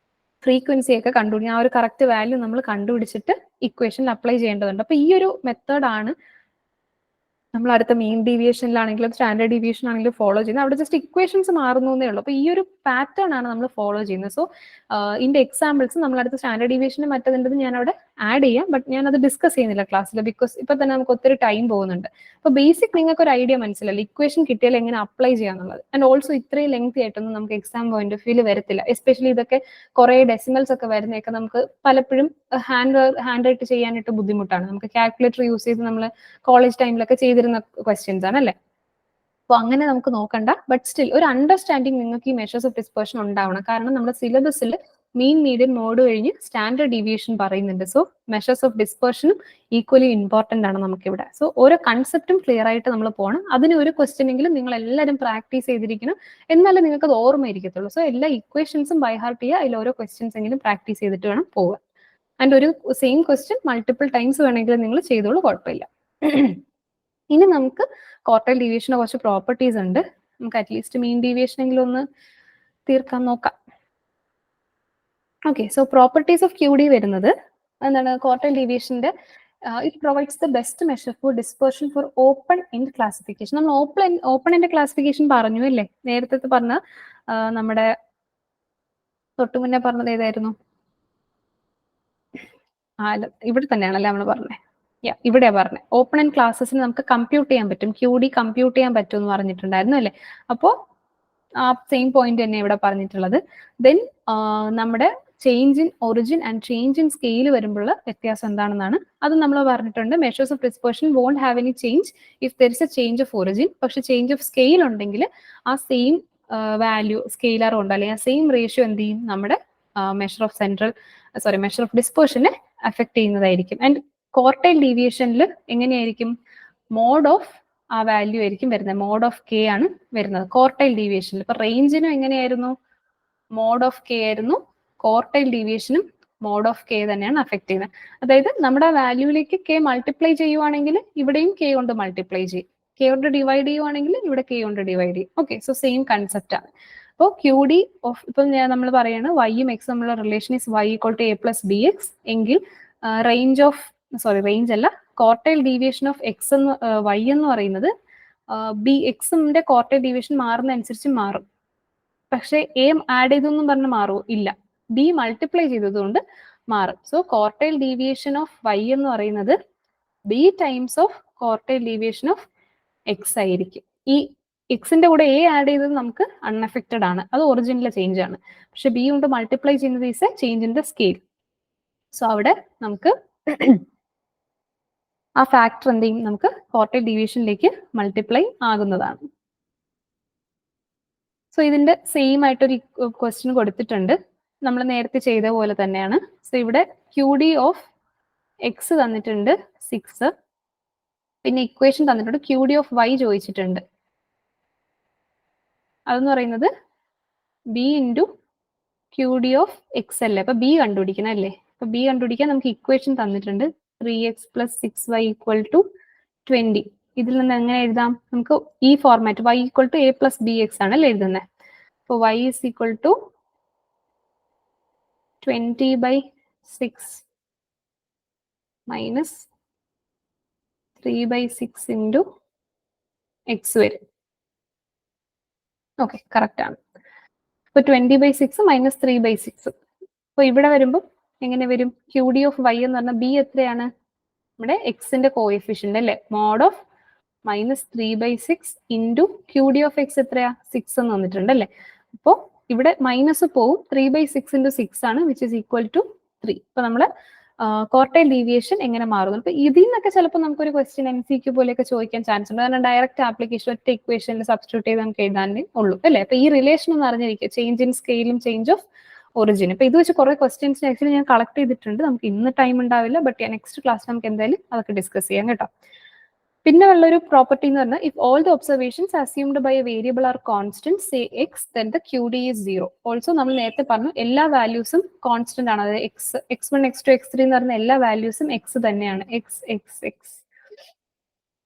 ഫ്രീക്വൻസി ഒക്കെ കണ്ടുപിടിക്കുക, ആ ഒരു കറക്റ്റ് വാല്യൂ നമ്മൾ കണ്ടുപിടിച്ചിട്ട് ഇക്വേഷനിൽ അപ്ലൈ ചെയ്യേണ്ടതുണ്ട്. അപ്പൊ ഈ ഒരു മെത്തേഡാണ് നമ്മൾ അടുത്ത മീൻ ഡീവിയേഷനിലാണെങ്കിലും സ്റ്റാൻഡേർഡ് ഡീവിയേഷൻ ആണെങ്കിലും ഫോളോ ചെയ്യുന്നത്. അവിടെ ജസ്റ്റ് ഇക്വേഷൻസ് മാറുന്നേ ഉള്ളൂ. അപ്പൊ ഈ ഒരു പാറ്റേൺ ആണ് നമ്മൾ ഫോളോ ചെയ്യുന്നത്. സോ ഇതിന്റെ എക്സാമ്പിൾസ് നമ്മൾ അടുത്ത സ്റ്റാൻഡേർഡ് ഡീവിയേഷനും മറ്റതിൻ്റെത് ഞാൻ അവിടെ ആഡ് ചെയ്യാം. ബട്ട് ഞാൻ അത് ഡിസ്കസ് ചെയ്യുന്നില്ല ക്ലാസ്സിൽ, ബിക്കോസ് ഇപ്പൊ തന്നെ നമുക്ക് ഒത്തിരി ടൈം പോകുന്നുണ്ട്. അപ്പൊ ബേസിക് നിങ്ങൾക്ക് ഒരു ഐഡിയ മനസ്സിലല്ല ഇക്വേഷൻ കിട്ടിയാൽ എങ്ങനെ അപ്ലൈ ചെയ്യാന്നുള്ളത്. ആൻഡ് ഓൾസോ ഇത്രയും ലെങ്തി ആയിട്ടൊന്നും നമുക്ക് എക്സാം പോയിന്റ് ഓഫ് വ്യൂല് വരത്തില്ല. എസ്പെഷ്യലി ഇതൊക്കെ കുറെ ഡെസിമൽസ് ഒക്കെ വരുന്നതൊക്കെ നമുക്ക് പലപ്പോഴും ഹാൻഡ് റൈറ്റ് ചെയ്യാനായിട്ട് ബുദ്ധിമുട്ടാണ്. നമുക്ക് കാൽക്കുലേറ്റർ യൂസ് ചെയ്ത് നമ്മൾ കോളേജ് ടൈമിലൊക്കെ ചെയ്തിരുന്ന ക്വസ്റ്റ്യൻസ് ആണ് അല്ലേ. അപ്പൊ അങ്ങനെ നമുക്ക് നോക്കണ്ട. ബട്ട് സ്റ്റിൽ ഒരു അണ്ടർസ്റ്റാൻഡിങ് നിങ്ങൾക്ക് ഈ മെഷേഴ്സ് ഓഫ് ഡിസ്പെർഷൻ ഉണ്ടാവണം. കാരണം നമ്മുടെ സിലബസിൽ മീൻ മീഡിയൻ മോഡ് കഴിഞ്ഞ് സ്റ്റാൻഡേർഡ് ഡീവിയേഷൻ പറയുന്നുണ്ട്. സോ മെഷേഴ്സ് ഓഫ് ഡിസ്പെർഷനും ഈക്വലി ഇമ്പോർട്ടന്റ് ആണ് നമുക്കിവിടെ. സോ ഓരോ കൺസെപ്റ്റും ക്ലിയർ ആയിട്ട് നമ്മൾ പോകണം. അതിന് ഒരു ക്വസ്റ്റ്യൻ എങ്കിലും നിങ്ങൾ എല്ലാവരും പ്രാക്ടീസ് ചെയ്തിരിക്കണം, എന്നാലേ നിങ്ങൾക്ക് അത് ഓർമ്മയിരിക്കത്തുള്ളൂ. സോ എല്ലാ ഇക്വേഷൻസും ബൈ ഹാർട്ട് ചെയ്യുക, അതിൽ ഓരോ ക്വസ്റ്റ്യൻസ് എങ്കിലും പ്രാക്ടീസ് ചെയ്തിട്ട് വേണം പോവുക. ആൻഡ് ഒരു സെയിം ക്വസ്റ്റ്യൻ മൾട്ടിപ്പിൾ ടൈംസ് വേണമെങ്കിൽ നിങ്ങൾ ചെയ്തോളൂ, കുഴപ്പമില്ല. ഇനി നമുക്ക് ക്വാർട്ടൈൽ ഡീവിയേഷന് കുറച്ച് പ്രോപ്പർട്ടീസ് ഉണ്ട്. നമുക്ക് അറ്റ്ലീസ്റ്റ് മീൻ ഡീവിയേഷൻ എങ്കിലും ഒന്ന് തീർക്കാൻ നോക്കാം. Okay, so properties of QD വരുന്നത് എന്താണ്? ക്വാർട്ടൈൽ ഡീവിയേഷന്റെ it provides the best measure for dispersion for open end classification. നമ്മൾ ഓപ്പൺ എൻഡ് ക്ലാസിഫിക്കേഷൻ പറഞ്ഞു അല്ലേ നേരത്തെ പറഞ്ഞ. നമ്മുടെ തൊട്ടു മുന്നേ പറഞ്ഞത് ഏതായിരുന്നു? ഇവിടെ തന്നെയാണല്ലേ നമ്മൾ പറഞ്ഞത്. ഇവിടെയാ പറഞ്ഞത് ഓപ്പൺ എൻഡ് ക്ലാസ്സസിന് നമുക്ക് കമ്പ്യൂട്ട് ചെയ്യാൻ പറ്റും, QD കമ്പ്യൂട്ട് ചെയ്യാൻ പറ്റും എന്ന് പറഞ്ഞിട്ടുണ്ടായിരുന്നു അല്ലേ. അപ്പോൾ ആ സെയിം പോയിന്റ് തന്നെ ഇവിടെ പറഞ്ഞിട്ടുള്ളത്. ദെൻ നമ്മുടെ change in origin and change in scale വരുമ്പോഴുള്ള വ്യത്യാസം എന്താണെന്നാണ് അത് നമ്മൾ പറഞ്ഞിട്ടുണ്ട്. Measures of dispersion won't have any change if there is a change of origin. പക്ഷെ ചേഞ്ച് ഓഫ് സ്കെയിൽ ഉണ്ടെങ്കിൽ ആ സെയിം വാല്യൂ സ്കെയിലർ ഉണ്ട് അല്ലെങ്കിൽ ആ സെയിം റേഷ്യോ എന്ത് ചെയ്യും? നമ്മുടെ മെഷർ ഓഫ് ഡിസ്പെർഷനെ അഫക്ട് ചെയ്യുന്നതായിരിക്കും. ആൻഡ് ക്വാർട്ടൈൽ ഡീവിയേഷനിൽ എങ്ങനെയായിരിക്കും? മോഡ് ഓഫ് ആ വാല്യൂ ആയിരിക്കും വരുന്നത്. മോഡ് ഓഫ് കെ ആണ് വരുന്നത് ക്വാർട്ടൈൽ ഡീവിയേഷനിൽ. ഇപ്പൊ റേഞ്ചിനും എങ്ങനെയായിരുന്നു? മോഡ് ഓഫ് കെ ആയിരുന്നു ക്വാർട്ടൈൽ ഡീവിയേഷനും മോഡ് ഓഫ് കെ തന്നെയാണ് അഫക്ട് ചെയ്യുന്നത്. അതായത് നമ്മുടെ വാല്യൂയിലേക്ക് കെ മൾട്ടിപ്ലൈ ചെയ്യുവാണെങ്കിൽ ഇവിടെയും കെ കൊണ്ട് മൾട്ടിപ്ലൈ ചെയ്യും, കെ കൊണ്ട് ഡിവൈഡ് ചെയ്യുവാണെങ്കിൽ ഇവിടെ കെ കൊണ്ട് ഡിവൈഡ് ചെയ്യും. ഓക്കെ, സോ സെയിം കൺസെപ്റ്റ് ആണ്. അപ്പോൾ ക്യൂ ഡി ഓഫ് ഇപ്പം നമ്മൾ പറയാണ് വൈയും എക്സും തമ്മിലുള്ള relation is y equal to a plus b x എങ്കിൽ റേഞ്ച് അല്ല, ക്വാർട്ടൈൽ ഡീവിയേഷൻ ഓഫ് എക്സ് എന്ന് വൈ എന്ന് പറയുന്നത് ബി എക്സിന്റെ ക്വാർട്ടൈൽ ഡീവിയേഷൻ മാറുന്ന അനുസരിച്ച് മാറും. പക്ഷെ എ ആഡ് ചെയ്തൊന്നും പറഞ്ഞ് മാറുമോ? ഇല്ല, ബി മൾട്ടിപ്ലൈ ചെയ്തതുകൊണ്ട് മാറും. So quartile deviation of y എന്ന് പറയുന്നത് b times of quartile deviation of x ആയിരിക്കും. ഈ എക്സിന്റെ കൂടെ എ ആഡ് ചെയ്തത് നമുക്ക് അൺഅഫക്റ്റഡ് ആണ്, അത് ഒറിജിനൽ ചേഞ്ച് ആണ്. പക്ഷെ ബി കൊണ്ട് മൾട്ടിപ്ലൈ ചെയ്യുന്നത് is A change in the scale. So അവിടെ നമുക്ക് ആ ഫാക്ടർ എന്ത് ചെയ്യും, നമുക്ക് ക്വാർട്ടൈൽ ഡീവിയേഷനിലേക്ക് മൾട്ടിപ്ലൈ ആകുന്നതാണ്. സോ ഇതിന്റെ സെയിം ആയിട്ടൊരു ക്വസ്റ്റ്യൻ കൊടുത്തിട്ടുണ്ട്, നമ്മൾ നേരത്തെ ചെയ്ത പോലെ തന്നെയാണ്. സോ ഇവിടെ ക്യൂ ഡി ഓഫ് എക്സ് തന്നിട്ടുണ്ട് 6, പിന്നെ ഇക്വേഷൻ തന്നിട്ടുണ്ട് ക്യൂ ഡി ഓഫ് വൈ ചോദിച്ചിട്ടുണ്ട്. അതെന്ന് പറയുന്നത് b into Q D of x അല്ലേ, അപ്പൊ ബി കണ്ടുപിടിക്കണം അല്ലേ. അപ്പൊ ബി കണ്ടുപിടിക്കാൻ നമുക്ക് ഇക്വേഷൻ തന്നിട്ടുണ്ട് 3x + 6y = 20. ഇതിൽ നിന്ന് എങ്ങനെ എഴുതാം, നമുക്ക് ഈ ഫോർമാറ്റ് y = a + bx ആണല്ലേ എഴുതുന്നത്. അപ്പോൾ y = 20/6 - 3/6 ഇൻറ്റു എക്സ് വരും. ഓക്കെ, കറക്റ്റ് ആണ്. അപ്പൊ 20/6 - 3/6. അപ്പൊ ഇവിടെ വരുമ്പോൾ എങ്ങനെ വരും, ക്യൂ ഡി ഓഫ് വൈ എന്ന് പറഞ്ഞാൽ ബി എത്രയാണ്, നമ്മുടെ എക്സിന്റെ കോഎഫിഷ്യന്റ് അല്ലേ, mod of -3/6 into Q D of x എത്രയാ 6 എന്ന് വന്നിട്ടുണ്ട് അല്ലേ. അപ്പോൾ ഇവിടെ മൈനസ് പോവും, 3/6 × 6 ആണ്, വിച്ച് ഇസ് ഈക്വൽ ടു 3. അപ്പൊ നമ്മള് ക്വാർട്ടൈൽ ഡീവിയേഷൻ എങ്ങനെ മാറുന്നു. അപ്പൊ ഇതിൽ നിന്നൊക്കെ ചിലപ്പോൾ നമുക്കൊരു ക്വസ്റ്റ്യൻ MCQ പോലെയൊക്കെ ചോദിക്കാൻ ചാൻസ് ഉണ്ട്. കാരണം ഡയറക്റ്റ് ആപ്ലിക്കേഷൻ ഒറ്റ ഇക്വേഷനിൽ സബ്സ്റ്റിറ്റ്യൂട്ട് ചെയ്ത് നമുക്ക് എഴുതാനേ ഉള്ളൂ അല്ലേ. അപ്പൊ ഈ റിലേഷൻ ഒന്ന് അറിഞ്ഞിരിക്കുക, ചേഞ്ച് ഇൻ സ്കെയിലും ചേഞ്ച് ഓഫ് ഒറിജിൻ. അപ്പൊ ഇത് വെച്ച് കുറെ ക്വസ്റ്റ്യൻസ് ആക്ച്വലി ഞാൻ കളക്ട് ചെയ്തിട്ടുണ്ട്. നമുക്ക് ഇന്ന് ടൈം ഉണ്ടാവില്ല, ബട്ട് നെക്സ്റ്റ് ക്ലാസ് നമുക്ക് എന്തായാലും അതൊക്കെ ഡിസ്കസ് ചെയ്യാം കേട്ടോ. പിന്നെ ഉള്ളൊരു പ്രോപ്പർട്ടി എന്ന് പറഞ്ഞാൽ if all the observations assumed by a variable are constant say x then the Q D is 0. Also നമ്മൾ നേരത്തെ പറഞ്ഞു എല്ലാ വാല്യൂസും കോൺസ്റ്റന്റ് ആണ്. അതായത് x1 x2 x3 എന്ന് പറഞ്ഞ എല്ലാ വാല്യൂസും എക്സ് തന്നെയാണ്. എക്സ്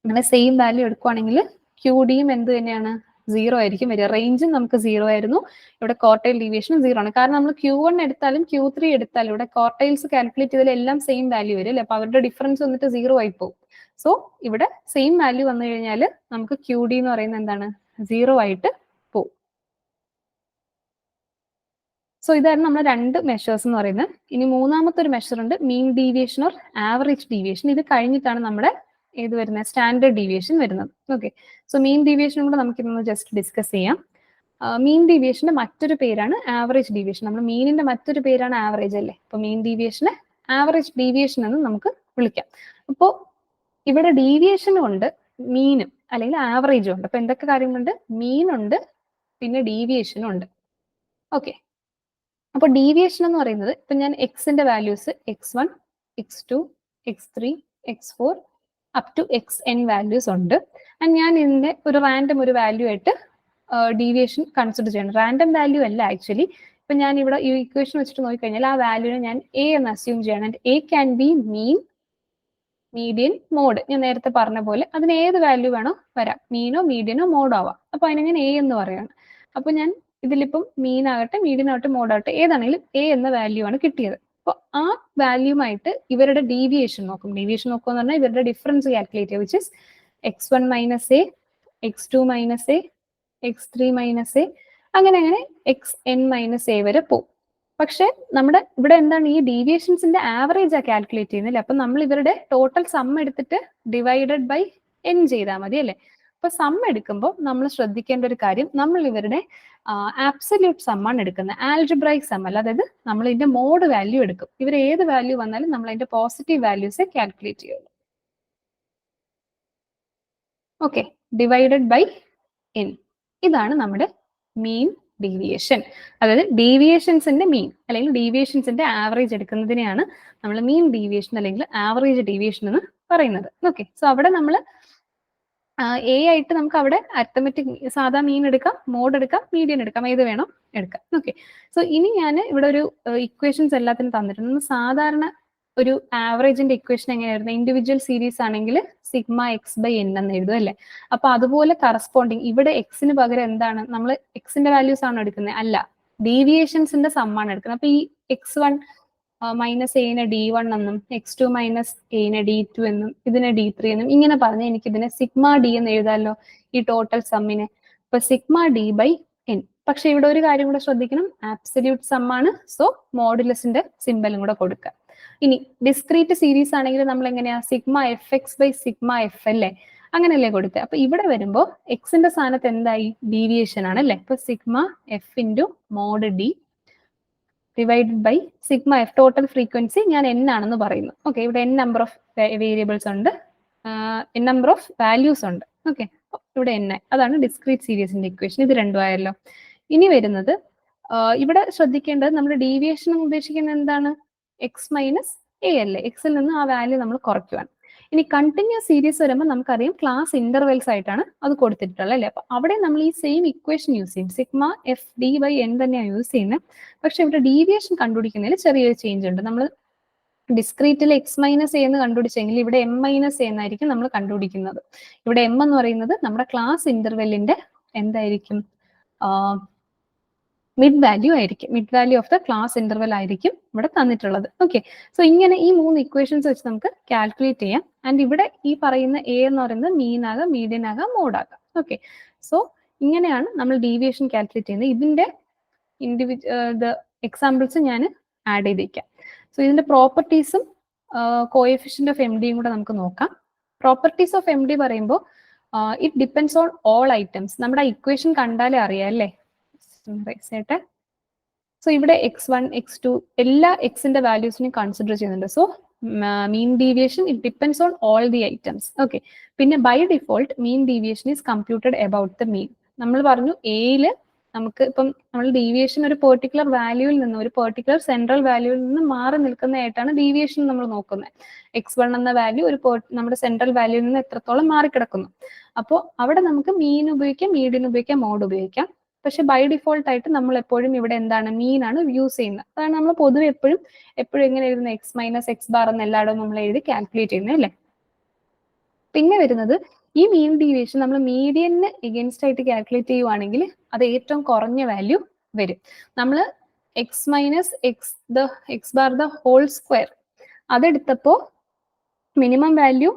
അങ്ങനെ സെയിം വാല്യൂ എടുക്കുവാണെങ്കിൽ ക്യൂ ഡിയും എന്ത് തന്നെയാണ് 0 ആയിരിക്കും വരിക. റേഞ്ചും നമുക്ക് 0 ആയിരുന്നു, ഇവിടെ ക്വാർട്ടൈൽ ഡീവിയേഷനും 0 ആണ്. കാരണം നമ്മൾ Q1 എടുത്താലും Q3 എടുത്താലും ഇവിടെ ക്വാർട്ടൈൽസ് കാൽക്കുലേറ്റ് ചെയ്താൽ എല്ലാം സെയിം വാല്യൂ വരും അല്ലേ. അപ്പൊ അവരുടെ ഡിഫറൻസ് വന്നിട്ട് 0 ആയി പോകും. സോ ഇവിടെ സെയിം വാല്യൂ വന്നു കഴിഞ്ഞാൽ നമുക്ക് ക്യൂ ഡി എന്ന് പറയുന്നത് എന്താണ് 0 ആയിട്ട് പോകും. സോ ഇതായിരുന്നു നമ്മുടെ 2 മെഷേഴ്സ് എന്ന് പറയുന്നത്. ഇനി മൂന്നാമത്തെ ഒരു മെഷർ ഉണ്ട്, mean deviation or average deviation. ഇത് കഴിഞ്ഞിട്ടാണ് നമ്മുടെ ഏത് വരുന്നത്, സ്റ്റാൻഡേർഡ് ഡീവിയേഷൻ വരുന്നത്. ഓക്കെ, സോ മീൻ ഡീവിയേഷനും കൂടെ നമുക്ക് ഇന്ന് ജസ്റ്റ് ഡിസ്കസ് ചെയ്യാം. മീൻ ഡീവിയേഷന്റെ മറ്റൊരു പേരാണ് ആവറേജ് ഡീവിയേഷൻ. നമ്മൾ മീനിന്റെ മറ്റൊരു പേരാണ് ആവറേജ് അല്ലേ. അപ്പൊ മീൻ ഡീവിയേഷനെ ആവറേജ് ഡീവിയേഷൻ എന്ന് നമുക്ക് വിളിക്കാം. അപ്പോൾ ഇവിടെ ഡീവിയേഷനും ഉണ്ട്, മീനും അല്ലെങ്കിൽ ആവറേജും ഉണ്ട്. അപ്പൊ എന്തൊക്കെ കാര്യങ്ങളുണ്ട്, മീനുണ്ട്, പിന്നെ ഡീവിയേഷനും ഉണ്ട്. ഓക്കെ, അപ്പൊ ഡീവിയേഷൻ എന്ന് പറയുന്നത് ഇപ്പൊ ഞാൻ എക്സിന്റെ values x1 x2 x3 x4 up to xn values ഉണ്ട്. ആൻഡ് ഞാൻ ഇതിന്റെ ഒരു റാൻഡം ഒരു വാല്യൂ ആയിട്ട് ഡീവിയേഷൻ കൺസിഡർ ചെയ്യണം. റാൻഡം വാല്യൂ അല്ല ആക്ച്വലി. ഇപ്പൊ ഞാൻ ഇവിടെ ഈ ഇക്വേഷൻ വെച്ചിട്ട് നോക്കിക്കഴിഞ്ഞാൽ ആ വാല്യൂനെ ഞാൻ എ എന്ന് അസ്യൂം ചെയ്യണം. And a can be mean, median, mode. ഞാൻ നേരത്തെ പറഞ്ഞ പോലെ അതിന് ഏത് വാല്യൂ വേണോ വരാം, മീനോ മീഡിയനോ മോഡോ ആവാം. അപ്പൊ അതിനെ ഞാൻ എ എന്ന് പറയാണ്. അപ്പൊ ഞാൻ ഇതിലിപ്പം മീൻ ആകട്ടെ മീഡിയൻ ആകട്ടെ മോഡാകട്ടെ ഏതാണെങ്കിലും എ എന്ന വാല്യൂ ആണ് കിട്ടിയത്. അപ്പൊ ആ വാല്യൂമായിട്ട് ഇവരുടെ ഡീവിയേഷൻ നോക്കും. ഡീവിയേഷൻ നോക്കുക എന്ന് പറഞ്ഞാൽ ഇവരുടെ ഡിഫറൻസ് കാൽക്കുലേറ്റ് ചെയ്യുക, which is x1 - a x2 - a x3 - a അങ്ങനെ xn - a വരെ പോകും. പക്ഷെ നമ്മുടെ ഇവിടെ എന്താണ്, ഈ ഡീവിയേഷൻസിന്റെ ആവറേജ് ആ കാൽക്കുലേറ്റ് ചെയ്യുന്നില്ല. അപ്പൊ നമ്മൾ ഇവരുടെ ടോട്ടൽ സം എടുത്തിട്ട് ഡിവൈഡഡ് ബൈ n ചെയ്താൽ മതി അല്ലെ. അപ്പൊ സം എടുക്കുമ്പോൾ നമ്മൾ ശ്രദ്ധിക്കേണ്ട ഒരു കാര്യം, നമ്മൾ ഇവരുടെ ആബ്സല്യൂട്ട് സം ആണ് എടുക്കുന്നത്, ആൽജിബ്രൈക് സം അല്ല. അതായത് നമ്മൾ ഇതിന്റെ മോഡ് വാല്യൂ എടുക്കും. ഇവർ ഏത് വാല്യൂ വന്നാലും നമ്മൾ അതിന്റെ പോസിറ്റീവ് വാല്യൂസ് കാൽക്കുലേറ്റ് ചെയ്യുള്ളൂ. Okay, divided by n. ഇതാണ് നമ്മുടെ മീൻ ഡീവിയേഷൻ. അതായത് ഡീവിയേഷൻസിന്റെ മീൻ അല്ലെങ്കിൽ ഡീവിയേഷൻസിന്റെ ആവറേജ് എടുക്കുന്നതിനെയാണ് നമ്മൾ മീൻ ഡീവിയേഷൻ അല്ലെങ്കിൽ ആവറേജ് ഡീവിയേഷൻ എന്ന് പറയുന്നത്. ഓക്കെ, സോ അവിടെ നമ്മൾ എ ആയിട്ട് നമുക്ക് അവിടെ അരിത്തമെറ്റിക് സാധാ മീൻ എടുക്കാം, മോഡ് എടുക്കാം, മീഡിയൻ എടുക്കാം, ഏത് വേണം എടുക്കാം. ഓക്കെ, സോ ഇനി ഞാൻ ഇവിടെ ഒരു ഇക്വേഷൻസ് എല്ലാത്തിനും തന്നിട്ടുണ്ട്. സാധാരണ ഒരു ആവറേജിന്റെ ഇക്വേഷൻ എങ്ങനെയായിരുന്നു? ഇൻഡിവിജ്വൽ സീരീസ് ആണെങ്കിൽ സിഗ്മ എക്സ് ബൈ എൻ എന്ന് എഴുതും അല്ലേ? അപ്പൊ അതുപോലെ കറസ്പോണ്ടിങ് ഇവിടെ എക്സിന് പകരം എന്താണ് നമ്മൾ എക്സിന്റെ വാല്യൂസ് ആണോ എടുക്കുന്നത്? അല്ല, ഡീവിയേഷൻസിന്റെ സമ്മാണ് എടുക്കുന്നത്. അപ്പൊ ഈ x1 മൈനസ് എനെ d1 എന്നും x2 മൈനസ് എനെ d2 എന്നും ഇതിനെ d3 എന്നും ഇങ്ങനെ പറഞ്ഞ് എനിക്ക് ഇതിനെ സിഗ്മ ഡി എന്ന് എഴുതാമല്ലോ ഈ ടോട്ടൽ സമ്മിനെ. അപ്പൊ സിഗ്മ ഡി ബൈ എൻ. പക്ഷെ ഇവിടെ ഒരു കാര്യം കൂടെ ശ്രദ്ധിക്കണം, ആബ്സല്യൂട്ട് സമ്മാണ്, സോ മോഡുലസിന്റെ സിമ്പലും കൂടെ കൊടുക്കുക. ഇനി ഡിസ്ക്രീറ്റ് സീരീസ് ആണെങ്കിൽ നമ്മൾ എങ്ങനെയാ sigma F x by sigma f അല്ലേ, അങ്ങനെയല്ലേ കൊടുക്കുക. അപ്പൊ ഇവിടെ വരുമ്പോൾ എക്സിന്റെ സ്ഥാനത്ത് എന്തായി? ഡീവിയേഷൻ ആണ് അല്ലേ? അപ്പൊ sigma f into mod d divided by sigma f, total frequency ഞാൻ എൻ ആണെന്ന് പറയുന്നു. ഓക്കെ, ഇവിടെ എൻ നമ്പർ ഓഫ് വേരിയബിൾസ് ഉണ്ട്, എൻ നമ്പർ ഓഫ് വാല്യൂസ് ഉണ്ട്. ഓക്കെ, ഇവിടെ എൻ, അതാണ് ഡിസ്ക്രീറ്റ് സീരീസിന്റെ ഇക്വേഷൻ. ഇത് രണ്ടും ആയല്ലോ. ഇനി വരുന്നത് ഇവിടെ ശ്രദ്ധിക്കേണ്ടത് നമ്മൾ ഡീവിയേഷൻ ഉദ്ദേശിക്കുന്നത് എന്താണ്? എക്സ് മൈനസ് എ അല്ലേ? എക്സിൽ നിന്ന് ആ വാല്യൂ നമ്മൾ കുറയ്ക്കുവാണ്. ഇനി കണ്ടിന്യൂസ് സീരീസ് വരുമ്പോൾ നമുക്കറിയാം ക്ലാസ് ഇന്റർവെൽസ് ആയിട്ടാണ് അത് കൊടുത്തിട്ടുള്ളത് അല്ലേ? അപ്പൊ അവിടെ നമ്മൾ ഈ സെയിം ഇക്വേഷൻ യൂസ് ചെയ്യും, sigma f d by n തന്നെയാണ് യൂസ് ചെയ്യുന്നത്. പക്ഷെ ഇവിടെ ഡീവിയേഷൻ കണ്ടുപിടിക്കുന്നതിൽ ചെറിയൊരു ചേഞ്ച് ഉണ്ട്. നമ്മൾ ഡിസ്ക്രീറ്റിൽ എക്സ് മൈനസ് എ എന്ന് കണ്ടുപിടിച്ചെങ്കിൽ ഇവിടെ എം മൈനസ് എ എന്നായിരിക്കും നമ്മൾ കണ്ടുപിടിക്കുന്നത്. ഇവിടെ എം എന്ന് പറയുന്നത് നമ്മുടെ ക്ലാസ് ഇന്റർവെല്ലിന്റെ എന്തായിരിക്കും? മിഡ് വാല്യൂ ആയിരിക്കും. Mid value of the class interval ആയിരിക്കും ഇവിടെ തന്നിട്ടുള്ളത്. ഓക്കെ, സോ ഇങ്ങനെ ഈ 3 ഇക്വേഷൻസ് വെച്ച് നമുക്ക് കാൽക്കുലേറ്റ് ചെയ്യാം. ആൻഡ് ഇവിടെ ഈ പറയുന്ന എ എന്ന് പറയുന്നത് മീൻ ആകാം, മീഡിയൻ ആകാം, മോഡ് ആകാം. ഓക്കെ, സോ ഇങ്ങനെയാണ് നമ്മൾ ഡീവിയേഷൻ കാൽക്കുലേറ്റ് ചെയ്യുന്നത്. ഇതിന്റെ എക്സാമ്പിൾസ് ഞാൻ ആഡ് ചെയ്തേക്കാം. സോ ഇതിന്റെ പ്രോപ്പർട്ടീസും കോഎഫിഷ്യന്റ് ഓഫ് എം ഡിയും കൂടെ നമുക്ക് നോക്കാം. പ്രോപ്പർട്ടീസ് ഓഫ് എം ഡി പറയുമ്പോൾ it depends on all items. നമ്മുടെ ഇക്വേഷൻ കണ്ടാലേ അറിയാം അല്ലേ? സോ ഇവിടെ x1 x2 എല്ലാ എക്സിന്റെ വാല്യൂസിനെയും കൺസിഡർ ചെയ്യുന്നുണ്ട്. So mean deviation it depends on all the items. Okay, പിന്നെ by default mean deviation is computed about the mean. നമ്മൾ പറഞ്ഞു എയില് നമുക്ക് ഇപ്പം നമ്മൾ ഡീവിയേഷൻ ഒരു പെർട്ടിക്കുലർ വാല്യൂവിൽ നിന്ന്, ഒരു പെർട്ടിക്കുലർ സെൻട്രൽ വാല്യൂവിൽ നിന്ന് മാറി നിൽക്കുന്നതായിട്ടാണ് ഡീവിയേഷൻ നമ്മൾ നോക്കുന്നത്. x1 എന്ന വാല്യൂ ഒരു നമ്മുടെ സെൻട്രൽ വാല്യൂവിൽ നിന്ന് എത്രത്തോളം മാറിക്കിടക്കുന്നു. അപ്പോൾ അവിടെ നമുക്ക് മീൻ ഉപയോഗിക്കാം, മീഡിയൻ ഉപയോഗിക്കാം, മോഡ് ഉപയോഗിക്കാം. പക്ഷെ ബൈ ഡിഫോൾട്ട് ആയിട്ട് നമ്മൾ എപ്പോഴും ഇവിടെ എന്താണ്? മീൻ ആണ് യൂസ് ചെയ്യുന്നത്. അതാണ് നമ്മൾ പൊതുവെ എപ്പോഴും എങ്ങനെ എഴുതുന്നത്? എക്സ് മൈനസ് എക്സ് ബാർ എന്ന് എല്ലായിടവും നമ്മൾ എഴുതി കാൽക്കുലേറ്റ് ചെയ്യുന്നത് അല്ലേ? പിന്നെ വരുന്നത് ഈ മീൻ ഡീവിയേഷൻ നമ്മൾ മീഡിയന് എഗൻസ്റ്റ് ആയിട്ട് കാൽക്കുലേറ്റ് ചെയ്യുവാണെങ്കിൽ അത് ഏറ്റവും കുറഞ്ഞ വാല്യൂ വരും. നമ്മൾ x minus x bar the whole square അതെടുത്തപ്പോൾ മിനിമം വാല്യൂ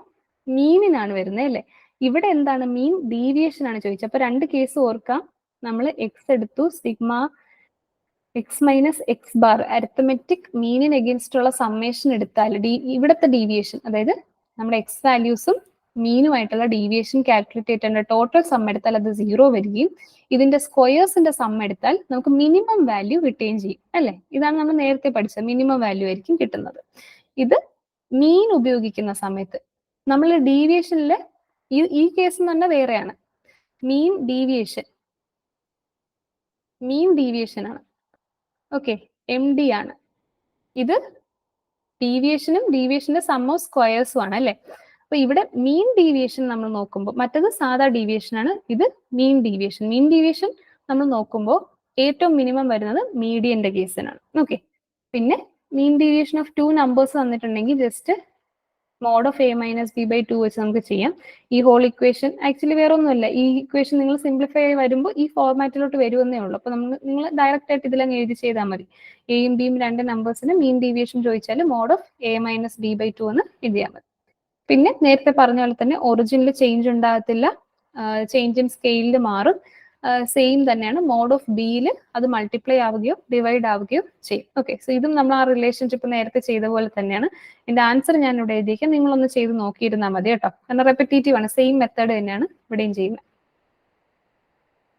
മീനിനാണ് വരുന്നത് അല്ലേ? ഇവിടെ എന്താണ്? മീൻ ഡീവിയേഷൻ ആണ് ചോദിച്ചത്. അപ്പൊ 2 കേസ് ഓർക്കാം. നമ്മൾ എക്സ് എടുത്തു, sigma X minus x bar arithmetic മീനിന് എഗൻസ്റ്റ് ഉള്ള സമ്മേഷൻ എടുത്താൽ ഇവിടുത്തെ ഡീവിയേഷൻ, അതായത് നമ്മുടെ എക്സ് വാല്യൂസും മീനുമായിട്ടുള്ള ഡീവിയേഷൻ കാൽക്കുലേറ്റ് ചെയ്തിട്ടുണ്ട്. ടോട്ടൽ സം എടുത്താൽ അത് 0 വരികയും ഇതിന്റെ സ്ക്വയേഴ്സിന്റെ സം എടുത്താൽ നമുക്ക് മിനിമം വാല്യൂ കിട്ടുകയും ചെയ്യും അല്ലെ? ഇതാണ് നമ്മൾ നേരത്തെ പഠിച്ചത്, മിനിമം വാല്യൂ ആയിരിക്കും കിട്ടുന്നത്. ഇത് മീൻ ഉപയോഗിക്കുന്ന സമയത്ത് നമ്മൾ ഡീവിയേഷനിലെ ഈ കേസ് എന്ന് പറഞ്ഞാൽ വേറെയാണ്. മീൻ ഡീവിയേഷൻ ആണ്. ഓക്കെ, എം ഡി ആണ്. ഇത് ഡീവിയേഷനും ഡീവിയേഷന്റെ സം ഓഫ് സ്ക്വയേഴ്സും ആണ് അല്ലെ? അപ്പൊ ഇവിടെ മീൻ ഡീവിയേഷൻ നമ്മൾ നോക്കുമ്പോൾ, മറ്റത് സാധാ ഡീവിയേഷൻ ആണ്, ഇത് മീൻ ഡീവിയേഷൻ നമ്മൾ നോക്കുമ്പോൾ ഏറ്റവും മിനിമം വരുന്നത് മീഡിയന്റെ കേസിനാണ്. ഓക്കെ, പിന്നെ മീൻ ഡീവിയേഷൻ ഓഫ് 2 നമ്പേഴ്സ് തന്നിട്ടുണ്ടെങ്കിൽ just mod of a minus b by 2 വെച്ച് നമുക്ക് ചെയ്യാം. ഈ ഹോൾ ഇക്വേഷൻ ആക്ച്വലി വേറെ ഒന്നുമല്ല, ഈ ഇക്വേഷൻ നിങ്ങൾ സിംപ്ലിഫൈ ആയി വരുമ്പോൾ ഈ ഫോർമാറ്റിലോട്ട് വരുമെന്നേ ഉള്ളൂ. അപ്പൊ നിങ്ങൾ ഡയറക്റ്റ് ആയിട്ട് ഇതിലങ്ങ് എഴുതി ചെയ്താൽ മതി. എയും ബിയും 2 നമ്പേഴ്സിന് മീൻ ഡീവിയേഷൻ ചോദിച്ചാൽ mod of a minus b by 2 എന്ന് എഴുതിയാൽ മതി. പിന്നെ നേരത്തെ പറഞ്ഞ പോലെ തന്നെ ഒറിജിനിൽ ചേഞ്ച് ഉണ്ടാകത്തില്ല, ചേഞ്ച് ഇൻ സ്കെയിലിൽ മാറും. സെയിം തന്നെയാണ് മോഡ് ഓഫ് ബിയിൽ അത് മൾട്ടിപ്ലൈ ആവുകയോ ഡിവൈഡ് ആവുകയോ ചെയ്യും. ഓക്കെ, സോ ഇതും നമ്മൾ ആ റിലേഷൻഷിപ്പ് നേരത്തെ ചെയ്ത പോലെ തന്നെയാണ്. ഇതിന്റെ ആൻസർ ഞാൻ ഇവിടെ എഴുതിയേക്കാം, നിങ്ങളൊന്ന് ചെയ്ത് നോക്കിയിരുന്നാൽ മതി കേട്ടോ. കാരണം റെപ്പിറ്റേറ്റീവ് ആണ്, സെയിം മെത്തേഡ് തന്നെയാണ് ഇവിടെയും ചെയ്യുന്നത്.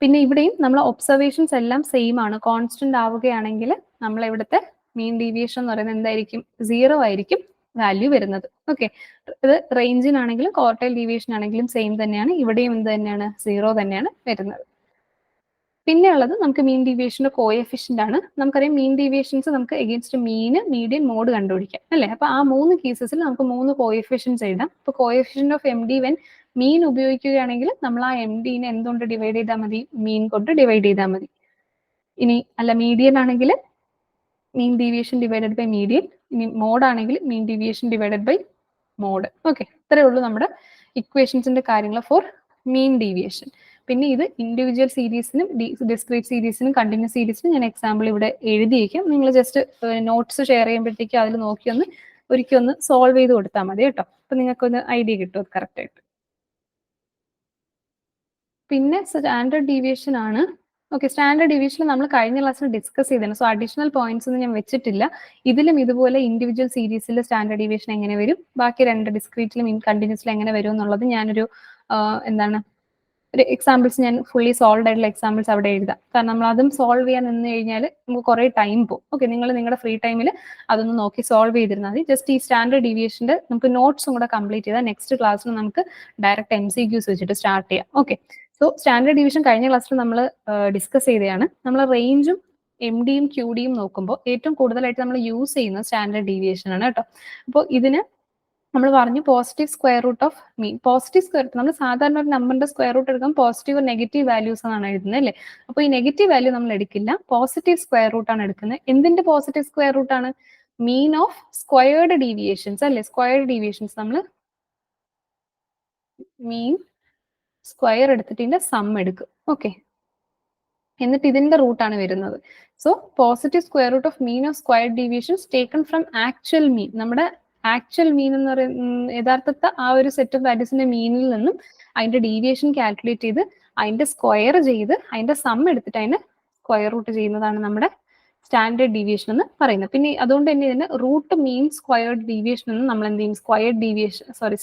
പിന്നെ ഇവിടെയും നമ്മൾ ഒബ്സർവേഷൻസ് എല്ലാം സെയിം ആണ്. കോൺസ്റ്റന്റ് ആവുകയാണെങ്കിൽ നമ്മൾ ഇവിടുത്തെ മീൻ ഡീവിയേഷൻ എന്ന് പറയുന്നത് എന്തായിരിക്കും? 0 ആയിരിക്കും വാല്യൂ വരുന്നത്. ഓക്കെ, ഇത് റേഞ്ചിനാണെങ്കിലും ക്വാർട്ടൈൽ ഡീവിയേഷൻ ആണെങ്കിലും സെയിം തന്നെയാണ്. ഇവിടെയും എന്ത് തന്നെയാണ്? 0 തന്നെയാണ് വരുന്നത്. പിന്നെ ഉള്ളത് നമുക്ക് മീൻ ഡീവിയേഷന്റെ കോഎഫിഷ്യന്റ് ആണ്. നമുക്കറിയാം മീൻ ഡീവിയേഷൻസ് നമുക്ക് എഗെയിൻസ്റ്റ് മീൻ, മീഡിയൻ, മോഡ് കണ്ടുപിടിക്കാം അല്ലെ? അപ്പൊ ആ 3 കേസസിൽ നമുക്ക് 3 കോഎഫിഷ്യൻസ് എഴുതാം. ഇപ്പൊ coefficient of M D when mean ഉപയോഗിക്കുകയാണെങ്കിൽ നമ്മൾ ആ എം ഡിനെ എന്തുകൊണ്ട് ഡിവൈഡ് ചെയ്താൽ മതി? മീൻ കൊണ്ട് ഡിവൈഡ് ചെയ്താൽ മതി. ഇനി അല്ല മീഡിയൻ ആണെങ്കിൽ mean deviation divided by median. ഇനി മോഡ് ആണെങ്കിൽ mean deviation divided by mode. Okay, ഇത്രയേ ഉള്ളൂ നമ്മുടെ ഇക്വേഷൻസിന്റെ കാര്യങ്ങൾ ഫോർ മീൻ ഡീവിയേഷൻ. പിന്നെ ഇത് ഇൻഡിവിജ്വൽ സീരീസിനും ഡിസ്ക്രീറ്റ് സീരീസിനും കണ്ടിന്യൂസ് സീരീസിനും ഞാൻ എക്സാമ്പിൾ ഇവിടെ എഴുതിയേക്കും. നിങ്ങൾ ജസ്റ്റ് നോട്ട്സ് ഷെയർ ചെയ്യുമ്പോഴത്തേക്കും അതിൽ നോക്കി ഒരിക്കൽ ഒന്ന് സോൾവ് ചെയ്ത് കൊടുത്താൽ മതി കേട്ടോ. അപ്പൊ നിങ്ങൾക്കൊന്ന് ഐഡിയ കിട്ടും കറക്റ്റ് ആയിട്ട്. പിന്നെ സ്റ്റാൻഡേർഡ് ഡീവിയേഷൻ ആണ്. ഓക്കെ, സ്റ്റാൻഡേർഡ് ഡീവിയേഷൻ നമ്മൾ കഴിഞ്ഞ ക്ലാസ്സിൽ ഡിസ്കസ് ചെയ്തിരുന്നു. സോ അഡീഷണൽ പോയിന്റ്സ് ഒന്നും ഞാൻ വെച്ചിട്ടില്ല. ഇതിലും ഇതുപോലെ ഇൻഡിവിജ്വൽ സീരീസിൽ സ്റ്റാൻഡേർഡ് ഡീവിയേഷൻ എങ്ങനെ വരും, ബാക്കി 2 ഡിസ്ക്രീറ്റിലും കണ്ടിന്യൂസിലും എങ്ങനെ വരും എന്നുള്ളത് ഞാനൊരു ഒരു എക്സാമ്പിൾസ് ഞാൻ ഫുള്ളി സോൾവ് ആയിട്ടുള്ള എക്സാമ്പിൾസ് അവിടെ എഴുതാം. കാരണം നമ്മൾ അതും സോൾവ് ചെയ്യാൻ നിന്ന് കഴിഞ്ഞാൽ നമുക്ക് കുറേ ടൈം പോകും. ഓക്കെ, നിങ്ങൾ നിങ്ങളുടെ ഫ്രീ ടൈമിൽ അതൊന്ന് നോക്കി സോൾവ് ചെയ്തിരുന്നാൽ മതി. ജസ്റ്റ് ഈ സ്റ്റാൻഡേർഡ് ഡീവിയേഷന്റെ നമുക്ക് നോട്ട്സും കൂടെ കംപ്ലീറ്റ് ചെയ്താൽ നെക്സ്റ്റ് ക്ലാസ്സിൽ നമുക്ക് ഡയറക്റ്റ് MCQs വെച്ചിട്ട് സ്റ്റാർട്ട് ചെയ്യാം. ഓക്കെ, സോ സ്റ്റാൻഡേർഡ് ഡിവിഷൻ കഴിഞ്ഞ ക്ലാസ്സിൽ നമ്മൾ ഡിസ്കസ് ചെയ്തതാണ്. നമ്മൾ റേഞ്ചും എം ഡിയും ക്യൂ ഡിയും നോക്കുമ്പോൾ ഏറ്റവും കൂടുതലായിട്ട് നമ്മൾ യൂസ് ചെയ്യുന്നത് സ്റ്റാൻഡേർഡ് ഡീവിയേഷൻ ആണ് കേട്ടോ. അപ്പോൾ ഇതിന് നമ്മൾ പറഞ്ഞു positive square root of mean. Positive square root നമ്മൾ സാധാരണ ഒരു നമ്പറിന്റെ സ്ക്വയർ റൂട്ട് എടുക്കാൻ പോസിറ്റീവ് നെഗറ്റീവ് വാല്യൂസ് എന്നാണ് എഴുതുന്നത് അല്ലേ. അപ്പോൾ ഈ നെഗറ്റീവ് വാല്യൂ നമ്മൾ എടുക്കില്ല, പോസിറ്റീവ് സ്ക്വയർ റൂട്ട് ആണ് എടുക്കുന്നത്. എന്തിന്റെ പോസിറ്റീവ് സ്ക്വയർ റൂട്ട് ആണ്? മീൻ ഓഫ് സ്ക്വയർഡ് ഡീവിയേഷൻസ് അല്ലേ. സ്ക്വയർഡ് ഡീവിയേഷൻസ് നമ്മൾ മീൻ സ്ക്വയർ എടുത്തിട്ട് ഇതിന്റെ സം എടുക്കും. ഓക്കെ, എന്നിട്ട് ഇതിന്റെ റൂട്ടാണ് വരുന്നത്. So positive square root of mean of squared deviations taken from actual mean. നമ്മുടെ ആക്ച്വൽ മീൻ എന്ന് പറയുന്ന യഥാർത്ഥത്തെ ആ ഒരു സെറ്റ് ഓഫ് വാല്യൂസിന്റെ മീനിൽ നിന്നും അതിന്റെ ഡീവിയേഷൻ കാൽക്കുലേറ്റ് ചെയ്ത് അതിന്റെ സ്ക്വയർ ചെയ്ത് അതിന്റെ സം എടുത്തിട്ട് അതിന്റെ സ്ക്വയർ റൂട്ട് ചെയ്യുന്നതാണ് നമ്മുടെ സ്റ്റാൻഡേർഡ് ഡീവിയേഷൻ എന്ന് പറയുന്നത്. പിന്നെ അതുകൊണ്ട് തന്നെ ഇതിന് റൂട്ട് മീൻ സ്ക്വയർഡ് ഡീവിയേഷൻ എന്ന് നമ്മൾ എന്ത് ചെയ്യും?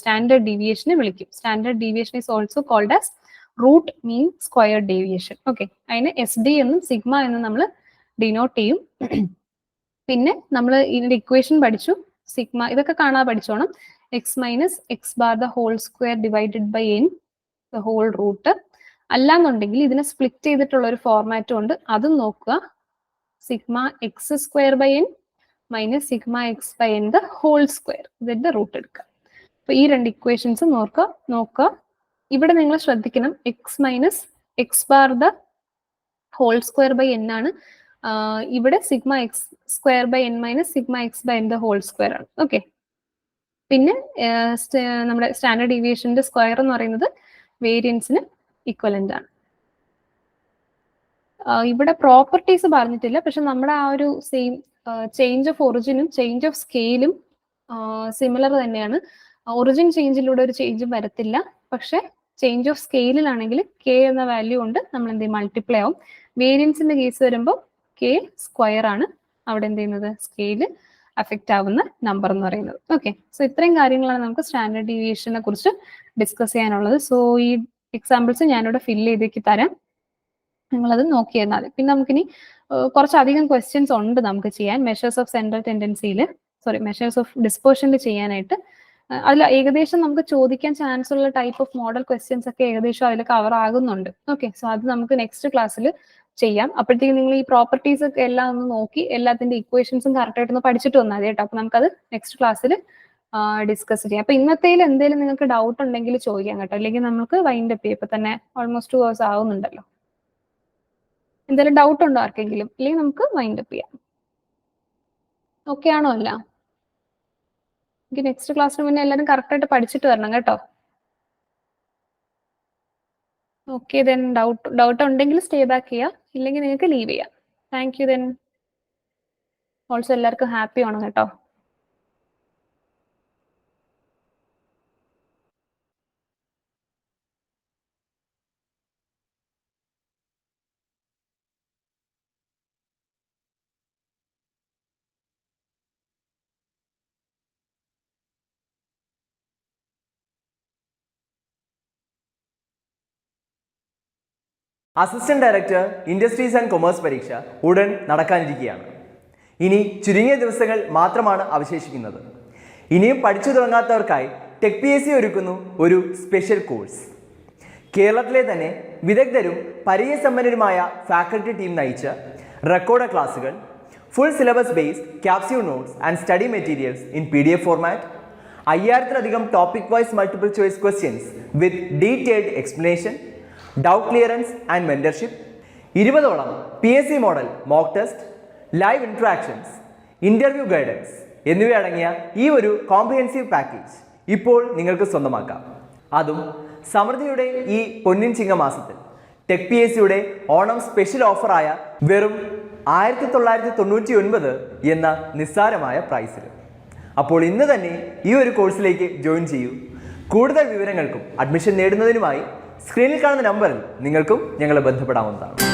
സ്റ്റാൻഡേർഡ് ഡീവിയേഷനെ വിളിക്കും. Standard deviation is also called as root mean squared deviation. Okay, അതിന് SD എന്നും സിഗ്മ എന്നും നമ്മൾ ഡിനോട്ട് ചെയ്യും. പിന്നെ നമ്മൾ ഇതിന്റെ ഇക്വേഷൻ പഠിച്ചു. സിഗ്മ ഇതൊക്കെ കാണാതെ പഠിച്ചോണം. x minus x bar the whole square divided by n the whole root. അല്ലാന്നുണ്ടെങ്കിൽ ഇതിനെ സ്പ്ലിറ്റ് ചെയ്തിട്ടുള്ള ഒരു ഫോർമാറ്റും ഉണ്ട്, അതും നോക്കുക. Sigma x square by n minus sigma x by n the whole square, ഇതിന്റെ റൂട്ട് എടുക്കുക. അപ്പൊ ഈ 2 ഇക്വേഷൻസ് നോക്കുക. ഇവിടെ നിങ്ങൾ ശ്രദ്ധിക്കണം, x minus x bar the whole square by n ആണ്. ഇവിടെ sigma x square by n minus sigma x by n the whole square ആണ്. ഓക്കെ, പിന്നെ നമ്മുടെ സ്റ്റാൻഡേർഡ് ഡീവിയേഷന്റെ സ്ക്വയർ എന്ന് പറയുന്നത് വേരിയൻസിന് ഈക്വലന്റ് ആണ്. ഇവിടെ പ്രോപ്പർട്ടീസ് പറഞ്ഞിട്ടില്ല, പക്ഷെ നമ്മുടെ ആ ഒരു സെയിം ചേഞ്ച് ഓഫ് ഒറിജിനും ചേഞ്ച് ഓഫ് സ്കെയിലും സിമിലർ തന്നെയാണ്. ഒറിജിൻ ചേഞ്ചിലൂടെ ഒരു ചേഞ്ചും വരത്തില്ല, പക്ഷെ ചേഞ്ച് ഓഫ് സ്കെയിലാണെങ്കിൽ k എന്ന വാല്യൂ കൊണ്ട് നമ്മൾ എന്ത് ചെയ്യും? മൾട്ടിപ്ലൈ ആവും. വേരിയൻസിന്റെ കേസ് വരുമ്പോൾ k സ്ക്വയർ ആണ് അവിടെ എന്ത് ചെയ്യുന്നത്? സ്കെയില് അഫക്റ്റ് ആവുന്ന നമ്പർ എന്ന് പറയുന്നത്. ഓക്കെ, സോ ഇത്രയും കാര്യങ്ങളാണ് നമുക്ക് സ്റ്റാൻഡേർഡ് ഡീവിയേഷനെ കുറിച്ച് ഡിസ്കസ് ചെയ്യാനുള്ളത്. സോ ഈ എക്സാമ്പിൾസ് ഞാനിവിടെ ഫില്ല് ചെയ്തേക്ക് തരാം, നിങ്ങളത് നോക്കിയിരുന്നാൽ. പിന്നെ നമുക്കിനി കുറച്ചധികം ക്വസ്റ്റ്യൻസ് ഉണ്ട് നമുക്ക് ചെയ്യാൻ. മെഷേഴ്സ് ഓഫ് സെൻട്രൽ ടെൻഡൻസിയിൽ മെഷേഴ്സ് ഓഫ് ഡിസ്പേർഷനിൽ ചെയ്യാനായിട്ട്. അതിൽ ഏകദേശം നമുക്ക് ചോദിക്കാൻ ചാൻസ് ഉള്ള ടൈപ്പ് ഓഫ് മോഡൽ ക്വസ്റ്റ്യൻസ് ഒക്കെ ഏകദേശം അതിൽ കവർ ആകുന്നുണ്ട്. ഓക്കെ, സോ അത് നമുക്ക് നെക്സ്റ്റ് ക്ലാസ്സിൽ ചെയ്യാം. അപ്പോഴത്തേക്കും നിങ്ങൾ ഈ പ്രോപ്പർട്ടീസ് ഒക്കെ എല്ലാം ഒന്ന് നോക്കി എല്ലാത്തിന്റെ ഇക്വേഷൻസും കറക്റ്റ് ആയിട്ടൊന്ന് പഠിച്ചിട്ട് വന്നാൽ മതി കേട്ടോ. അപ്പൊ നമുക്കത് നെക്സ്റ്റ് ക്ലാസ്സിൽ ഡിസ്കസ് ചെയ്യാം. അപ്പൊ ഇന്നത്തേൽ എന്തെങ്കിലും നിങ്ങൾക്ക് ഡൗട്ട് ഉണ്ടെങ്കിൽ ചോദിക്കാം കേട്ടോ, അല്ലെങ്കിൽ നമുക്ക് വൈൻഡ് അപ്പ് ചെയ്യാം. ഇപ്പൊ തന്നെ ഓൾമോസ്റ്റ് 2 hours ആവുന്നുണ്ടല്ലോ. എന്തെങ്കിലും ഡൗട്ട് ഉണ്ടോ ആർക്കെങ്കിലും? ഇല്ലെങ്കിൽ നമുക്ക് വൈൻഡ് അപ്പ് ചെയ്യാം. ഓക്കെ ആണോ? അല്ല, എനിക്ക് നെക്സ്റ്റ് ക്ലാസ്സിന് മുന്നേ എല്ലാവരും കറക്റ്റ് ആയിട്ട് പഠിച്ചിട്ട് വരണം കേട്ടോ. ഓക്കെ, ദെൻ ഡൗട്ട് ഉണ്ടെങ്കിൽ സ്റ്റേ ബാക്ക് ചെയ്യാം, ഇല്ലെങ്കിൽ നിങ്ങൾക്ക് ലീവ് ചെയ്യാം. Thank you. ദെൻ ഓൾസോ എല്ലാവർക്കും ഹാപ്പി ആണ് കേട്ടോ. Assistant director industries and commerce പരീക്ഷ ഉടൻ നടക്കാനിരിക്കുകയാണ്. ഇനി ചുരുങ്ങിയ ദിവസങ്ങൾ മാത്രമാണ് അവശേഷിക്കുന്നത്. ഇനിയും പഠിച്ചു തുടങ്ങാത്തവർക്കായി ടെക് PSC ഒരുക്കുന്നു ഒരു സ്പെഷ്യൽ കോഴ്സ്. കേരളത്തിലെ തന്നെ വിദഗ്ധരും പരിചയസമ്പന്നരുമായ ഫാക്കൽറ്റി ടീം നയിച്ച റെക്കോർഡ് ക്ലാസുകൾ, full syllabus based capsule notes and study materials in PDF format, 5000-ലധികം topic wise multiple choice questions with detailed explanation, doubt clearance and mentorship, 20ഓളം PSC model mock test, live interactions, interview guidance എന്നിവയടങ്ങിയ ഈ ഒരു comprehensive package ഇപ്പോൾ നിങ്ങൾക്ക് സ്വന്തമാക്കാം. അതും സമൃദ്ധിയുടെ ഈ പൊന്നിൻ ചിങ്ങമാസത്തിൽ ടെക് PSCയുടെ ഓണം സ്പെഷ്യൽ ഓഫറായ വെറും 1999 എന്ന നിസ്സാരമായ പ്രൈസിൽ. അപ്പോൾ ഇന്ന് തന്നെ ഈ ഒരു കോഴ്സിലേക്ക് ജോയിൻ ചെയ്യൂ. കൂടുതൽ വിവരങ്ങൾക്കും അഡ്മിഷൻ നേടുന്നതിനുമായി സ്ക്രീനിൽ കാണുന്ന നമ്പറിൽ നിങ്ങൾക്കും ഞങ്ങളെ ബന്ധപ്പെടാവുന്നതാണ്.